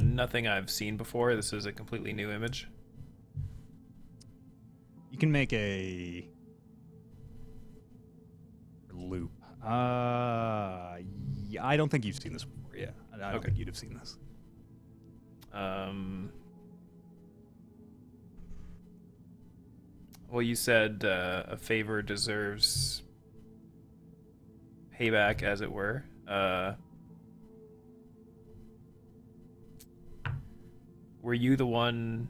Nothing I've seen before. This is a completely new image. You can make a loop. Yeah, I don't think you've seen this before. Yeah, I don't think you'd have seen this. Well, you said a favor deserves payback, as it were. Were you the one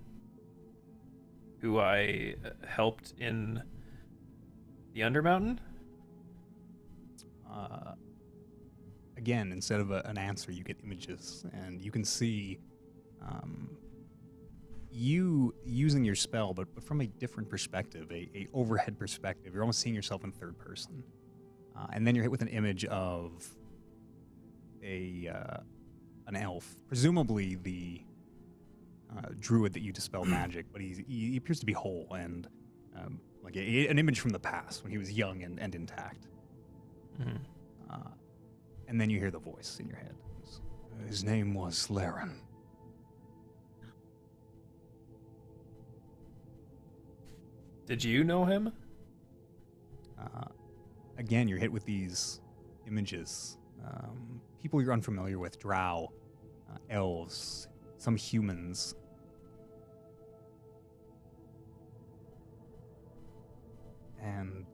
who I helped in the Undermountain? again, instead of an answer, you get images, and you can see you using your spell, but from a different perspective, a overhead perspective. You're almost seeing yourself in third person, and then you're hit with an image of an elf, presumably the druid that you dispel magic, but he appears to be whole and like an image from the past when he was young and intact. Mhm. And then you hear the voice in your head. His name was Laren. Did you know him? Again, you're hit with these images. People you're unfamiliar with, drow, elves, some humans. And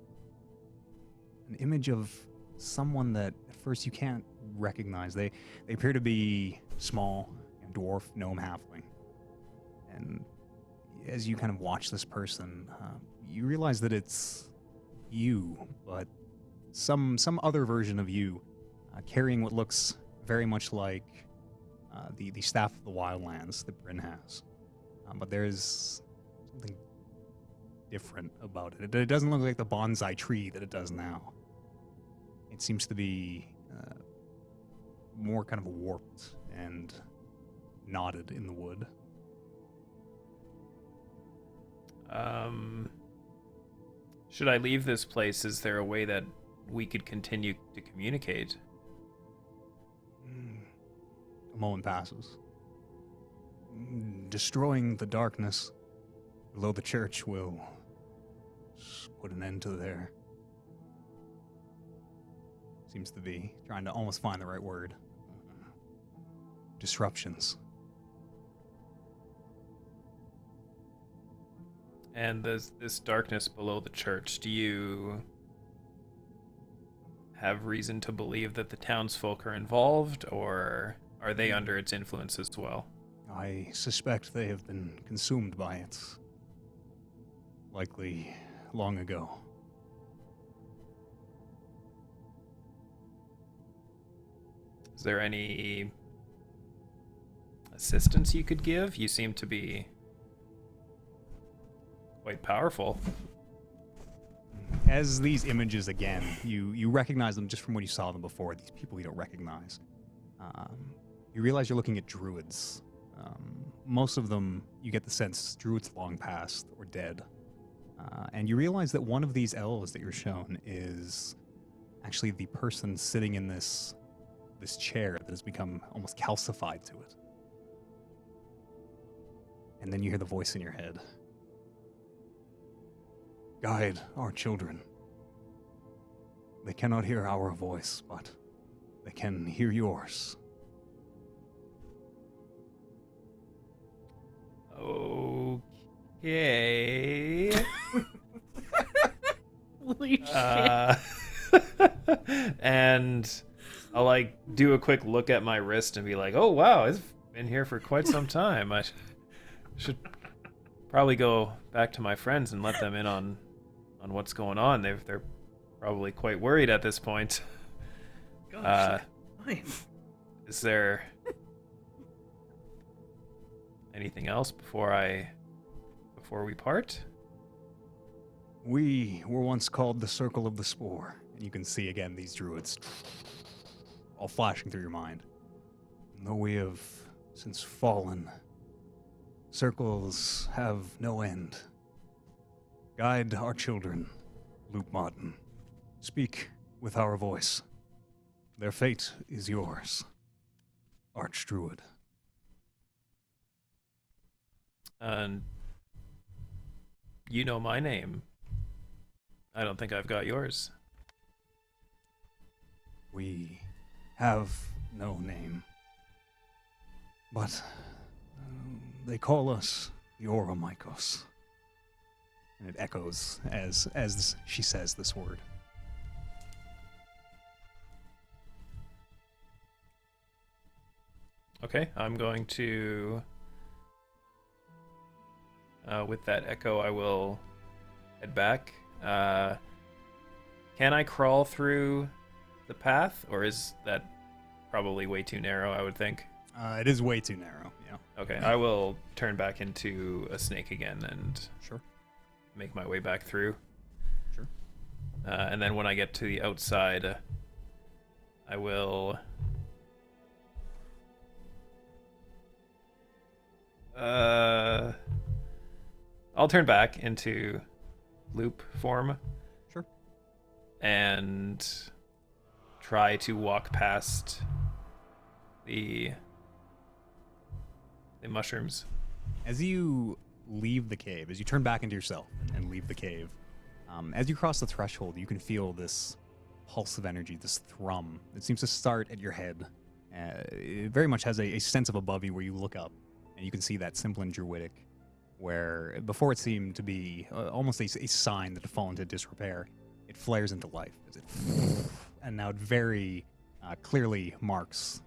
an image of someone that at first you can't recognize. They appear to be small, dwarf, gnome, halfling. And as you kind of watch this person, you realize that it's you, but some other version of you, carrying what looks very much like the Staff of the Wildlands that Bryn has. But there's something different about it. It doesn't look like the bonsai tree that it does now. It seems to be more kind of warped and knotted in the wood. Should I leave this place? Is there a way that we could continue to communicate? A moment passes. Destroying the darkness below the church will put an end to their... Seems to be trying to almost find the right word. Disruptions. And this darkness below the church, do you have reason to believe that the townsfolk are involved, or are they under its influence as well? I suspect they have been consumed by it. Likely long ago. Is there any assistance you could give? You seem to be quite powerful. As these images, again, you recognize them just from when you saw them before, these people you don't recognize. You realize you're looking at druids. Most of them, you get the sense, druids long past or dead. And you realize that one of these elves that you're shown is actually the person sitting in this chair that has become almost calcified to it. And then you hear the voice in your head. Guide our children. They cannot hear our voice, but they can hear yours. Okay. Holy shit. And I'll like do a quick look at my wrist and be like, "Oh wow, it's been here for quite some time. I should probably go back to my friends and let them in on what's going on. They're probably quite worried at this point." Gosh, fine. Is there anything else before we part? We were once called the Circle of the Spore. And you can see again these druids all flashing through your mind. And though we have since fallen, circles have no end. Guide our children, Luke Martin. Speak with our voice. Their fate is yours, Archdruid. And you know my name. I don't think I've got yours. We have no name, but they call us the Oromikos. And it echoes as she says this word. Okay, I'm going to... with that echo, I will head back. Can I crawl through the path, or is that probably way too narrow, I would think? It is way too narrow. Yeah. Okay, I will turn back into a snake again and Sure. make my way back through. Sure. And then when I get to the outside, I will... I'll turn back into loop form. Sure. And try to walk past the mushrooms. As you leave the cave, as you turn back into yourself and leave the cave, as you cross the threshold, you can feel this pulse of energy, this thrum. It seems to start at your head. It very much has a sense of above you where you look up, and you can see that simple and druidic, where before it seemed to be almost a sign that had fallen into disrepair, it flares into life. And now it very clearly marks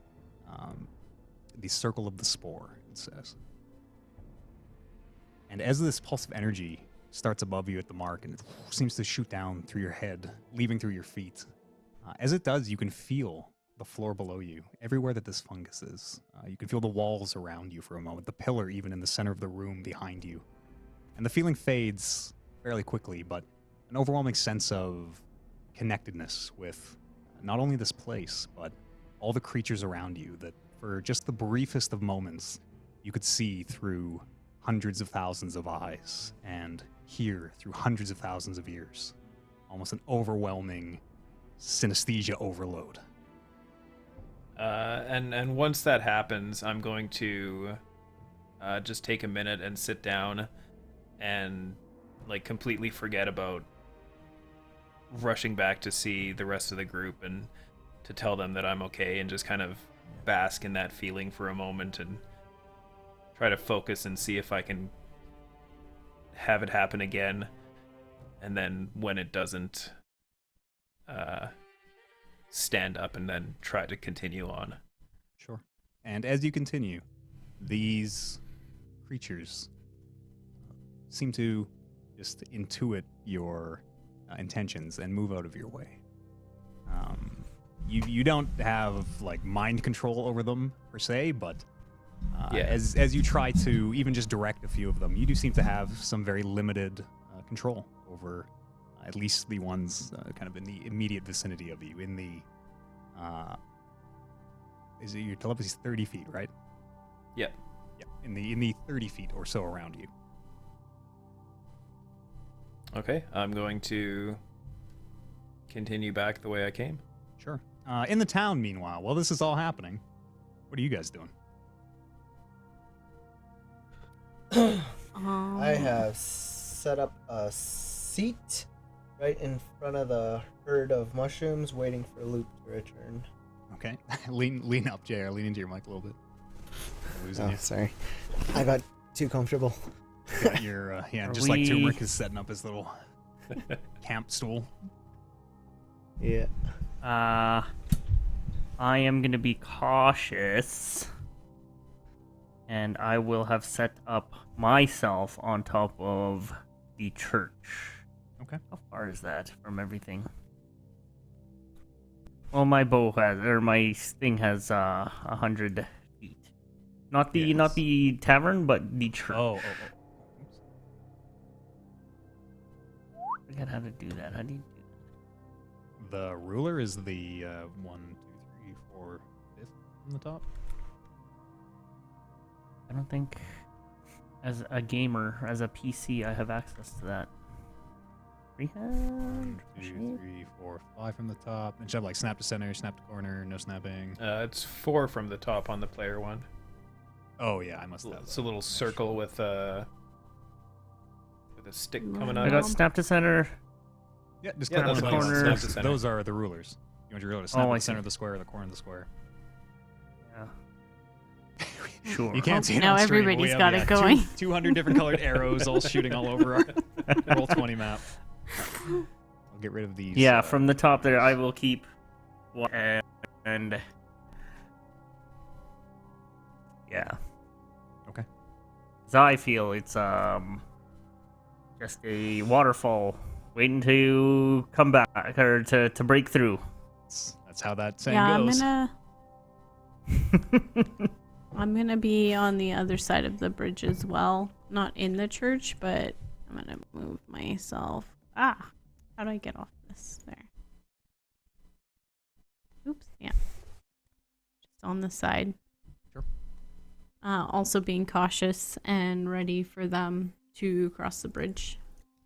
the circle of the spore, it says. And as this pulse of energy starts above you at the mark, and it seems to shoot down through your head, leaving through your feet, as it does, you can feel the floor below you, everywhere that this fungus is. You can feel the walls around you for a moment, the pillar even in the center of the room behind you. And the feeling fades fairly quickly, but an overwhelming sense of connectedness with not only this place, but all the creatures around you that for just the briefest of moments, you could see through hundreds of thousands of eyes and hear through hundreds of thousands of ears. Almost an overwhelming synesthesia overload. And once that happens, I'm going to just take a minute and sit down and like completely forget about rushing back to see the rest of the group and to tell them that I'm okay, and just kind of bask in that feeling for a moment and try to focus and see if I can have it happen again. And then when it doesn't, stand up and then try to continue on. Sure. And as you continue, these creatures seem to just intuit your intentions and move out of your way. You don't have like mind control over them per se, but as you try to even just direct a few of them, you do seem to have some very limited control over at least the ones kind of in the immediate vicinity of you. In the is it your telepathy's 30 feet, right? Yep. Yeah. In the 30 feet or so around you. Okay, I'm going to continue back the way I came. Sure. In the town, meanwhile, while this is all happening, what are you guys doing? I have set up a seat right in front of the herd of mushrooms, waiting for Luke to return. Okay. lean up, JR. Lean into your mic a little bit. I'm losing you. Sorry. I got too comfortable. Got your, just like Turmeric is setting up his little camp stool. Yeah. I am going to be cautious, and I will have set up myself on top of the church. Okay. How far is that from everything? Well, my bow has, or my thing has 100 feet. Not the Yes. not the tavern, but the church. Oh. I forget how to do that. How do you do that? The ruler is the 1, 2, 3, 4, 5th from the top. I don't think, as a gamer, as a PC, I have access to that. 1, 2, 3, 4, 5 from the top. And should have like snap to center, snap to corner, no snapping. It's 4 from the top on the player one. Oh yeah, I must have. It's a little circle with a stick coming out I of got it. snap to center. Yeah, just Yeah, click that's one fine. of those. Snap to center. Those are the rulers. You want your ruler to snap Oh, at I the center see. of the square or the corner of the square. Yeah. Sure. You can't see it Now on stream, but we everybody's have, got it going. 200 different colored arrows all shooting all over our Roll20 map. I'll get rid of these. Yeah, from the top there, I will keep one and yeah. Okay. As I feel it's just a waterfall waiting to come back or to break through. That's That's how that saying Yeah, goes. I'm gonna be on the other side of the bridge as well. Not in the church, but I'm gonna move myself. Ah, how do I get off this? There. Oops. Yeah. Just on the side. Sure. Also being cautious and ready for them to cross the bridge.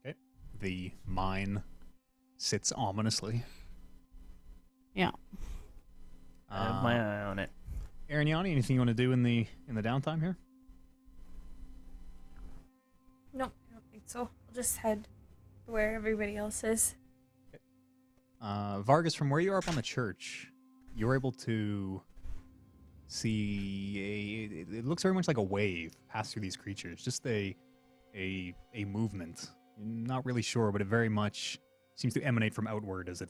Okay. The mine sits ominously. Yeah. I have my eye on it. Arignani, anything you want to do in the downtime here? No, I don't think so. I'll just head to where everybody else is. Vargas, from where you are up on the church, you're able to see it looks very much like a wave pass through these creatures. Just a movement. You're not really sure, but it very much seems to emanate from outward as it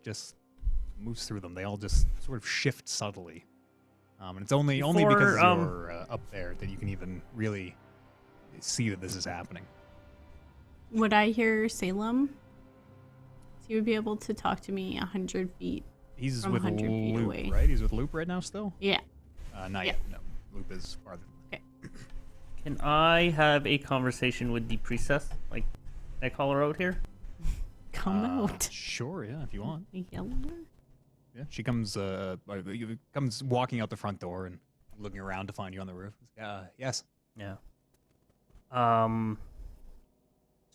just moves through them. They all just sort of shift subtly. And it's only because you're up there that you can even really see that this is happening. Would I hear Salem? He would be able to talk to me 100 feet. He's From with 100 feet Loop, away. right? He's with Loop right now still? Yeah. Not Yeah. yet. No, Loop is farther. Can I have a conversation with the priestess? Like, I call her out here? Come out. Sure, yeah, if you want. Yell. Yeah, she comes comes walking out the front door and looking around to find you on the roof. Yes. Yeah. So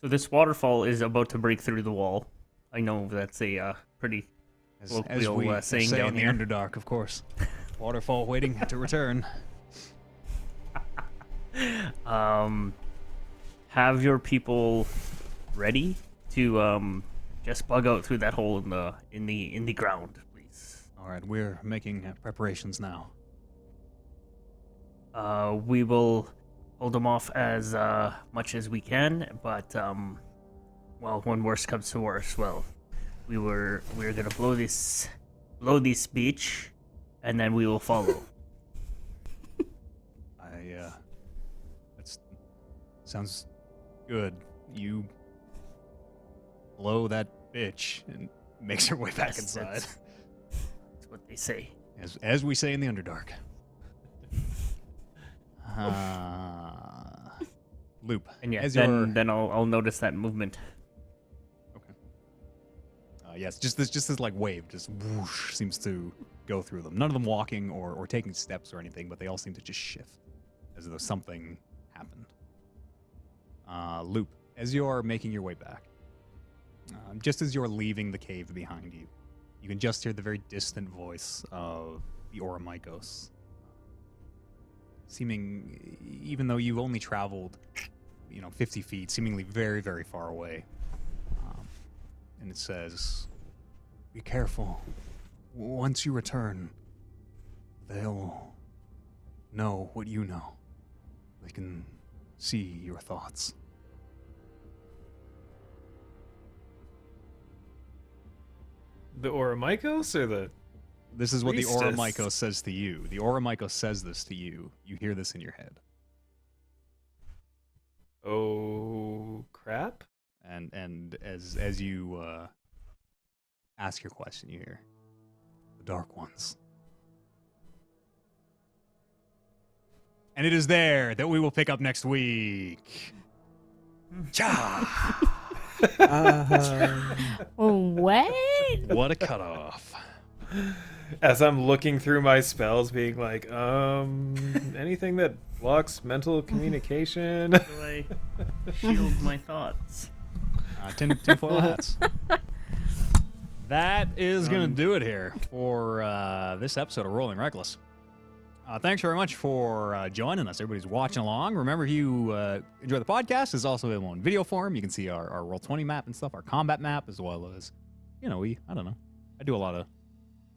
this waterfall is about to break through the wall. I know that's a pretty As colloquial we saying say down in the here. Underdark, of course. Waterfall waiting to return. Have your people ready to just bug out through that hole in the ground, please. All right, we're making preparations now. We will hold them off as much as we can, but well, when worst comes to worst, well, we're gonna blow this beach, and then we will follow. That sounds good. You blow that bitch and makes her way back Yes, inside. That's what they say. As we say in the Underdark. Loop. And yeah, as your- then I'll notice that movement. Yes, just this like wave just whoosh seems to go through them. None of them walking or taking steps or anything, but they all seem to just shift as though something happened. Loop, as you're making your way back, just as you're leaving the cave behind you, you can just hear the very distant voice of the Oromikos, seeming, even though you've only traveled, 50 feet, seemingly very, very far away. And it says, "Be careful. Once you return, they'll know what you know. They can see your thoughts." The Oromikos or the... This is what the Priestess. Oromikos says to you. The Oromikos says this to you. You hear this in your head. Oh, crap? And as you ask your question, you hear the Dark Ones. And it is there that we will pick up next week. Cha! What? What a cutoff. As I'm looking through my spells, being like, anything that blocks mental communication. How do I shield my thoughts? Tinfoil hats. That is going to do it here for this episode of Rolling Reckless. Thanks very much for joining us. Everybody's watching along. Remember, if you enjoy the podcast, it's also available in video form. You can see our Roll20 map and stuff, our combat map, as well as, I don't know. I do a lot of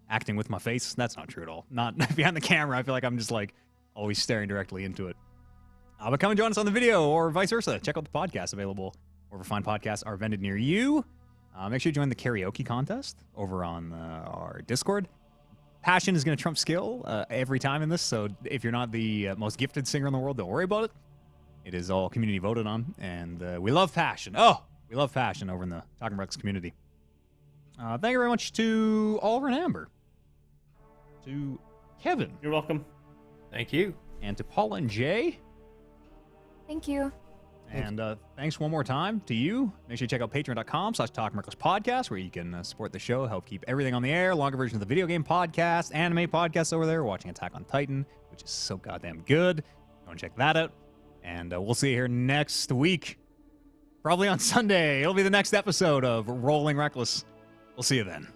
acting with my face. That's not true at all. Not behind the camera. I feel like I'm just like always staring directly into it. But come and join us on the video or vice versa. Check out the podcast available wherever fine podcasts are vended near you. Make sure you join the karaoke contest over on our Discord. Passion is going to trump skill every time in this, so if you're not the most gifted singer in the world, don't worry about it. It is all community voted on, and we love passion. Oh, we love passion over in the Talking Reckless community. Thank you very much to Oliver and Amber to Kevin, You're welcome. Thank you. and to Paula and Jay. Thank you. And thanks one more time to you. Make sure you check out patreon.com/talkmerkless podcast, where you can support the show, help keep everything on the air, longer version of the video game podcast, anime podcasts over there, watching Attack on Titan, which is so goddamn good. Go and check that out. And we'll see you here next week. Probably on Sunday. It'll be the next episode of Rolling Reckless. We'll see you then.